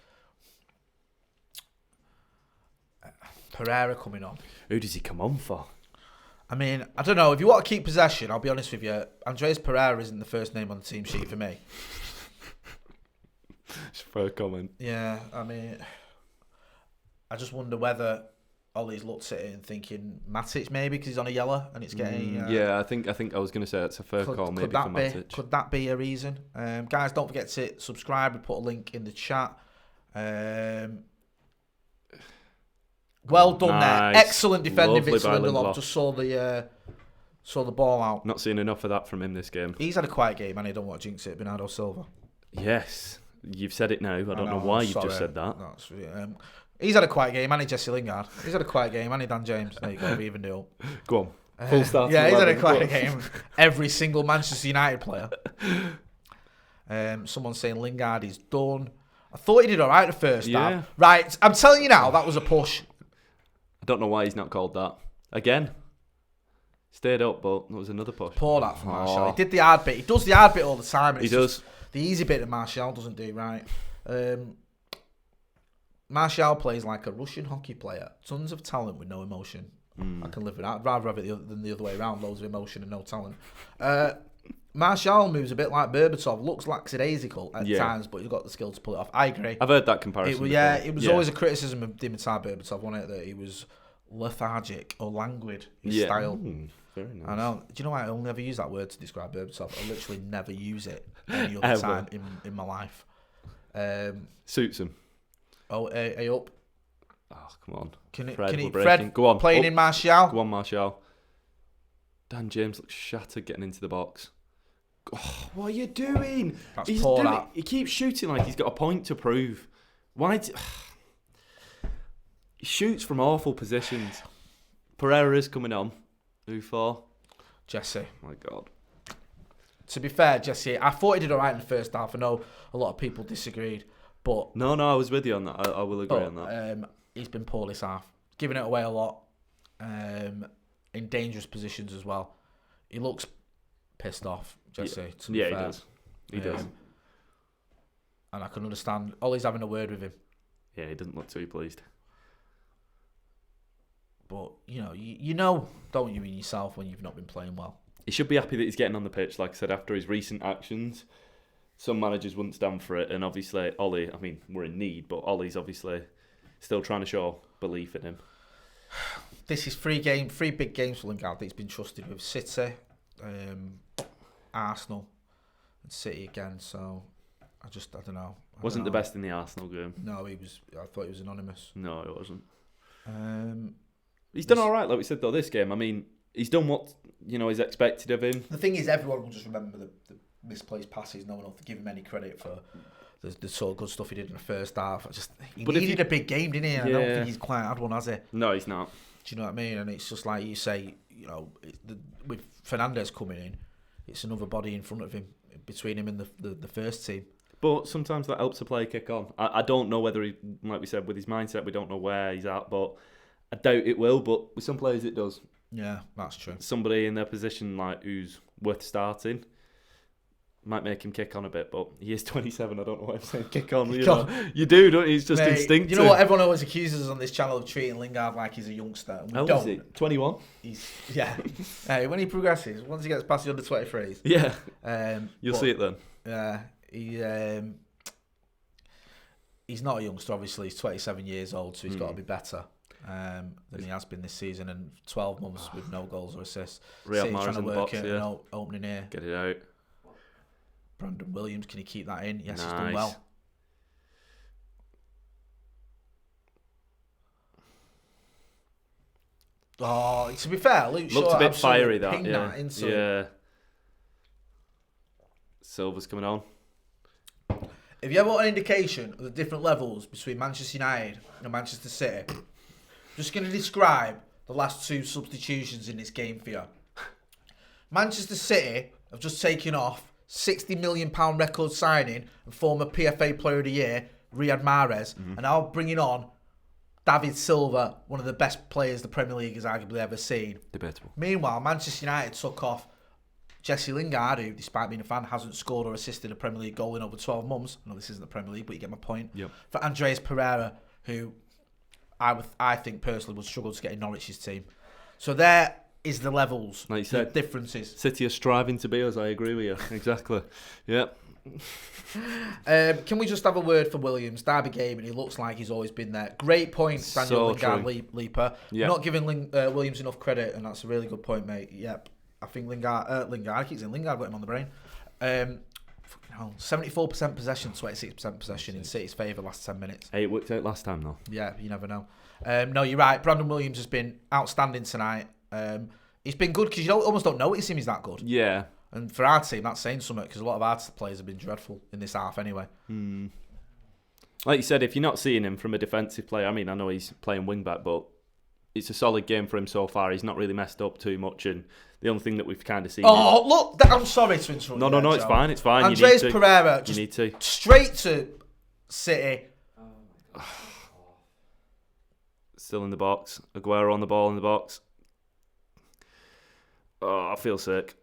Pereira coming on. Who does he come on for? I mean, I don't know. If you want to keep possession, I'll be honest with you. Andreas Pereira isn't the first name on the team sheet for me. It's a fair comment. Yeah, I mean, I just wonder whether Ollie's looked at it and thinking Matic maybe because he's on a yellow and it's getting... yeah, I think I was going to say it's a fair call maybe for Matic. Could that be a reason? Guys, don't forget to subscribe. We put a link in the chat. Well done there. Excellent defending, Victor Lindelof. Just saw the ball out. Not seen enough of that from him this game. He's had a quiet game and he don't want to jinx it, Bernardo Silva. Yes. You've said it now. I don't know why you've just said that. He's had a quiet game, and Jesse Lingard. He's had a quiet game, and Dan James. There you go, we even do. Go on. Full start. Yeah, he's had a quiet game. Every single Manchester United player. Someone's saying Lingard is done. I thought he did all right the first half. Right, I'm telling you now, that was a push. I don't know why he's not called that. Again. Stayed up, but it was another push. Poor that from Martial. He did the hard bit. He does the hard bit all the time. He does. The easy bit that Martial doesn't do right. Martial plays like a Russian hockey player. Tons of talent with no emotion. I can live with that. I'd rather have it than the other way around. Loads of emotion and no talent. Martial moves a bit like Berbatov. Looks lackadaisical at times, but he's got the skill to pull it off. I agree. I've heard that comparison. It was always a criticism of Dimitar Berbatov, wasn't it? That he was lethargic or languid in style. Very nice. I know. Do you know why I only ever use that word to describe Berbatov? I literally never use it any other time in my life. Suits him. Oh, up. Oh, come on. Can Fred, he Fred go on. Playing in Martial? Go on, Martial. Dan James looks shattered getting into the box. Oh, what are you doing? That's poor. He keeps shooting like he's got a point to prove. Why? He shoots from awful positions. Pereira is coming on. Who for? Jesse. My God. To be fair, Jesse, I thought he did all right in the first half. I know a lot of people disagreed, but... No, I was with you on that. I will agree on that. He's been poor this half. Giving it away a lot. In dangerous positions as well. He looks pissed off, Jesse. To be fair. He does. He does. And I can understand. Ollie's having a word with him. Yeah, he doesn't look too pleased. But, you know, don't you, in yourself when you've not been playing well? He should be happy that he's getting on the pitch, like I said, after his recent actions. some managers wouldn't stand for it, and obviously Ollie, I mean, we're in need, but Ollie's obviously still trying to show belief in him. This is three big games for Lingard that he's been trusted with. City, Arsenal, and City again. So I don't know. Wasn't the best in the Arsenal game. No, I thought he was anonymous. No, it wasn't. He's done all right, like we said though. This game, I mean, he's done what is expected of him. The thing is, everyone will just remember the misplaced passes. No one will give him any credit for the sort of good stuff he did in the first half. He needed a big game, didn't he? I don't think he's quite had one, has he? No, he's not. Do you know what I mean? And it's just like you say, with Fernandes coming in, it's another body in front of him, between him and the first team. But sometimes that helps a player kick on. I don't know whether he, like we said, with his mindset, we don't know where he's at, but I doubt it will. But with some players, it does. Yeah, that's true. Somebody in their position, like who's worth starting, might make him kick on a bit, but he is 27. I don't know why I'm saying kick on. You do, don't you? It's just instinctive. You know what? Everyone always accuses us on this channel of treating Lingard like he's a youngster. How old is he? 21. Hey, when he progresses, once he gets past the under 23s, you'll see it then. Yeah, he's not a youngster. Obviously, he's 27 years old, so he's got to be better than he has been this season. And 12 months with no goals or assists. Riyad Mahrez in the box here. Opening here. Get it out. Brandon Williams, can he keep that in? Yes, nice. He's done well. Oh, to be fair, Luke looked a bit fiery. That Silva's coming on. If you ever want an indication of the different levels between Manchester United and Manchester City, I'm just going to describe the last two substitutions in this game for you. Manchester City have just taken off £60 million record signing and former PFA Player of the Year, Riyad Mahrez, and now bringing on David Silva, one of the best players the Premier League has arguably ever seen. Debatable. Meanwhile, Manchester United took off Jesse Lingard, who, despite being a fan, hasn't scored or assisted a Premier League goal in over 12 months. No, this isn't the Premier League, but you get my point. Yep. For Andreas Pereira, who I think personally would struggle to get in Norwich's team. So there is the levels, like you said, the differences. City are striving to be us, I agree with you. Exactly. Yep. Can we just have a word for Williams? Derby game, and he looks like he's always been there. Great point, Daniel Lingard leaper. Yep. Not giving Williams enough credit, and that's a really good point, mate. Yep. I think Lingard, I keep saying Lingard, got him on the brain. 74% possession, 26% possession in City's favour last 10 minutes. Hey, it worked out last time, though. Yeah, you never know. No, you're right. Brandon Williams has been outstanding tonight. He's been good because you almost don't notice him. He's that good. Yeah. And for our team, that's saying something because a lot of our players have been dreadful in this half anyway. Like you said, if you're not seeing him from a defensive player, I mean, I know he's playing wing back, but it's a solid game for him so far. He's not really messed up too much, and the only thing that we've kind of seen. Oh, look! I'm sorry to interrupt. No, it's fine. It's fine. Andreas Pereira, you need to straight to City. Still in the box. Aguero on the ball in the box. Oh, I feel sick.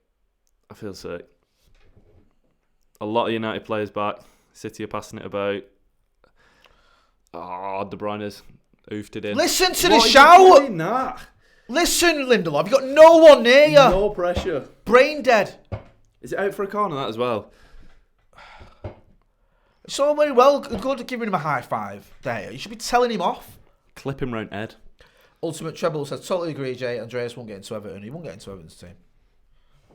A lot of United players back. City are passing it about. Oh, De Bruyne's oofed it in. Listen to the shout! Listen, Lindelof, you've got no one near you. No pressure. Brain dead. Is it out for a corner, that as well? It's all very well good at giving him a high five there. You should be telling him off. Clip him round head. Ultimate Treble says, totally agree, Jay. Andreas won't get into Everton. He won't get into Everton's team.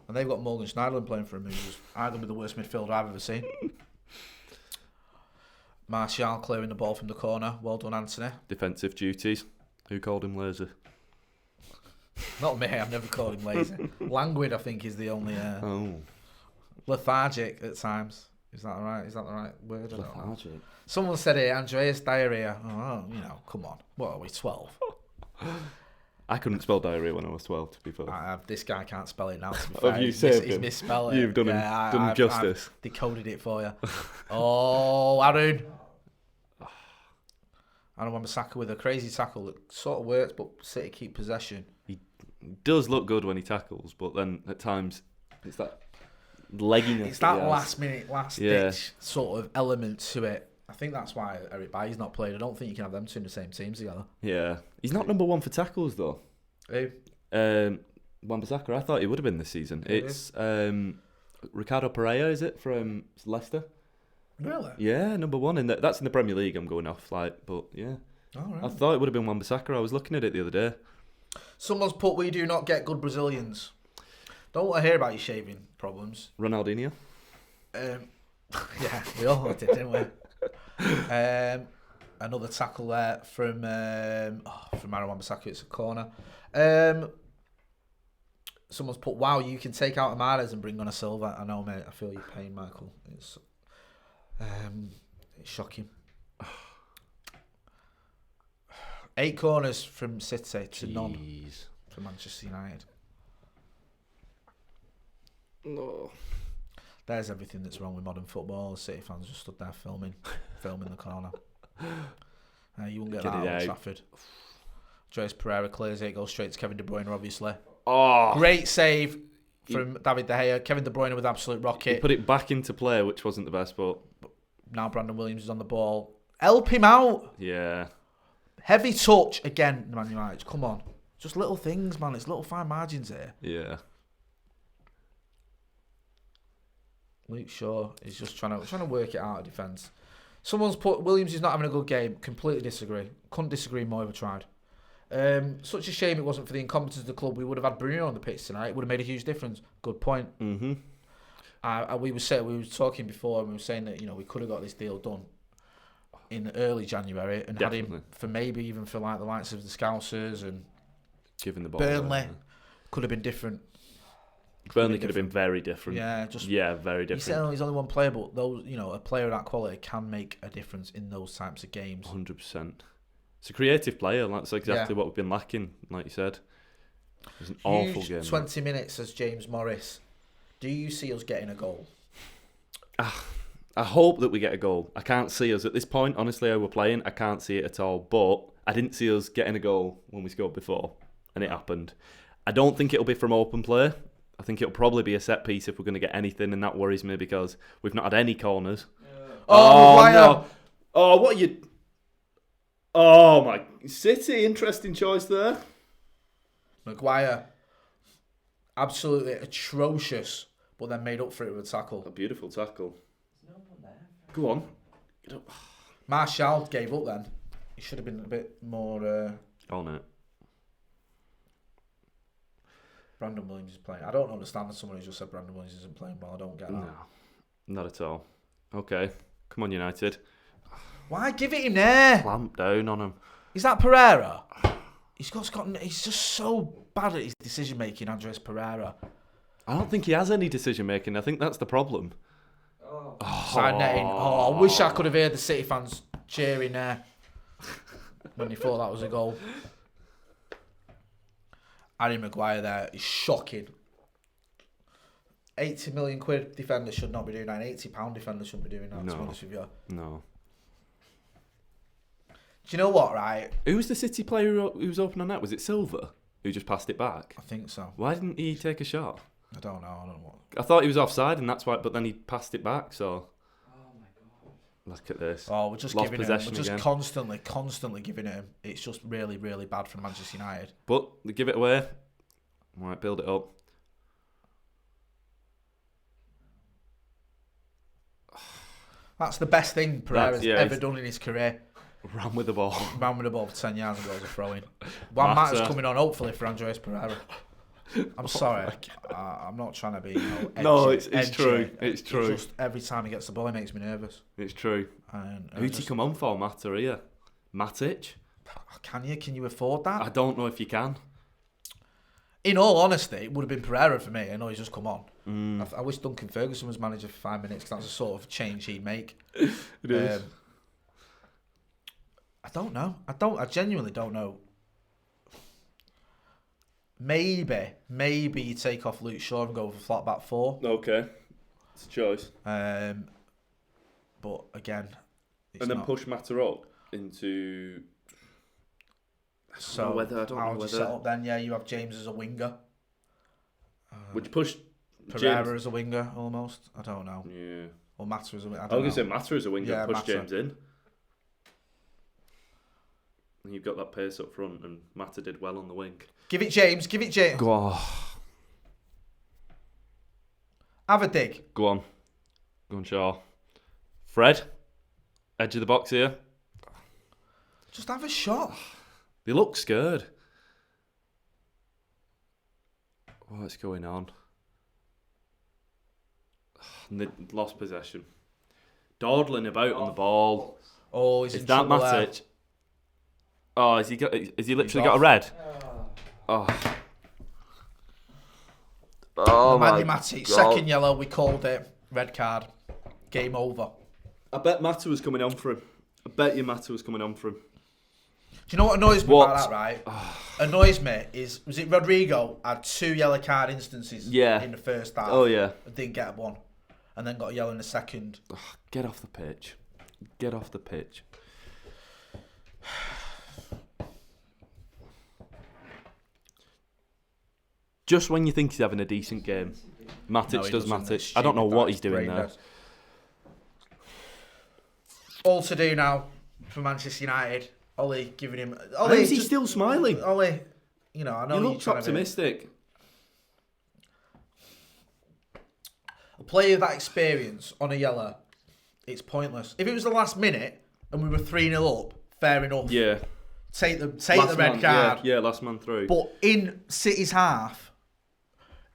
And they've got Morgan Schneiderlin playing for him, who's arguably the worst midfielder I've ever seen. Martial clearing the ball from the corner. Well done, Anthony. Defensive duties. Who called him lazy? Not me. I've never called him lazy. Languid, I think, is the only... Lethargic at times. Is that right? Is that the right word? Lethargic. Someone said it, Andreas diarrhea. Oh, come on. What are we, 12? I couldn't spell diarrhea when I was 12, to be fair. This guy can't spell it now, to be fair. Have you saved He's him? misspelled it. You've done him justice. I've decoded it for you. Oh, Aaron. Aaron Wan-Bissaka with a crazy tackle that sort of works, but City keep possession. He does look good when he tackles, but then at times it's that legginess. It's that last-ditch sort of element to it. I think that's why Eric Bailly's not played. I don't think you can have them two in the same teams together. Yeah. He's not number one for tackles, though. Who? Wan-Bissaka. I thought he would have been this season. It's Ricardo Pereira, is it, from Leicester? Really? Yeah, number 1 that's in the Premier League. I'm going off but yeah. All right. I thought it would have been Wan-Bissaka. I was looking at it the other day. Someone's put, we do not get good Brazilians. Don't want to hear about your shaving problems. Ronaldinho. Yeah, we all did, didn't we? Another tackle there from Aaron Wan-Bissaka. It's a corner. Someone's put, wow, you can take out Amades and bring on a Silva. I know, mate. I feel your pain, Michael. It's shocking. 8 corners from City to none for Manchester United. No. There's everything that's wrong with modern football. City fans just stood there filming the corner. You won't get that at Old Trafford. Andreas Pereira clears it, goes straight to Kevin De Bruyne, obviously. Oh, great save from David De Gea. Kevin De Bruyne with absolute rocket. He put it back into play, which wasn't the best, but now Brandon Williams is on the ball. Help him out. Yeah. Heavy touch again, Man United. Come on. Just little things, man. It's little fine margins here. Yeah. Luke Shaw is just trying to work it out of defence. Someone's put, Williams is not having a good game. Completely disagree. Couldn't disagree more if I tried. Such a shame it wasn't for the incompetence of the club. We would have had Bruno on the pitch tonight. It would have made a huge difference. Good point. Mm-hmm. We were talking before, and we were saying that we could have got this deal done in early January and Definitely. had him for maybe even for like the likes of the Scousers and giving the ball Burnley. away. Could have been different. Burnley could have been very different. Yeah, very different. You said he's only one player, but those a player of that quality can make a difference in those types of games. 100%. It's a creative player. That's exactly what we've been lacking. Like you said, it was an awful game. 20 minutes, says James Morris. Do you see us getting a goal? I hope that we get a goal. I can't see us at this point. Honestly, how we're playing, I can't see it at all. But I didn't see us getting a goal when we scored before, and it happened. I don't think it'll be from open play. I think it'll probably be a set piece if we're going to get anything, and that worries me because we've not had any corners. No. Oh, what are you... Oh, my... City, interesting choice there. Maguire, absolutely atrocious, but then made up for it with a tackle. A beautiful tackle. Go on. Martial gave up then. He should have been a bit more... On it. Brandon Williams is playing. I don't understand someone who just said Brandon Williams isn't playing well. I don't get that. No, not at all. Okay, come on, United. Why give it him there? Clamp down on him. Is that Pereira? He's just so bad at his decision making, Andres Pereira. I don't think he has any decision making. I think that's the problem. Side netting. I wish I could have heard the City fans cheering there when they thought that was a goal. Harry Maguire there is shocking. 80 million quid defender should not be doing that. An £80 defender shouldn't be doing that, to be honest with you. No. Do you know what, right? Who was the City player who was open on that? Was it Silva who just passed it back? I think so. Why didn't he take a shot? I don't know what. I thought he was offside and that's why, but then he passed it back, so... Oh my god. Look at this. Oh, we're just Lost giving it him. possession We're just again. constantly giving it him. It's just really, really bad for Manchester United. But they give it away. Right, build it up. That's the best thing Pereira's ever done in his career. Ran with the ball. Ran with the ball for 10 yards and goes a throw-in. One match coming on, hopefully, for Andres Pereira. I'm sorry. I'm not trying to be edgy. No, it's true. It's true. Just every time he gets the ball, it makes me nervous. It's true. And Who'd you come on for, Matt or here? Matic? Can you afford that? I don't know if you can. In all honesty, it would have been Pereira for me. I know he's just come on. I wish Duncan Ferguson was manager for 5 minutes because that's the sort of change he'd make. It is. I don't know. I genuinely don't know. Maybe you take off Luke Shaw and go for flat back 4. Okay. It's a choice. But again, and then push Matter up into... So how would you set up then? Yeah, you have James as a winger. Would you push Pereira James as a winger almost? I don't know. Yeah. Or Matter as a winger. I was going to say Matter as a winger and push Matter. James in. And you've got that pace up front and Matter did well on the wing. Give it James. Go on. Have a dig. Go on, Shaw. Fred, edge of the box here. Just have a shot. They look scared. What's going on? And they lost possession. Dawdling about on the ball. Oh, he's Is in that trouble Matic? there. Oh, has he literally got off. a red? Oh. Oh Manny my Matic, God. second yellow, we called it. Red card. Game over. I bet Mata was coming on for him. I bet you Mata was coming on for him. Do you know what annoys me What? about that, right? Annoys me is, was it Rodrigo had 2 yellow card instances in the first half? Oh, yeah. And didn't get one. And then got a yellow in the second. Get off the pitch. Get off the pitch. Just when you think he's having a decent game, Matic No, he does doesn't. Matic. It's I don't know stupid, what that he's is doing brain there. dead. All to do now for Manchester United. Ollie giving him... How is he still smiling? Ollie, you know, I know You you're look trying optimistic. A player of that experience on a yellow, it's pointless. If it was the last minute and we were 3-0 up, fair enough. Yeah. Take the Last red man, card. Yeah, last man through. But in City's half,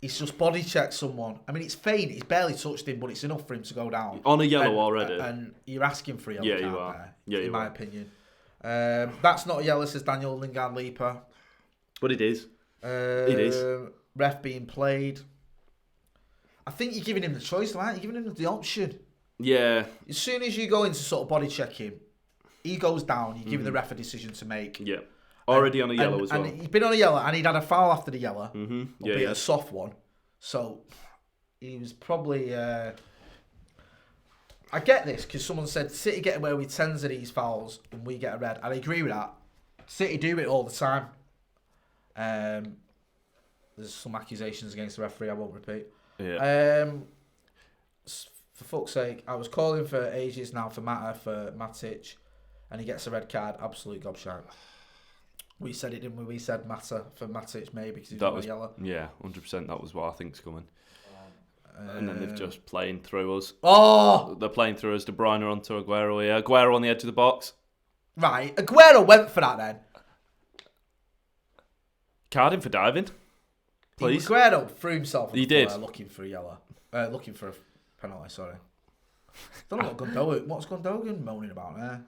he's just body checked someone. I mean, it's faint. He's barely touched him, but it's enough for him to go down. On a yellow already. And you're asking for a yellow Yeah, card you are. there, Yeah, in you my are. opinion. That's not a yellow, says Daniel Lingard-Leaper. But it is. It is. Ref being played. I think you're giving him the choice, right? You're giving him the option. Yeah. As soon as you go into sort of body check him, he goes down. You're giving the ref a decision to make. Yeah. Already on a yellow as well. And he's been on a yellow, and he'd had a foul after the yellow, Yeah, yeah. a soft one. So he was probably. I get this because someone said City get away with 10s of these fouls, and we get a red. And I agree with that. City do it all the time. There's some accusations against the referee. I won't repeat. Yeah. For fuck's sake, I was calling for ages now for Matic, and he gets a red card. Absolute gobshite. We said it, didn't we? We said Mata for Matic maybe because he's on yellow. Yeah, 100%. That was what I think's coming. And then they've just playing through us. Oh! They're playing through us. De Bruyne onto Aguero here. Aguero on the edge of the box. Right. Aguero went for that then. Card him for diving. Please. Aguero threw himself on He the did. floor looking for a yellow. Looking for a penalty, sorry. Don't know what's Gundogan moaning about there.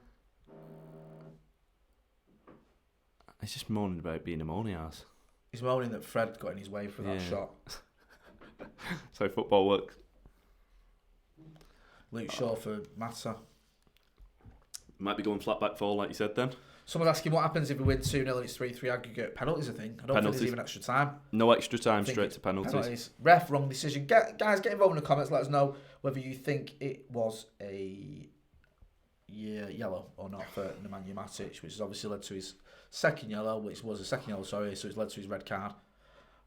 He's just moaning about being a moany ass. He's moaning that Fred got in his way for that shot. So football works. Luke Shaw for Mata. Might be going flat back 4 like you said then. Someone's asking what happens if we win 2-0 and it's 3-3 aggregate. Penalties, I think. I don't think there's even extra time. No extra time, straight to penalties. Ref, wrong decision. Guys, get involved in the comments. Let us know whether you think it was a yellow or not for Nemanja Matic, which has obviously led to his second yellow, which was a second yellow, sorry, so it's led to his red card.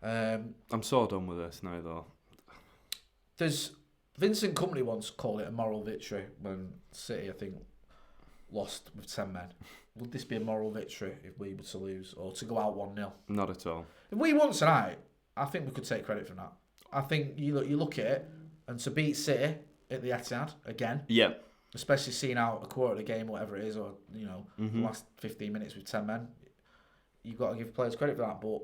I'm so done with this now, though. There's Vincent Kompany once called it a moral victory when City, I think, lost with 10 men. Would this be a moral victory if we were to lose or to go out 1-0? Not at all. If we won tonight, I think we could take credit from that. I think you look at it, and to beat City at the Etihad again, Yeah. especially seeing out a quarter of the game, whatever it is, or the last 15 minutes with 10 men, you've got to give players credit for that. But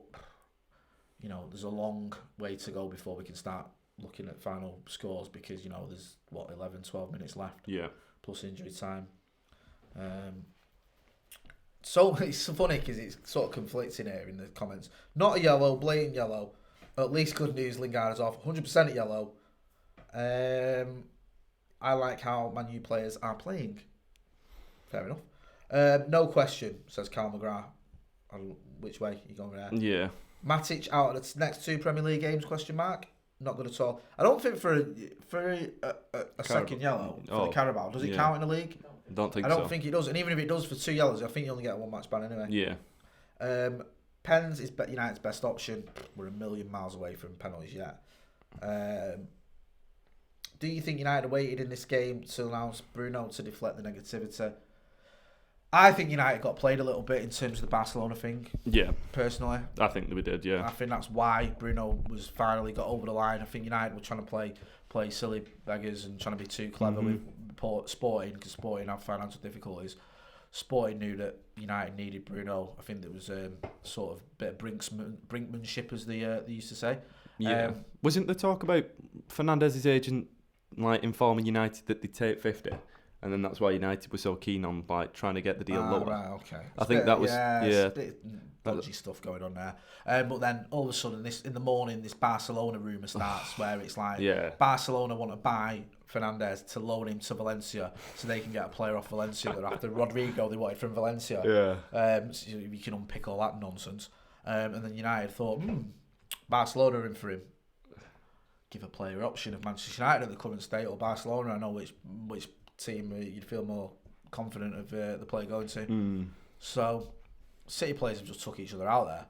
there's a long way to go before we can start looking at final scores because there's 11, 12 minutes left. Yeah. Plus injury time. So it's funny because it's sort of conflicting here in the comments. Not a yellow, blatant yellow. At least good news, Lingard is off. 100% yellow. I like how Man U players are playing. Fair enough. No question, says Cal McGrath. Which way are you going there? Yeah. Matic out of the next 2 Premier League games, question mark? Not good at all. I don't think for a second yellow for the Carabao. Does it count in the league? I don't think it does. And even if it does for 2 yellows, I think you only get a 1-match ban anyway. Yeah. Pens is United's best option. We're a million miles away from penalties yet. Do you think United waited in this game to allow Bruno to deflect the negativity? I think United got played a little bit in terms of the Barcelona thing. Yeah. Personally. I think we did, yeah. I think that's why Bruno was finally got over the line. I think United were trying to play play silly beggars and trying to be too clever with Sporting, because Sporting have financial difficulties. Sporting knew that United needed Bruno. I think there was sort of bit of brinkmanship, as they used to say. Yeah. Wasn't the talk about Fernandez's agent like informing United that they'd take 50? And then that's why United were so keen on like trying to get the deal lower. Right, okay. I think that was it's a bit dodgy stuff going on there. But then all of a sudden, in the morning, this Barcelona rumour starts where it's like Barcelona want to buy Fernandez to loan him to Valencia so they can get a player off Valencia that after Rodrigo they wanted from Valencia. So you can unpick all that nonsense. And then United thought, Barcelona are in for him. Give a player option of Manchester United at the current state or Barcelona. I know which team you'd feel more confident of the player going to. So City players have just took each other out there.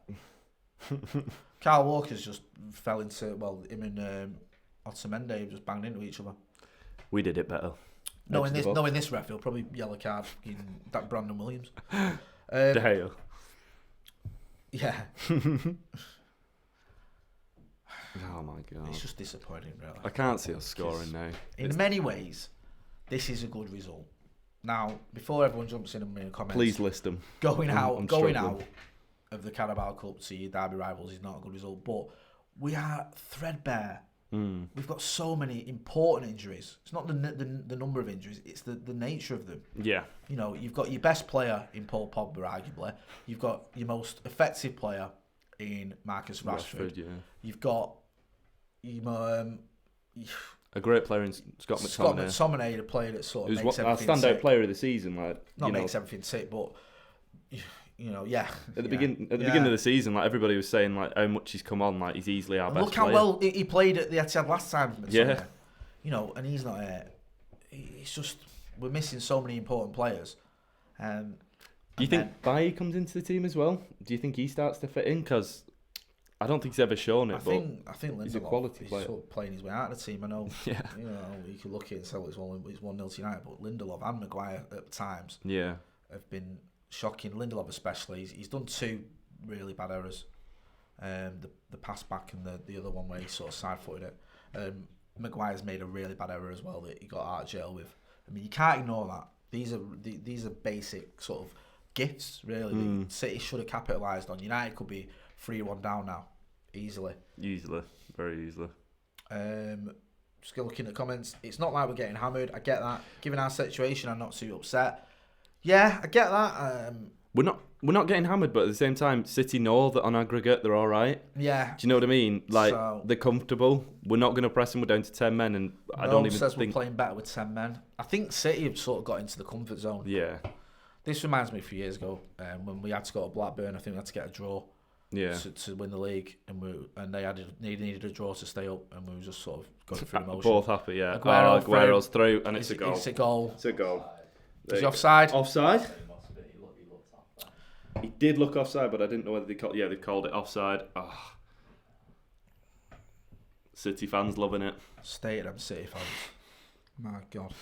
Kyle Walker's just fell into, him and Otamendi have just banged into each other. We did it better. Knowing this ref, he'll probably yellow card that Brandon Williams. De Gea. Yeah. Oh my god. It's just disappointing, really. I can't see us scoring now. In many ways, this is a good result. Now, before everyone jumps in and makes comments, please list them. Going out of the Carabao Cup to your derby rivals is not a good result, but we are threadbare. We've got so many important injuries. It's not the number of injuries; it's the nature of them. Yeah. You've got your best player in Paul Pogba, arguably. You've got your most effective player in Marcus Rashford. You've got a great player in Scott McTominay. Scott McTominay, the player that sort of makes everything our standout player of the season, makes everything tick, but At the beginning of the season, like everybody was saying, like how much he's come on, like he's easily our best player. Look how well he played at the Etihad last time. Yeah. And he's not. It's just we're missing so many important players. Do you think Bailly comes into the team as well? Do you think he starts to fit in? Because I don't think he's ever shown it. I think Lindelof, he's a quality player. Sort of playing his way out of the team. I know. Yeah. You could look at it and say it's 1-0 to United, but Lindelof and Maguire at times. Have been shocking. Lindelof especially. He's done two really bad errors. The pass back and the other one where he sort of side-footed it. Maguire's made a really bad error as well that he got out of jail with. I mean, you can't ignore that. These are basic sort of gifts, really. That City should have capitalised on. United could be 3-1 down now, easily. Very easily. Just looking at comments, it's not like we're getting hammered. I get that. Given our situation, I'm not too upset. Yeah, I get that. We're not getting hammered, but at the same time, City know that on aggregate they're all right. Yeah. Do you know what I mean? Like they're comfortable. We're not going to press them. We're down to 10 men, and I don't even think we're playing better with 10 men. I think City have sort of got into the comfort zone. Yeah. This reminds me a few years ago when we had to go to Blackburn. I think we had to get a draw. Yeah. To win the league, and they needed a draw to stay up, and we were just sort of going through emotion. Both happy, yeah. Aguero's through, and it's a goal. It's a goal. It's a goal. Is he offside? Offside? He did look offside, but I didn't know whether they called it offside. Oh. City fans loving it. Stay at them City fans. My God.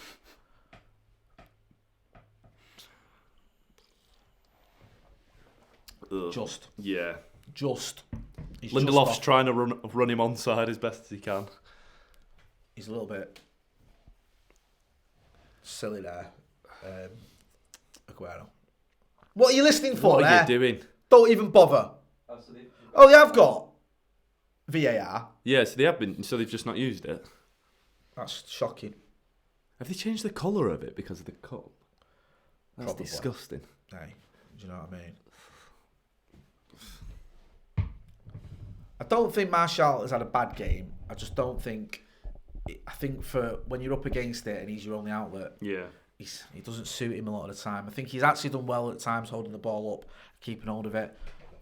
Just. Lindelof's trying to run him onside as best as he can. He's a little bit silly there, Aguero. What are you listening for? What are you doing? Don't even bother. Oh, they have got VAR. Yeah, so they have been. So they've just not used it. That's shocking. Have they changed the colour of it because of the cup? That's Probably. Disgusting. Hey, do you know what I mean? I don't think Martial has had a bad game. I just don't think. I think for when you're up against it and he's your only outlet. Yeah. He doesn't suit him a lot of the time. I think he's actually done well at times holding the ball up, keeping hold of it.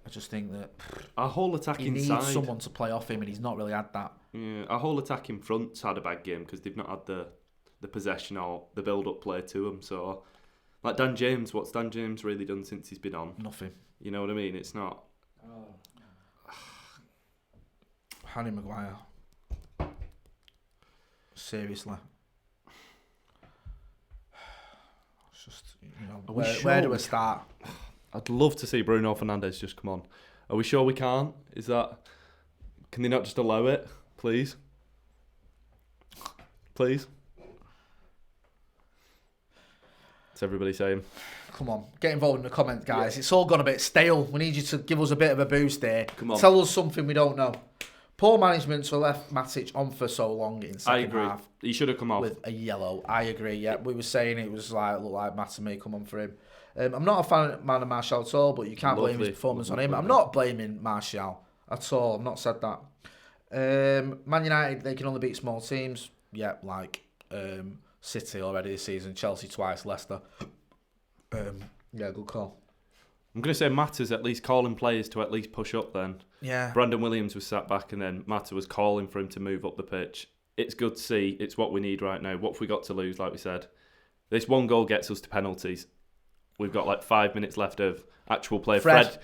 I just think that our whole attacking he side, needs someone to play off him, and he's not really had that. Yeah, our whole attacking front's had a bad game because they've not had the possession or the build-up play to them. So, like Dan James, what's Dan James really done since he's been on? Nothing. You know what I mean? It's not. Harry Maguire. Seriously. It's just, where do I start? I'd love to see Bruno Fernandes just come on. Are we sure we can't? Can they not just allow it, please? please. What's everybody saying? Come on, get involved in the comments, guys. It's all gone a bit stale. We need you to give us a bit of a boost here. Come on. Tell us something we don't know. Poor management to left Matic on for so long in second I agree. half. He should have come off. With a yellow. I agree, yeah. We were saying it was looked like Matt may come on for him. I'm not a fan of Martial at all, but you can't blame his performance on him. I'm not blaming Martial at all. I've not said that. Man United, they can only beat small teams. Yeah, like City already this season, Chelsea twice, Leicester. Yeah, good call. I'm going to say Matta's at least calling players to at least push up then. Yeah. Brandon Williams was sat back and then Matta was calling for him to move up the pitch. It's good to see. It's what we need right now. What have we got to lose, like we said? This one goal gets us to penalties. We've got like 5 minutes left of actual play. Fred.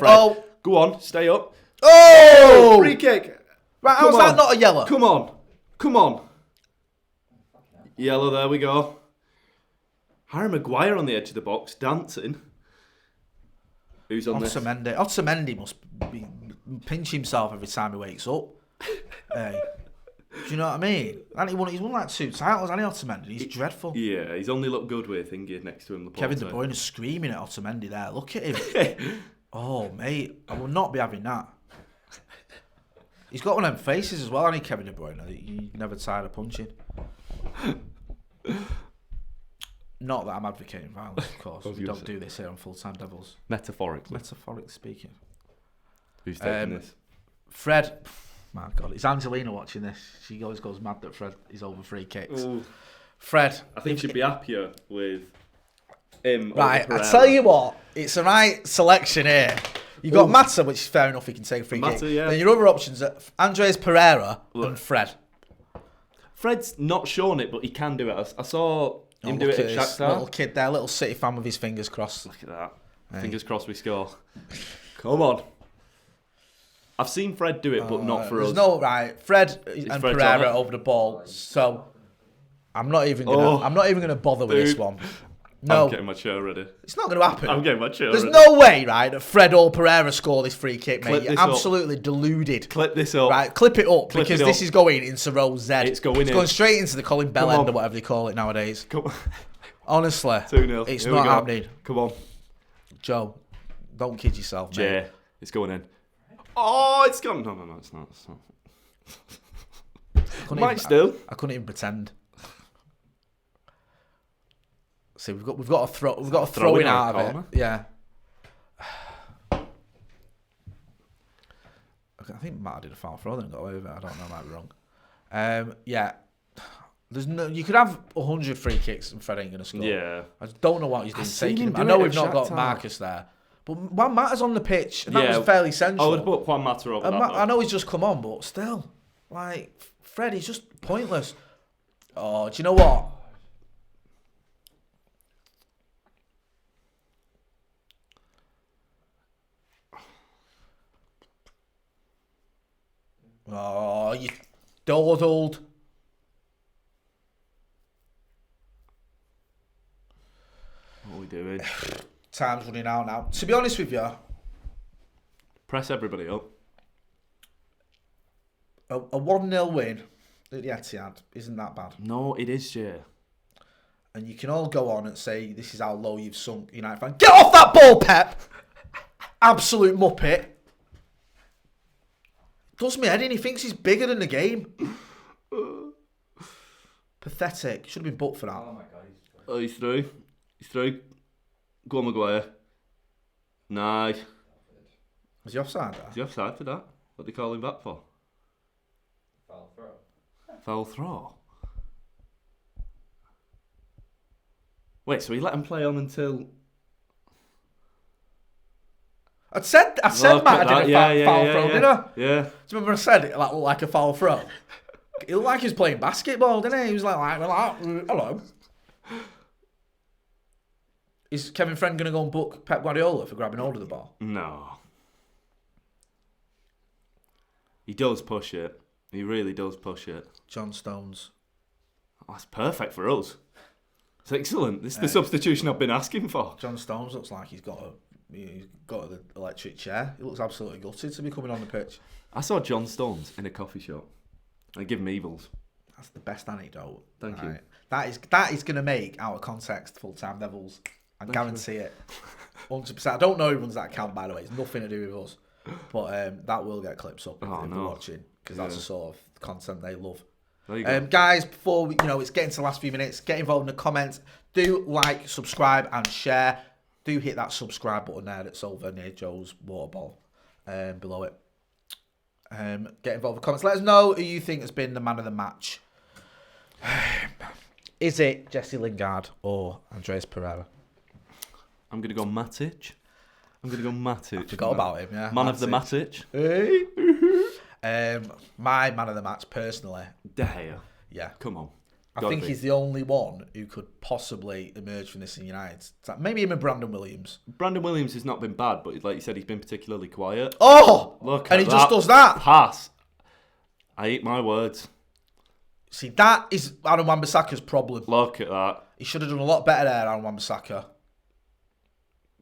Oh! Go on, stay up. Oh! Free kick. Right, how's that not a yellow? Come on. Yellow, there we go. Harry Maguire on the edge of the box, dancing. Who's on this? Otamendi must be pinch himself every time he wakes up. Hey, do you know what I mean? And he's won like 2 titles, and Otamendi, he's dreadful. Yeah, he's only looked good with Thingy next to him. Kevin De Bruyne is screaming at Otamendi there. Look at him. Oh, mate, I will not be having that. He's got one of them faces as well, hasn't he, Kevin De Bruyne? He never tired of punching. Not that I'm advocating violence, of course. We don't do this here on Full Time Devils. Metaphorically speaking. Who's taking this? Fred. My God, is Angelina watching this? She always goes mad that Fred is over free kicks. Ooh. Fred. I think she'd be happier with him. Right, I tell you what, it's a right selection here. You've got Mata, which is fair enough, he can take a free kick. Yeah. Then your other options are Andres Pereira and Fred. Fred's not shown it, but he can do it. I saw him do it at Shakhtar. Little kid there, little City fan with his fingers crossed. Look at that. Hey. Fingers crossed we score. Come on. I've seen Fred do it, but not for us. No, right. Fred and Fred Pereira over the ball. So I'm not even gonna bother with this one. No. I'm getting my chair ready. It's not going to happen. I'm getting my chair There's ready. no way, right, that Fred or Pereira score this free kick, mate. You're absolutely deluded. Clip this up. Right, clip it up, because this is going into row Z. It's going straight into the Colin Bell end or whatever they call it nowadays. Come on. Honestly. 2-0. It's not happening. Come on. Joe, don't kid yourself, mate. Yeah, it's going in. Oh, it's gone. No, it's not. I couldn't even pretend. See, we've got a throw in out of it. Yeah. I think Matt did a foul throw, then got away with it. I don't know, I might be wrong. Yeah. You could have 100 free kicks and Fred ain't gonna score. Yeah. I don't know what he's doing taking him. I know we've not got Marcus there, but Juan Mata's on the pitch, and that was fairly central. I would have put Juan Mata over that. I know he's just come on, but still, like Fred, he's just pointless. Oh, do you know what? Oh, you dawdled. What are we doing? Time's running out now. To be honest with you, press everybody up. A 1-0 win at the Etihad isn't that bad. No, it is, Jay. And you can all go on and say this is how low you've sunk, United fan. Get off that ball, Pep! Absolute muppet. Does me head in. He thinks he's bigger than the game. Pathetic. Should have been booked for that. Oh my God. He's through. He's through. Go on, Maguire. Nice. Was he offside there? Is he offside for that? What they call him back for? Foul throw. Foul throw. Wait, so he let him play on until... I said Matt did a foul throw, didn't I? Yeah. Do you remember I said it looked like a foul throw? It looked like he was playing basketball, didn't he? He was like hello. Is Kevin Friend going to go and book Pep Guardiola for grabbing hold of the ball? No. He does push it. He really does push it. John Stones. Oh, that's perfect for us. It's excellent. This is the substitution I've been asking for. John Stones looks like he's got the electric chair. He looks absolutely gutted to be coming on the pitch. I saw John Stones in a coffee shop. I give him evils. That's the best anecdote. Thank you. That is going to make out of context full-time Devils. I guarantee it. 100%. I don't know who runs that account, by the way. It's nothing to do with us. But that will get clips up if you're watching, because that's the sort of content they love. There you go. Guys, before we, it's getting to the last few minutes, get involved in the comments. Do like, subscribe, and share. Do hit that subscribe button there that's over near Joe's water bottle below it. Get involved in the comments. Let us know who you think has been the man of the match. Is it Jesse Lingard or Andreas Pereira? I'm going to go Matic. I forgot about him, yeah. Man of the Matic. Hey. My man of the match, personally. De Gea. Yeah. Come on. I think he's the only one who could possibly emerge from this in United. Maybe him and Brandon Williams. Brandon Williams has not been bad, but like you said, he's been particularly quiet. Oh! Look and at he just does that. Pass. I eat my words. See, that is Aaron Wan-Bissaka's problem. Look at that. He should have done a lot better there, Aaron Wan-Bissaka.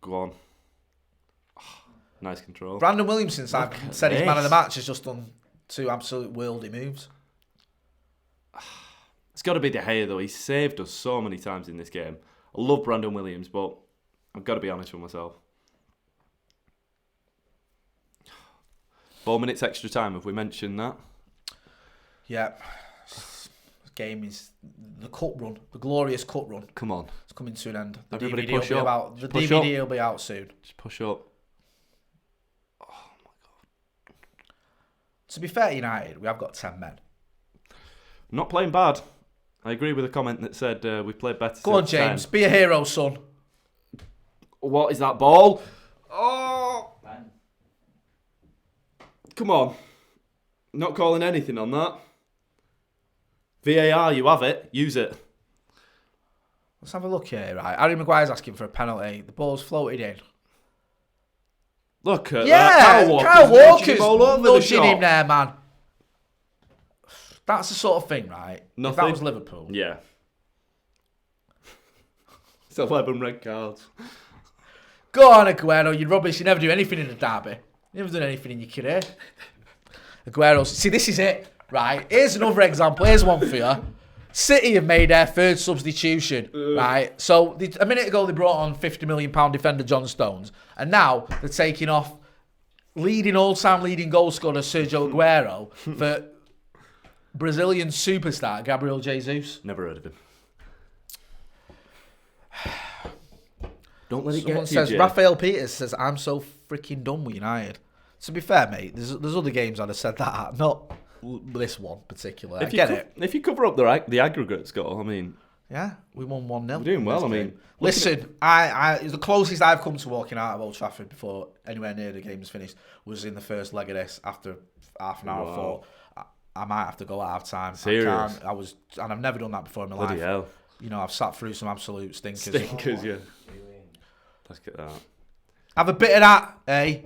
Go on. Oh, nice control. Brandon Williams, since I've said he's man of the this. match, has just done 2 absolute worldy moves. It's got to be De Gea, though. He's saved us so many times in this game. I love Brandon Williams, but I've got to be honest with myself. 4 minutes extra time, have we mentioned that? Yeah. This game is the cup run, the glorious cup run. Come on. It's coming to an end. The Everybody DVD, push will, up. be about, the Push DVD up. will be out soon. Just push up. To be fair, United, we have got 10 men. Not playing bad. I agree with a comment that said we played better. Go on, James. 10. Be a hero, son. What is that ball? Oh! Come on. Not calling anything on that. VAR, you have it. Use it. Let's have a look here, right? Harry Maguire's asking for a penalty. The ball's floated in. Look at Yeah, that. Kyle Walker's all over the nudging shot. him there, man. That's the sort of thing, right? Nothing. If that was Liverpool. Yeah. It's 11 red cards. Go on, Aguero. You're rubbish. You never do anything in a derby. You never done anything in your career. Aguero. See, this is it, right? Here's another example. Here's one for you. City have made their third substitution, right? So a minute ago they brought on £50 million defender John Stones, and now they're taking off all-time leading goal scorer Sergio Aguero for Brazilian superstar Gabriel Jesus. Never heard of him. Don't let it Someone get to you, says, Jay. Raphael Peters says, I'm so freaking done with United. To be fair, mate, there's other games I'd have said that at, not this one particular. I get it. If you cover up the aggregate score, I mean... Yeah, we won 1-0. We're doing well, I mean... Listen, it's the closest I've come to walking out of Old Trafford before anywhere near the game's finished was in the first leg of this after half an hour. Wow. Thought I might have to go at half time. Serious? And I've never done that before in my Bloody life. hell. I've sat through some absolute stinkers. Stinkers, yeah. Let's get that. Have a bit of that, eh?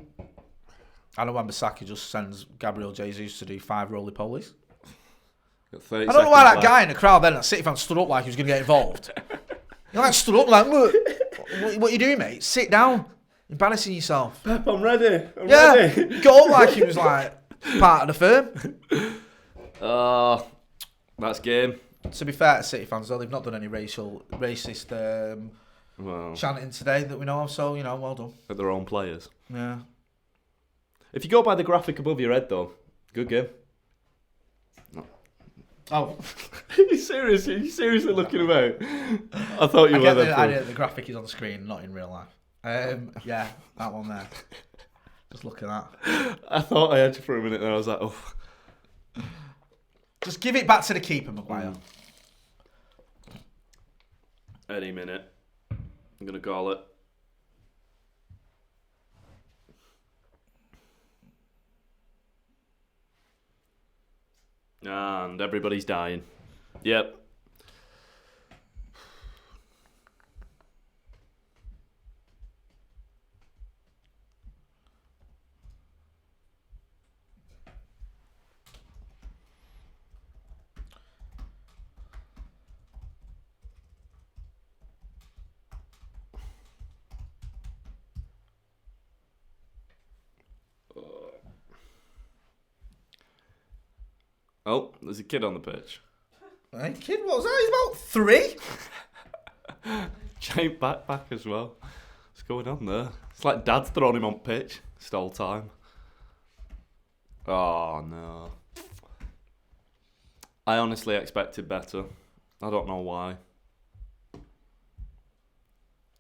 I know Wan-Bissaka just sends Gabriel Jesus to do 5 roly-polies. Got 30 I don't know why seconds that guy in the crowd then, that City fan, stood up like he was going to get involved. He stood up like, what you doing, mate? Sit down. Embarrassing yourself. Pep, I'm ready. I'm Yeah, ready. got up like he was like part of the firm. That's game. To be fair to City fans, though, they've not done any racist chanting today that we know of, so, well done. At their own players. Yeah. If you go by the graphic above your head, though, good game. No. Oh. Are you seriously looking about? I thought you were get there. the idea that the graphic is on screen, not in real life. Yeah, that one there. Just look at that. I thought I had you for a minute there. I was like, oh. Just give it back to the keeper, Maguire. Any minute. I'm going to call it. And everybody's dying. Yep. Oh, there's a kid on the pitch. Hey, kid, what was that? He's about 3? Giant backpack as well. What's going on there? It's like Dad's thrown him on pitch. Stole time. Oh, no. I honestly expected better. I don't know why.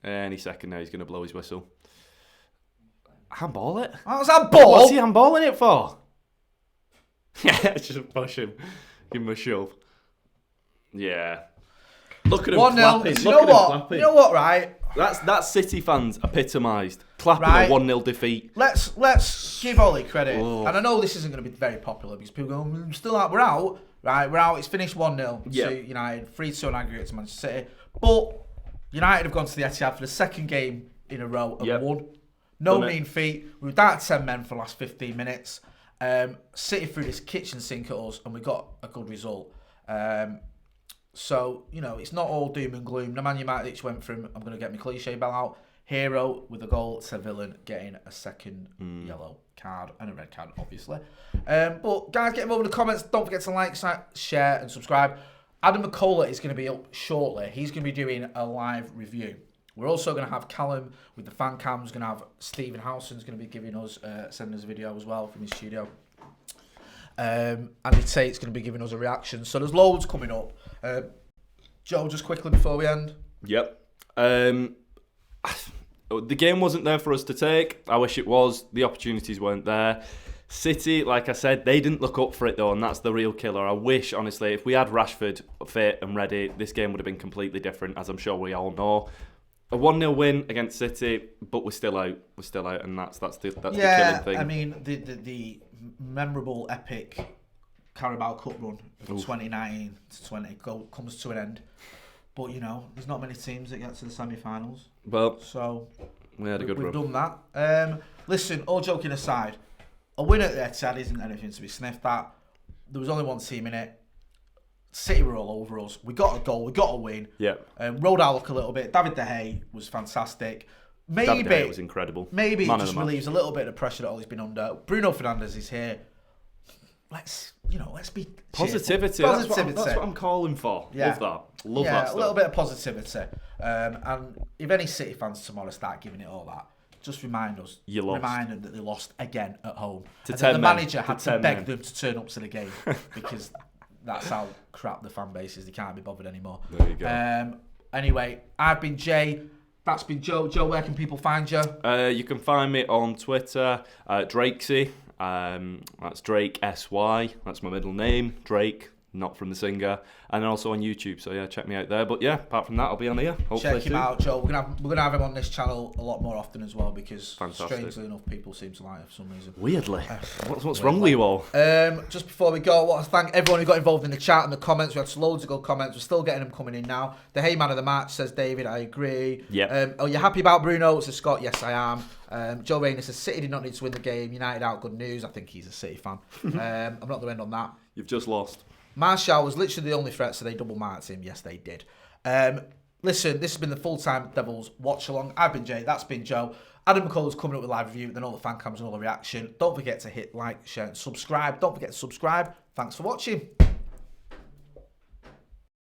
Any second now he's going to blow his whistle. Handball it? What was that ball? What's he handballing it for? Yeah, just push him. Give him a shove. Yeah. Look at him 1-0. clapping. You Look know at him what? clapping. You know what, right? That's City fans epitomised. Clapping Right. a 1-0 defeat. Let's give Ollie credit. Oh. And I know this isn't going to be very popular because people go, still out, we're out. Right, we're out. It's finished 1-0 Yeah. to United, 3-2 on aggregate to Manchester City. But United have gone to the Etihad for the second game in a row and won. No Done it. mean feat. We were down to 10 men for the last 15 minutes. City threw this kitchen sink at us and we got a good result. So, it's not all doom and gloom. Nemanja Matic went from, I'm going to get my cliche bell out, hero with a goal to villain getting a second yellow card and a red card, obviously. But guys, get involved in the comments. Don't forget to like, share and subscribe. Adam McCullough is going to be up shortly. He's going to be doing a live review. We're also going to have Callum with the Fancam. We're going to have Stephen Howson's going to be giving us, sending us a video as well from his studio. And he'd say it's going to be giving us a reaction. So there's loads coming up. Joe, just quickly before we end. Yep. The game wasn't there for us to take. I wish it was. The opportunities weren't there. City, like I said, they didn't look up for it though, and that's the real killer. I wish, honestly, if we had Rashford fit and ready, this game would have been completely different, as I'm sure we all know. A 1-0 win against City, but we're still out. We're still out, and that's the killing thing. I mean, the memorable, epic Carabao Cup run of 2019 to 20 comes to an end. But, there's not many teams that get to the semi-finals. Well, so we had a good we've run. done that. Listen, all joking aside, a win at the Etihad isn't anything to be sniffed at. There was only one team in it. City were all over us. We got a goal. We got a win. Yeah. Rode our luck a little bit. David De Gea was fantastic. David De Gea was incredible. Maybe Man it of just the match. relieves a little bit of the pressure that Ollie's been under. Bruno Fernandes is here. Let's be Positivity. cheerful. That's what I'm calling for. Yeah. Love that. Love that Yeah, stuff. a little bit of positivity. And if any City fans tomorrow start giving it all that, just remind us. You lost. Remind them that they lost again at home. To and 10 the men. manager had To to 10 beg men. them to turn up to the game because that's how crap the fan base is. They can't be bothered anymore. There you go. Anyway, I've been Jay. That's been Joe. Joe, where can people find you? You can find me on Twitter, Drakesy. That's Drake SY. That's my middle name, Drake, not from the singer. And then also on YouTube. So yeah, check me out there. But yeah, apart from that, I'll be on here. Hopefully Check him soon. out, Joe. We're gonna have him on this channel a lot more often as well because Fantastic. strangely enough, people seem to like it for some reason. Weirdly. What's wrong with you all? Just before we go, I want to thank everyone who got involved in the chat and the comments. We had loads of good comments. We're still getting them coming in now. The Hey Man of the Match says David, I agree. Yeah. Are you happy about Bruno? Says Scott, yes I am. Joe Rayner says City did not need to win the game. United out, good news. I think he's a City fan. I'm not going to end on that. You've just lost. Martial was literally the only threat, so they double marked him. Yes, they did. Listen, this has been the Full-Time Devils Watch Along. I've been Jay, that's been Joe. Adam McCullough's coming up with a live review, then all the fan cams and all the reaction. Don't forget to hit like, share, and subscribe. Don't forget to subscribe. Thanks for watching.